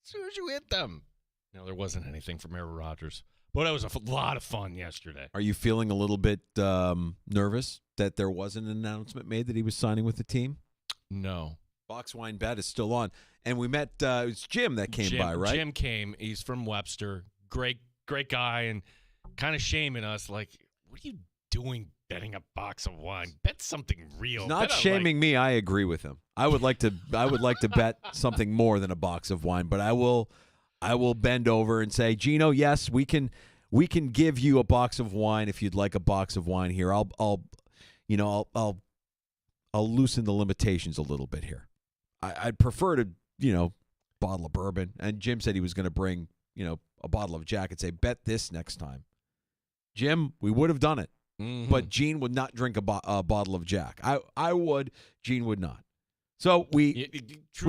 as soon as you hit them, no, there wasn't anything from Aaron Rodgers. But it was a lot of fun yesterday.
Are you feeling a little bit nervous that there wasn't an announcement made that he was signing with the team?
No.
Box Wine Bet is still on. And we met, it was Jim that came by, right?
Jim came. He's from Webster. Great guy, and kind of shaming us like, what are you doing betting a box of wine? Bet something real.
He's not shaming me. I agree with him. I would like to bet something more than a box of wine, but I will bend over and say, Gino, yes, we can give you a box of wine if you'd like a box of wine here. I'll loosen the limitations a little bit here. I'd prefer to, bottle of bourbon. And Jim said he was going to bring, a bottle of Jack and say, bet this next time. Jim, we would have done it, but Gene would not drink a bottle of Jack. I would. Gene would not. So we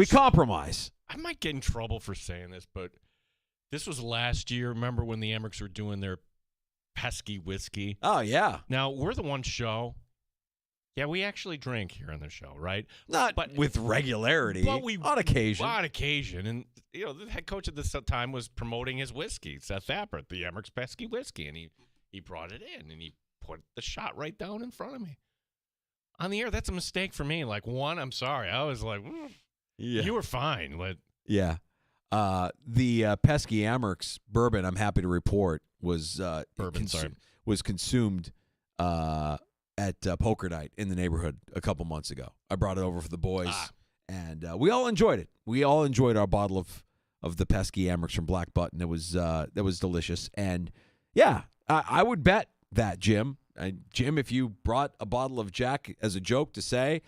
compromise.
I might get in trouble for saying this, but this was last year. Remember when the Emmerichs were doing their pesky whiskey?
Oh, yeah.
Now, we're the one show. Yeah, we actually drink here on the show, right?
Not with regularity, but on occasion.
On occasion. And, the head coach at this time was promoting his whiskey, Seth Appert, the Emmerichs pesky whiskey, and he brought it in, and he put the shot right down in front of me. On the air, that's a mistake for me. Like, I'm sorry. I was like, you were fine. But
yeah. The pesky Emmerichs bourbon, I'm happy to report, was consumed at poker night in the neighborhood a couple months ago. I brought it over for the boys, and we all enjoyed it. We all enjoyed our bottle of the pesky Emmerichs from Black Button. That was delicious. And, yeah, I would bet that, Jim. Jim, if you brought a bottle of Jack as a joke to say,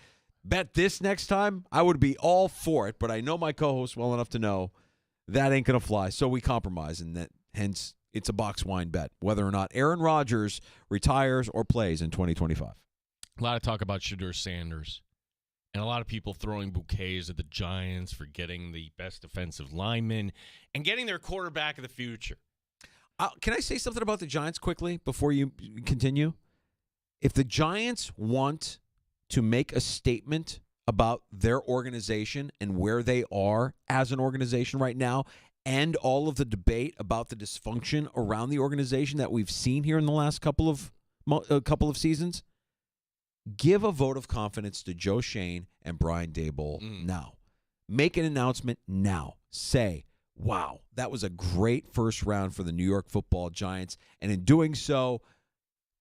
bet this next time, I would be all for it. But I know my co-host well enough to know that ain't going to fly. So we compromise, and hence it's a box wine bet, whether or not Aaron Rodgers retires or plays in 2025.
A lot of talk about Shedeur Sanders, and a lot of people throwing bouquets at the Giants for getting the best defensive lineman and getting their quarterback of the future.
Can I say something about the Giants quickly before you continue? If the Giants want to make a statement about their organization and where they are as an organization right now, and all of the debate about the dysfunction around the organization that we've seen here in the last couple of seasons, give a vote of confidence to Joe Shane and Brian Daboll now. Make an announcement now. Say, wow, that was a great first round for the New York Football Giants, and in doing so,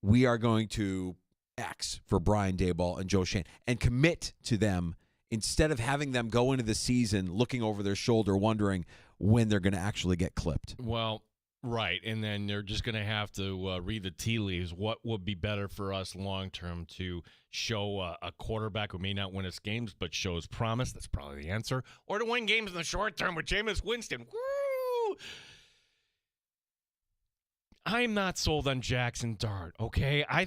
we are going to X for Brian Daboll and Joe Shane and commit to them instead of having them go into the season looking over their shoulder wondering when they're going to actually get clipped.
Well, right, and then they're just going to have to read the tea leaves. What would be better for us long-term, to show a quarterback who may not win us games but shows promise? That's probably the answer. Or to win games in the short term with Jameis Winston. Woo! I'm not sold on Jackson Dart, okay? I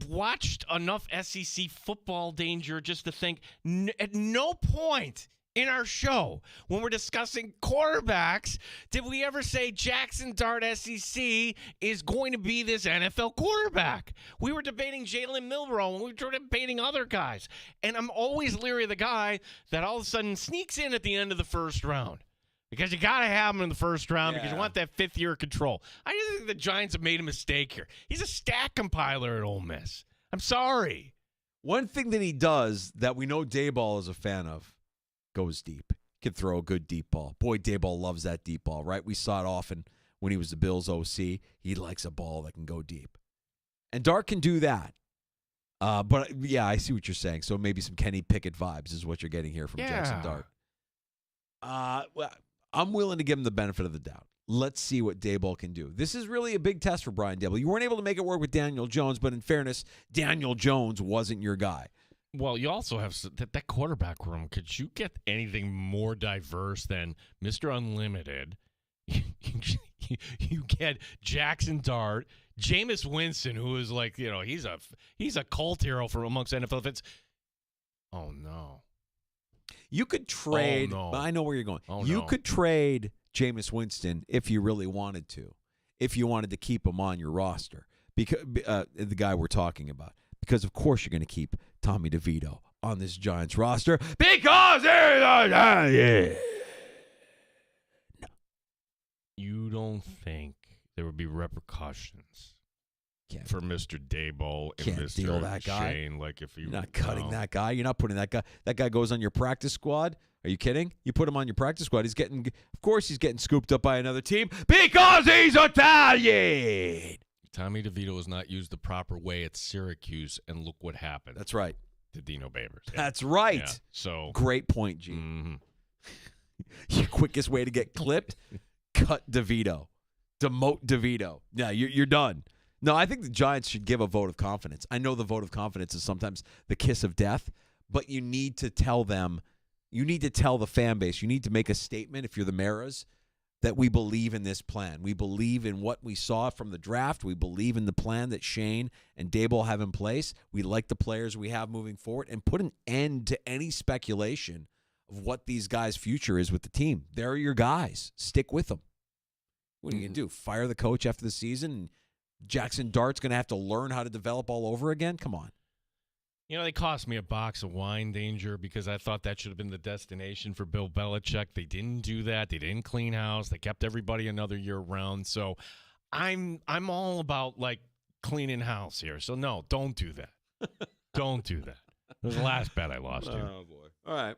watched enough SEC football, Danger, just to think at no point in our show, when we're discussing quarterbacks, did we ever say Jackson Dart SEC is going to be this NFL quarterback? We were debating Jalen Milroe, and we were debating other guys. And I'm always leery of the guy that all of a sudden sneaks in at the end of the first round. Because you got to have him in the first round because you want that fifth year of control. I just think the Giants have made a mistake here. He's a stat compiler at Ole Miss. I'm sorry.
One thing that he does that we know Daboll is a fan of, goes deep. Can throw a good deep ball. Boy, Daboll loves that deep ball, right? We saw it often when he was the Bills OC. He likes a ball that can go deep. And Dart can do that. But, yeah, I see what you're saying. So maybe some Kenny Pickett vibes is what you're getting here from Jackson Dart. Well, I'm willing to give him the benefit of the doubt. Let's see what Daboll can do. This is really a big test for Brian Daboll. You weren't able to make it work with Daniel Jones, but in fairness, Daniel Jones wasn't your guy.
Well, you also have that quarterback room. Could you get anything more diverse than Mr. Unlimited? You get Jackson Dart, Jameis Winston, who is like, he's a cult hero from amongst NFL fans. Oh no.
You could trade.
Oh, no.
I know where you're going.
Oh,
you
no.
could trade Jameis Winston if you really wanted to, if you wanted to keep him on your roster, because the guy we're talking about. Because of course you're going to keep Tommy DeVito on this Giants roster because
You don't think there would be repercussions for Mr. Daboll and
Can't
Mr.
deal that guy.
Shane? Like if you
You're not cutting that guy. You're not putting that guy. That guy goes on your practice squad. Are you kidding? You put him on your practice squad. Of course he's getting scooped up by another team because he's Italian.
Tommy DeVito was not used the proper way at Syracuse, and look what happened.
That's right.
To Dino Babers. Yeah.
That's right.
Yeah. So
great point, G.
Mm-hmm.
Your quickest way to get clipped: cut DeVito, demote DeVito. Yeah, you're done. No, I think the Giants should give a vote of confidence. I know the vote of confidence is sometimes the kiss of death, but you need to tell them. You need to tell the fan base. You need to make a statement if you're the Maras that we believe in this plan. We believe in what we saw from the draft. We believe in the plan that Shane and Daboll have in place. We like the players we have moving forward, and put an end to any speculation of what these guys' future is with the team. They're your guys. Stick with them. What are you going to do? Fire the coach after the season? And Jackson Dart's going to have to learn how to develop all over again? Come on.
They cost me a box of wine, Danger, because I thought that should have been the destination for Bill Belichick. They didn't do that. They didn't clean house. They kept everybody another year around. So I'm all about, cleaning house here. So, no, don't do that. Don't do that. It was the last bet I lost here.
Oh, boy. All right.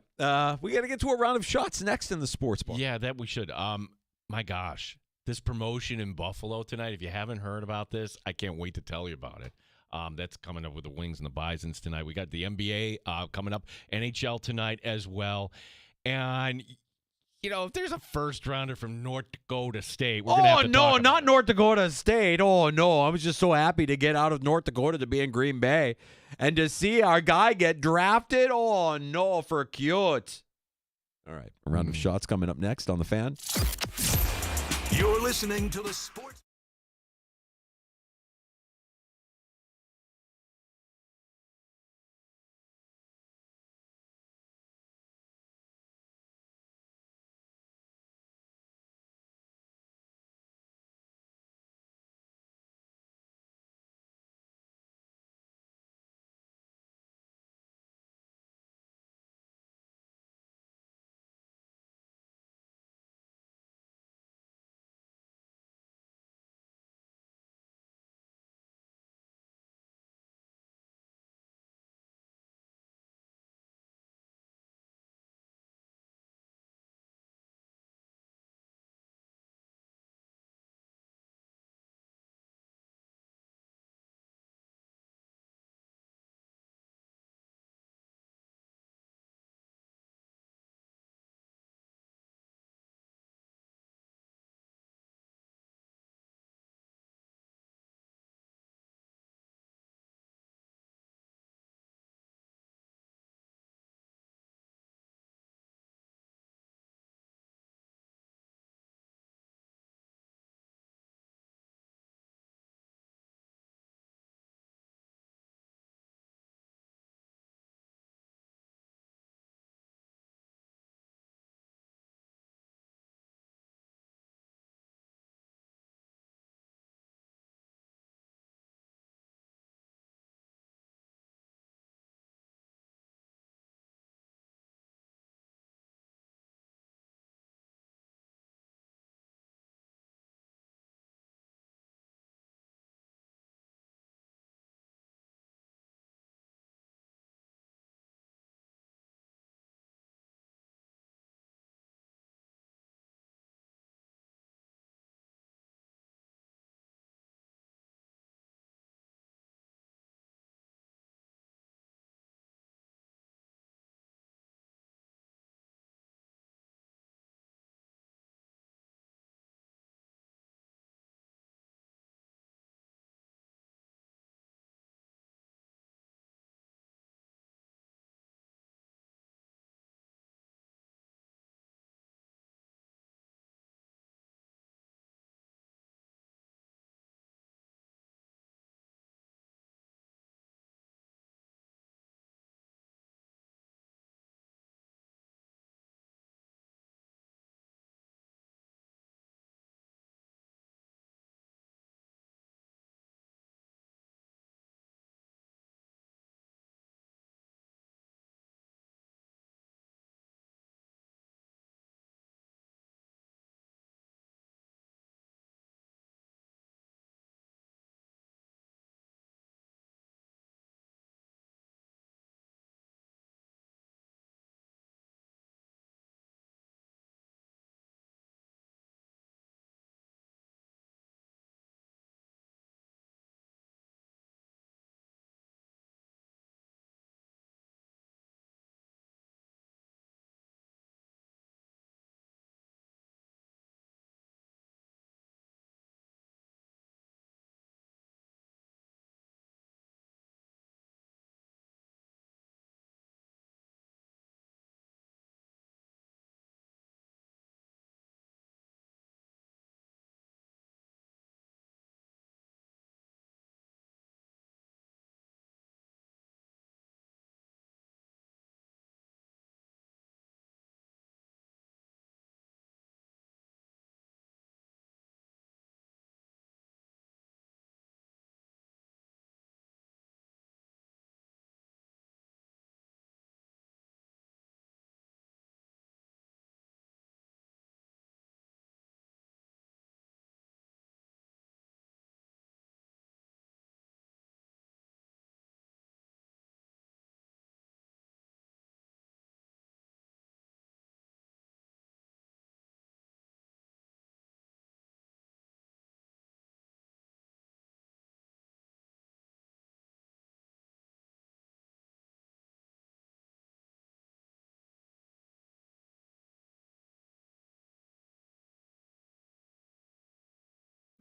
We got to get to a round of shots next in the sports bar.
Yeah, that we should. My gosh, this promotion in Buffalo tonight, if you haven't heard about this, I can't wait to tell you about it. That's coming up with the Wings and the Bisons tonight. We got the NBA coming up, NHL tonight as well. And, if there's a first rounder from North Dakota State, we're going to have to talk about
not North Dakota State. Oh, no. I was just so happy to get out of North Dakota to be in Green Bay and to see our guy get drafted. Oh, no, for cute. All right. A round of shots coming up next on The Fan.
You're listening to the Sports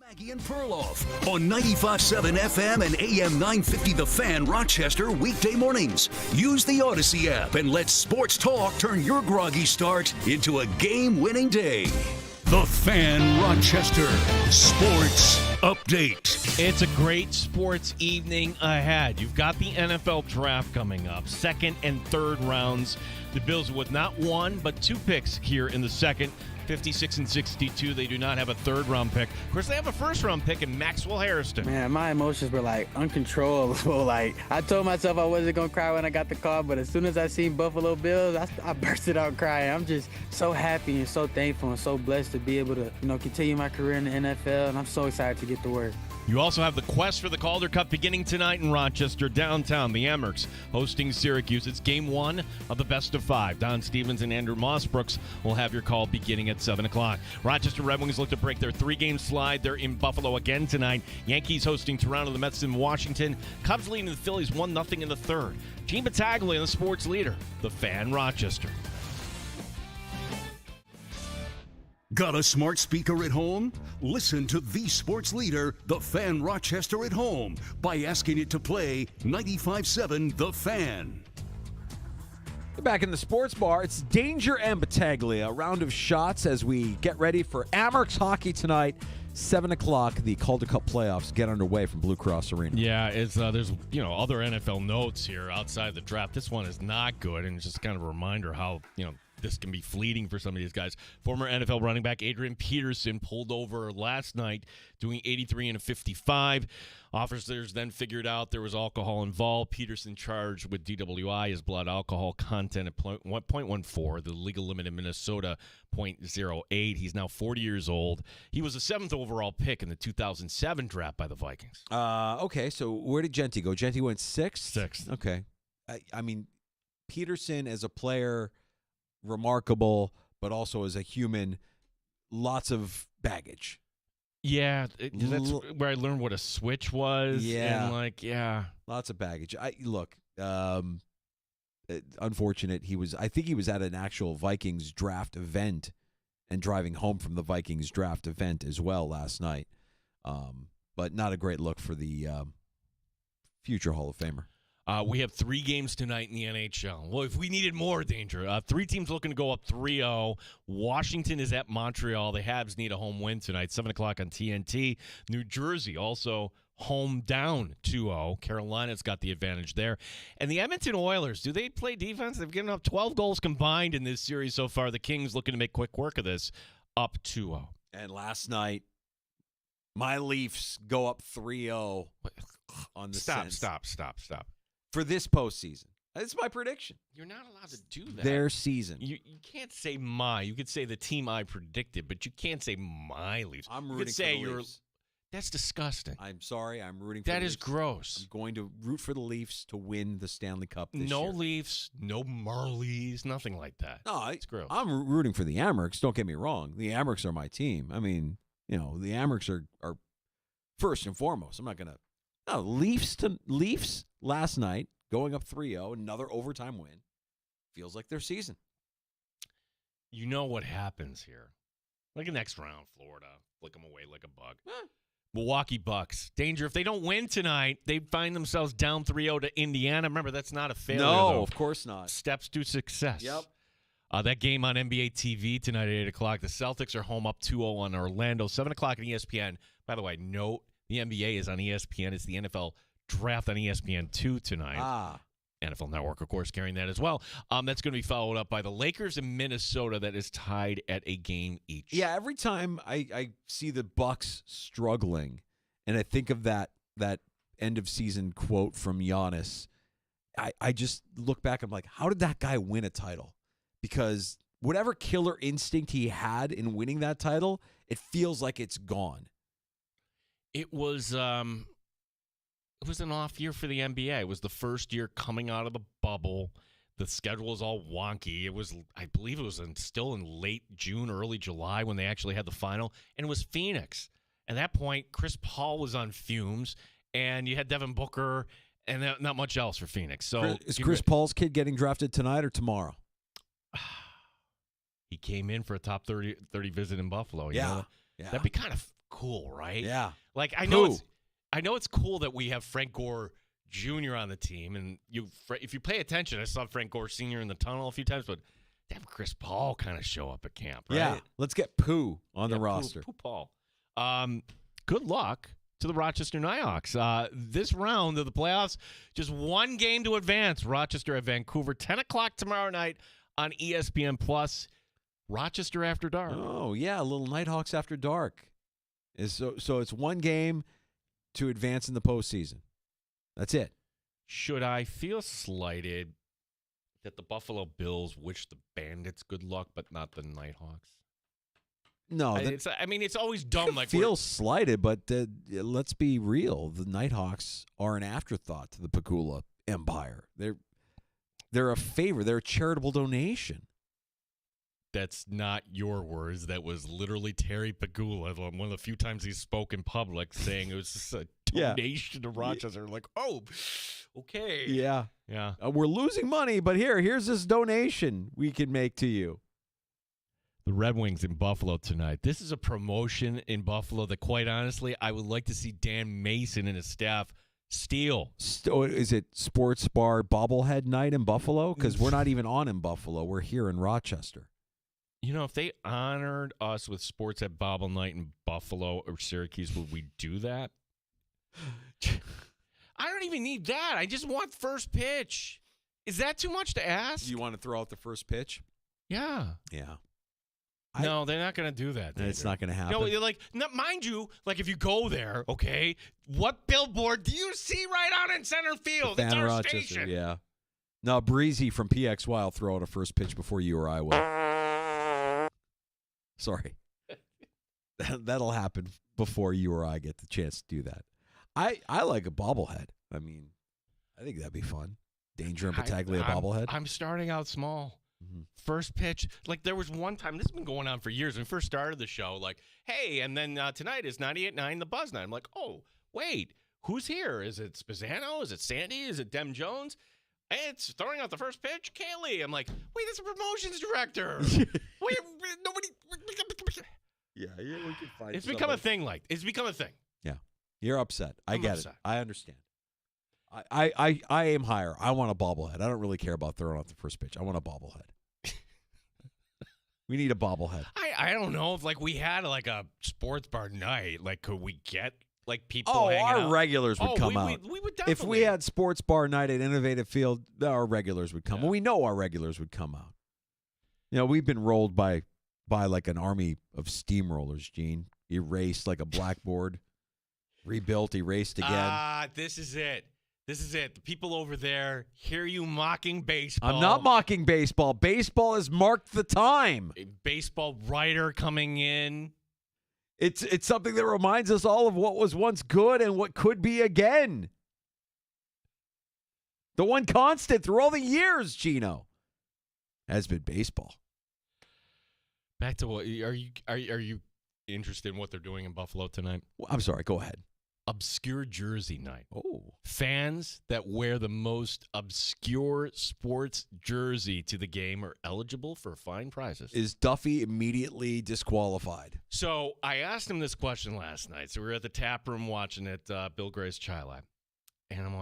Maggie and Perloff on 95.7 FM and AM 950 The Fan Rochester weekday mornings. Use the Odyssey app and let sports talk turn your groggy start into a game-winning day. The Fan Rochester Sports Update.
It's a great sports evening ahead. You've got the NFL draft coming up, second and third rounds. The Bills with not one, but two picks here in the second. 56 and 62. They do not have a third-round pick. Of course, they have a first-round pick in Maxwell Hairston.
Man, my emotions were like uncontrollable. Like, I told myself I wasn't going to cry when I got the call, but as soon as I seen Buffalo Bills, I bursted out crying. I'm just so happy and so thankful and so blessed to be able to, continue my career in the NFL, and I'm so excited to get to work.
You also have the quest for the Calder Cup beginning tonight in Rochester, downtown. The Amherst hosting Syracuse. It's game one of the best of five. Don Stevens and Andrew Mossbrooks will have your call beginning at 7 o'clock. Rochester Red Wings look to break their three-game slide. They're in Buffalo again tonight. Yankees hosting Toronto. The Mets in Washington. Cubs leading the Phillies 1-0 in the third. Gene Battaglia, the sports leader. The Fan Rochester.
Got a smart speaker at home? Listen to the sports leader, The Fan Rochester at home, by asking it to play 95.7 The Fan.
Back in the sports bar, it's Danger and Battaglia. A round of shots as we get ready for Amherst hockey tonight. 7 o'clock, the Calder Cup playoffs get underway from Blue Cross Arena.
Yeah, it's there's other NFL notes here outside the draft. This one is not good, and it's just kind of a reminder how this can be fleeting for some of these guys. Former NFL running back Adrian Peterson pulled over last night doing 83 and a 55. Officers then figured out there was alcohol involved. Peterson charged with DWI. His blood alcohol content at 0.14. The legal limit in Minnesota, 0.08. He's now 40 years old. He was the 7th overall pick in the 2007 draft by the Vikings.
Okay, so where did Genty go? Genty went 6th?
6th.
Okay. I mean, Peterson as a player, remarkable, but also as a human, lots of baggage.
Yeah, that's where I learned what a switch was.
Yeah.
And
lots of baggage. Unfortunate. I think he was at an actual Vikings draft event and driving home from the Vikings draft event as well last night. But not a great look for the future Hall of Famer.
We have 3 games tonight in the NHL. Well, if we needed more, Danger. 3 teams looking to go up 3-0. Washington is at Montreal. The Habs need a home win tonight, 7 o'clock on TNT. New Jersey also home down 2-0. Carolina's got the advantage there. And the Edmonton Oilers, do they play defense? They've given up 12 goals combined in this series so far. The Kings looking to make quick work of this, up 2-0.
And last night, my Leafs go up 3-0 on the
Stop.
For this postseason. That's my prediction.
You're not allowed to do that.
Their season.
You can't say my. You could say the team I predicted, but you can't say my Leafs.
I'm
you
rooting
could say
for the Leafs.
That's disgusting.
I'm sorry. I'm rooting for the
That
Leafs.
is gross.
I'm going to root for the Leafs to win the Stanley Cup this
No
year.
Leafs, no Marlies, nothing like that.
No,
it's gross.
I'm rooting for the Amherst. Don't get me wrong. The Amherst are my team. I mean, the Amherst are first and foremost. I'm not going to. No, Leafs last night. Going up 3-0, another overtime win. Feels like their season.
You know what happens here. Like the next round, Florida. Flick them away like a bug. Milwaukee Bucks. Danger, if they don't win tonight, they find themselves down 3-0 to Indiana. Remember, that's not a failure,
No,
though.
of course not.
Steps to success.
Yep.
That game on NBA TV tonight at 8 o'clock. The Celtics are home up 2-0 on Orlando. 7 o'clock on ESPN. By the way, note, the NBA is on ESPN. It's the NFL Draft on ESPN2 tonight. NFL Network, of course, carrying that as well. That's going to be followed up by the Lakers in Minnesota that is tied at a game each.
Yeah, every time I see the Bucks struggling, and I think of that end of season quote from Giannis, I just look back. I'm like, how did that guy win a title? Because whatever killer instinct he had in winning that title, it feels like it's gone.
It was an off year for the NBA. It was the first year coming out of the bubble. The schedule was all wonky. I believe it was still in late June, early July when they actually had the final, and it was Phoenix. At that point, Chris Paul was on fumes, and you had Devin Booker, and not much else for Phoenix. So
is Chris Paul's kid getting drafted tonight or tomorrow?
He came in for a top 30 visit in Buffalo. You
Yeah.
know?
Yeah.
That'd be kind of cool, right?
Yeah.
Like I know it's cool that we have Frank Gore Jr. on the team, and if you pay attention, I saw Frank Gore Sr. in the tunnel a few times, but to have Chris Paul kind of show up at camp, right?
Yeah. Let's get Pooh on the roster.
Pooh Paul. Good luck to the Rochester Nighthawks. This round of the playoffs, just one game to advance. Rochester at Vancouver, 10 o'clock tomorrow night on ESPN Plus. Rochester After Dark.
Oh, yeah, a little Nighthawks After Dark. So it's one game to advance in the postseason. That's it.
Should I feel slighted that the Buffalo Bills wish the Bandits good luck, but not the Nighthawks?
No,
it's always dumb. Like
feel slighted, but let's be real. The Nighthawks are an afterthought to the Pagula Empire. They're a favor. They're a charitable donation.
That's not your words. That was literally Terry Pagula, one of the few times he spoke in public, saying it was just a donation to Rochester. Like, oh, okay.
Yeah.
Yeah.
We're losing money, but here's this donation we can make to you.
The Red Wings in Buffalo tonight. This is a promotion in Buffalo that, quite honestly, I would like to see Dan Mason and his staff steal.
Is it Sports Bar Bobblehead Night in Buffalo? Because we're not even on in Buffalo. We're here in Rochester.
You know, if they honored us with Sports at Bobble Night in Buffalo or Syracuse, would we do that? I don't even need that. I just want first pitch. Is that too much to ask?
You want to throw out the first pitch?
Yeah.
Yeah.
No, they're not going to do that.
It's not going to happen.
No, you're like, mind you, like if you go there, okay, what billboard do you see right out in center field? It's our
Rochester,
station.
Yeah. No, Breezy from PXY will throw out a first pitch before you or I will. Sorry. That'll happen before you or I get the chance to do that. I like a bobblehead. I mean, I think that'd be fun. Danger and Battaglia bobblehead.
I'm starting out small.
Mm-hmm.
First pitch. Like there was one time, this has been going on for years. When we first started the show, like, hey, and then tonight is 98.9 The Buzz Night. I'm like, oh, wait, who's here? Is it Spazzano? Is it Sandy? Is it Dem Jones? Hey, it's throwing out the first pitch, Kaylee. I'm like, wait, that's a promotions director. Wait, nobody.
Yeah, we can find.
It's become a thing. It's become a thing.
Yeah, you're upset. I get
upset.
it. I understand. I aim higher. I want a bobblehead. I don't really care about throwing out the first pitch. I want a bobblehead. We need a bobblehead.
I don't know if we had like a sports bar night. Like, could we get people?
Oh,
hanging
our
out?
regulars would come out.
We would definitely.
If we had sports bar night at Innovative Field, our regulars would come. Yeah. We know our regulars would come out. You know, we've been rolled by like an army of steamrollers, Gene. Erased like a blackboard. Rebuilt, erased again.
This is it. This is it. The people over there hear you mocking baseball.
I'm not mocking baseball. Baseball has marked the time.
A baseball writer coming in.
It's something that reminds us all of what was once good and what could be again. The one constant through all the years, Gino, has been baseball.
Back to what are you interested in what they're doing in Buffalo tonight?
Well, I'm sorry. Go ahead.
Obscure jersey night.
Oh.
Fans that wear the most obscure sports jersey to the game are eligible for fine prizes.
Is Duffy immediately disqualified?
So I asked him this question last night. So we were at the tap room watching it, Bill Gray's Chai Lab. And I'm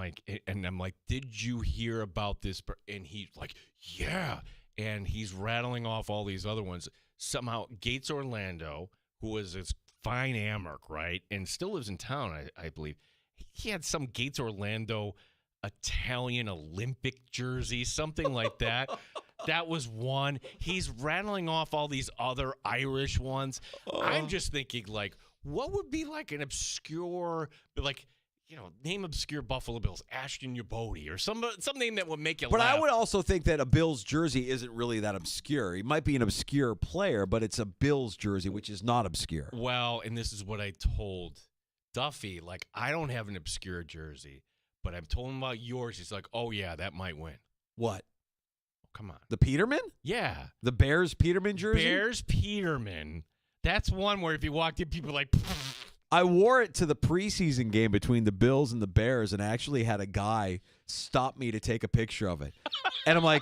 like, did you hear about this? And he's like, yeah. And he's rattling off all these other ones. Somehow Gates Orlando, who was his fine Amherst, right, and still lives in town, I believe. He had some Gates Orlando Italian Olympic jersey, something like that. That was one. He's rattling off all these other Irish ones. I'm just thinking, what would be an obscure, name obscure Buffalo Bills, Ashton Yabody, or some name that would make you laugh.
But I would also think that a Bills jersey isn't really that obscure. He might be an obscure player, but it's a Bills jersey, which is not obscure.
Well, and this is what I told Duffy. I don't have an obscure jersey, but I'm told him about yours. He's like, oh, yeah, that might win.
What?
Oh, come on.
The Peterman?
Yeah.
The Bears Peterman jersey?
Bears Peterman. That's one where if you walked in, people are like,
I wore it to the preseason game between the Bills and the Bears and actually had a guy stop me to take a picture of it. And I'm like,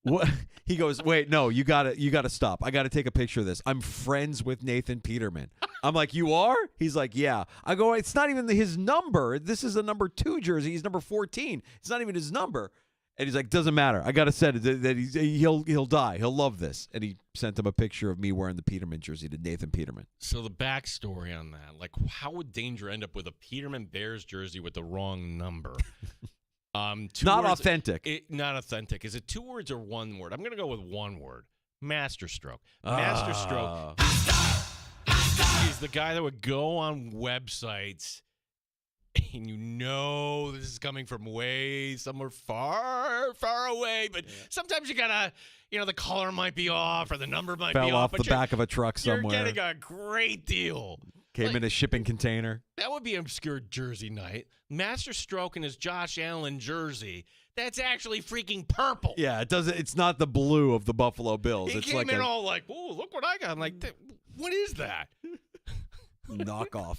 What? He goes, wait, no, you gotta stop. I gotta take a picture of this. I'm friends with Nathan Peterman. I'm like, you are? He's like, yeah. I go, it's not even his number. This is a number 2 jersey. He's number 14. It's not even his number. And he's like, doesn't matter. I gotta send it. That he'll die. He'll love this. And he sent him a picture of me wearing the Peterman jersey to Nathan Peterman.
So the backstory on that, like, how would Danger end up with a Peterman Bears jersey with the wrong number?
Not authentic.
Not authentic. Is it 2 words or 1 word? I'm going to go with 1 word. Masterstroke. Masterstroke. He's the guy that would go on websites, and this is coming from way somewhere far, far away. But sometimes you got to, the color might be off or the number might be
Fell
off.
off the back of a truck somewhere.
You're getting a great deal.
Came in a shipping container.
That would be obscure jersey night. Masterstroke in his Josh Allen jersey. That's actually freaking purple.
Yeah, it doesn't. It's not the blue of the Buffalo Bills.
He
It's
came
like
in
a
all like, "Oh, look what I got!" I'm like, what is that?
knockoff.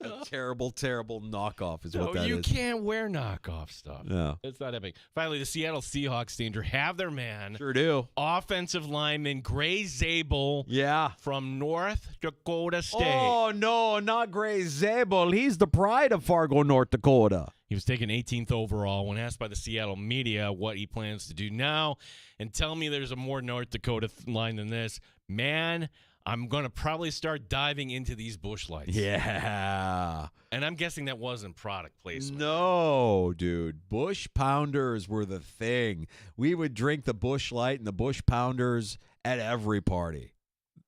A terrible, terrible knockoff is what
No,
that
you
is.
can't wear knockoff stuff.
No.
It's not happening. Finally, the Seattle Seahawks, Danger, have their man.
Sure do.
Offensive lineman Gray Zabel.
Yeah.
From North Dakota State.
Oh, no, not Gray Zabel. He's the pride of Fargo, North Dakota.
He was taken 18th overall. When asked by the Seattle media what he plans to do now, and tell me there's a more North Dakota line than this, man, I'm going to probably start diving into these Busch Lights.
Yeah.
And I'm guessing that wasn't product placement.
No, dude. Bush Pounders were the thing. We would drink the Busch Light and the Bush Pounders at every party.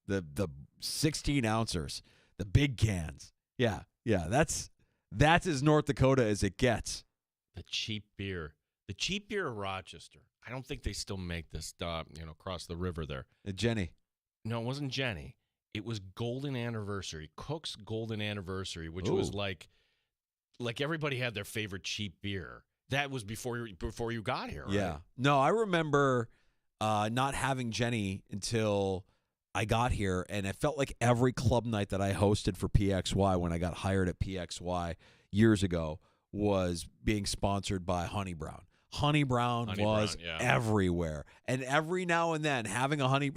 The 16-ouncers, the big cans. Yeah, that's as North Dakota as it gets.
The cheap beer. The cheap beer of Rochester. I don't think they still make this, across the river there.
Jenny.
No, it wasn't Jenny. It was Golden Anniversary. Cook's Golden Anniversary, which was like everybody had their favorite cheap beer. That was before you got here, right?
Yeah. No, I remember not having Jenny until I got here, and it felt like every club night that I hosted for PXY when I got hired at PXY years ago was being sponsored by Honey Brown. Honey Brown was everywhere. And every now and then have a Honey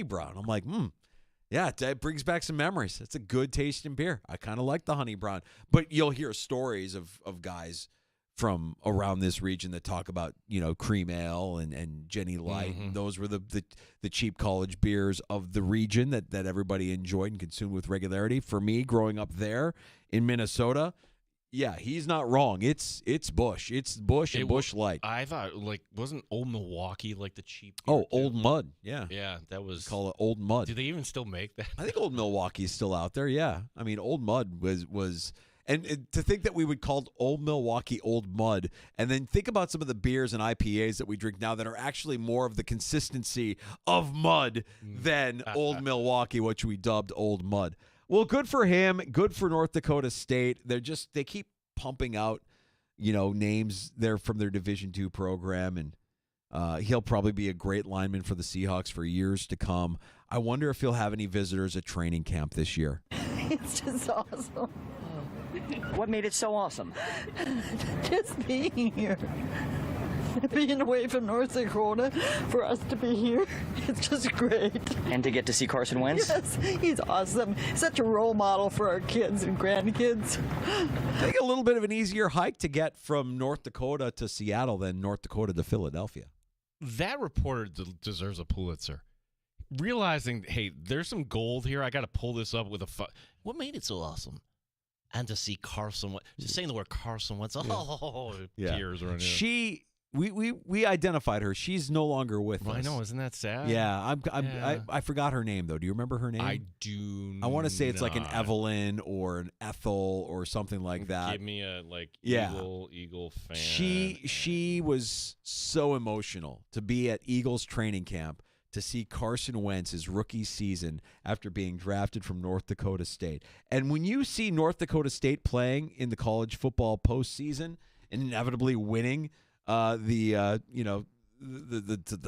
Brown. I'm like, yeah, it brings back some memories. It's a good tasting beer. I kind of like the Honey Brown. But you'll hear stories of guys from around this region that talk about, cream ale and Jenny Light.
Mm-hmm.
And those were the cheap college beers of the region that everybody enjoyed and consumed with regularity. For me, growing up there in Minnesota, yeah, he's not wrong. It's Busch. It's Busch and Busch Light.
I thought, wasn't Old Milwaukee like the cheap beer?
Oh, Old Mud. Yeah.
Yeah, that was.
Call it Old Mud.
Do they even still make that?
I think Old Milwaukee is still out there, yeah. I mean, Old Mud was and to think that we would call Old Milwaukee Old Mud, and then think about some of the beers and IPAs that we drink now that are actually more of the consistency of mud than Old Milwaukee, which we dubbed Old Mud. Well, good for him. Good for North Dakota State. They keep pumping out, names there from their Division II program, and he'll probably be a great lineman for the Seahawks for years to come. I wonder if he'll have any visitors at training camp this year.
It's just awesome.
What made it so awesome?
Just being here. Being away from North Dakota, for us to be here, it's just great.
And to get to see Carson Wentz?
Yes, he's awesome. Such a role model for our kids and grandkids.
I think a little bit of an easier hike to get from North Dakota to Seattle than North Dakota to Philadelphia.
That reporter deserves a Pulitzer. Realizing, hey, there's some gold here. I got to pull this up with what made it so awesome? And to see Carson Wentz. Just saying the word Carson Wentz. Tears running.
We identified her. She's no longer with us.
I know, isn't that sad?
Yeah, I forgot her name though. Do you remember her name?
I do.
I want to say it's like an Evelyn or an Ethel or something like that.
Give me a Eagle fan.
She was so emotional to be at Eagles training camp to see Carson Wentz his rookie season after being drafted from North Dakota State. And when you see North Dakota State playing in the college football postseason and inevitably winning the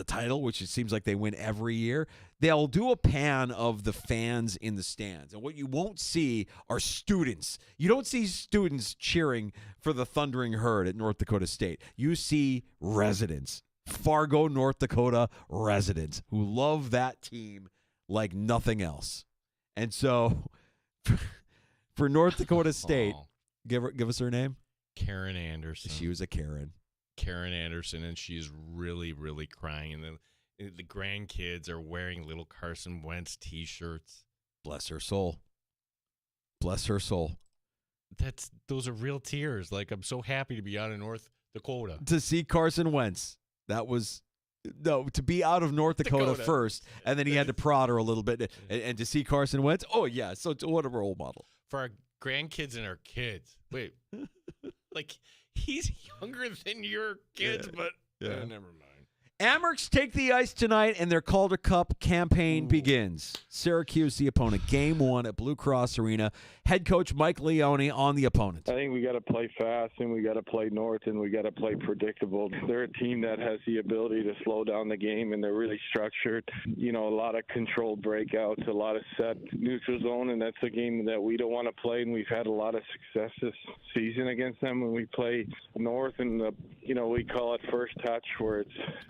title, which it seems like they win every year, they'll do a pan of the fans in the stands. And what you won't see are students. You don't see students cheering for the Thundering Herd at North Dakota State. You see residents, Fargo, North Dakota residents who love that team like nothing else. And so for North Dakota State, give us her name.
Karen Anderson.
She was a Karen.
Karen Anderson, and she's really, really crying. And the grandkids are wearing little Carson Wentz T-shirts.
Bless her soul. Bless her soul.
Those are real tears. Like, I'm so happy to be out of North Dakota.
To see Carson Wentz. To be out of North Dakota first, and then he had to prod her a little bit. And to see Carson Wentz, oh, yeah, so what a role model.
For our grandkids and our kids. Wait, like, he's younger than your kids, but never mind.
Amherst take the ice tonight, and their Calder Cup campaign begins. Syracuse, the opponent. Game 1 at Blue Cross Arena. Head coach Mike Leone on the opponent.
I think we got to play fast, and we got to play north, and we got to play predictable. They're a team that has the ability to slow down the game, and they're really structured. You know, a lot of controlled breakouts, a lot of set neutral zone, and that's a game that we don't want to play, and we've had a lot of success this season against them when we play north, and we call it first touch, where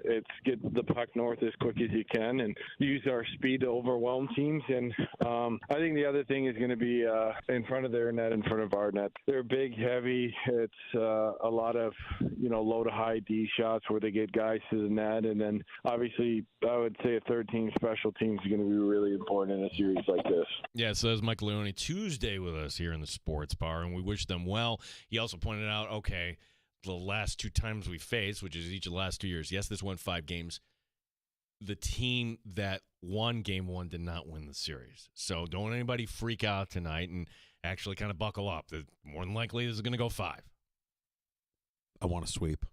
it's get the puck north as quick as you can and use our speed to overwhelm teams. And I think the other thing is going to be in front of their net, in front of our net. They're big, heavy. It's a lot of, low to high D shots where they get guys to the net. And then obviously I would say a third team special teams is going to be really important in a series like this.
Yeah, so that's Mike Leone Tuesday with us here in the Sports Bar, and we wish them well. He also pointed out, okay, the last 2 times we faced, which is each of the last 2 years. Yes, this won 5 games. The team that won Game 1 did not win the series. So don't anybody freak out tonight and actually kind of buckle up. More than likely, this is going to go 5.
I want to sweep.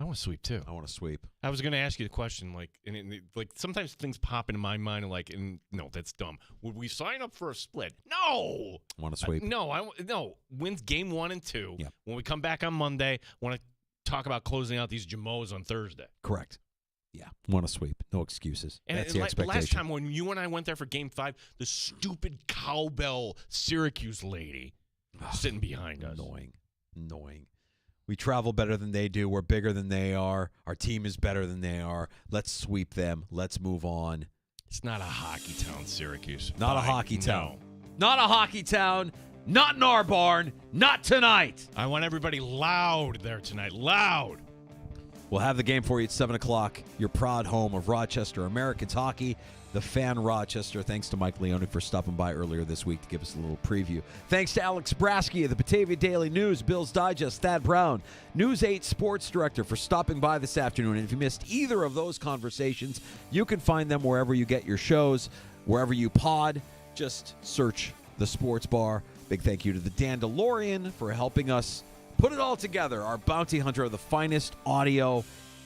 I want to sweep, too.
I want to sweep.
I was going to ask you the question, like sometimes things pop into my mind, no, that's dumb. Would we sign up for a split? No!
I want to sweep.
No. Wins Game 1 and 2.
Yeah.
When we come back on Monday, I want to talk about closing out these Jamos on Thursday.
Correct. Yeah, want to sweep. No excuses.
And
that's the expectation.
Last time when you and I went there for Game 5, the stupid cowbell Syracuse lady sitting behind us.
Annoying. We travel better than they do. We're bigger than they are. Our team is better than they are. Let's sweep them. Let's move on.
It's not a hockey town, Syracuse.
Not a hockey town. Not a hockey town. Not in our barn. Not tonight.
I want everybody loud there tonight. Loud.
We'll have the game for you at 7 o'clock. Your proud home of Rochester Americans hockey. The Fan Rochester. Thanks to Mike Leone for stopping by earlier this week to give us a little preview. Thanks to Alex Brasky of the Batavia Daily News, Bills Digest, Thad Brown, News 8 Sports Director for stopping by this afternoon. And if you missed either of those conversations, you can find them wherever you get your shows, wherever you pod. Just search The Sports Bar. Big thank you to the Dandalorian for helping us put it all together. Our bounty hunter of the finest audio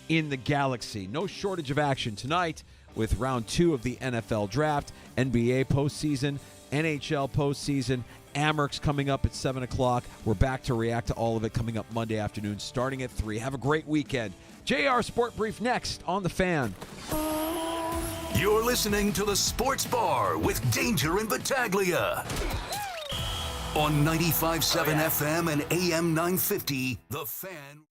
in the galaxy. No shortage of action tonight with round 2 of the NFL draft, NBA postseason, NHL postseason, Amherst coming up at 7 o'clock. We're back to react to all of it coming up Monday afternoon starting at 3. Have a great weekend. JR Sport Brief next on The Fan.
You're listening to The Sports Bar with Danger and Battaglia on 95.7 FM and AM 950, The Fan.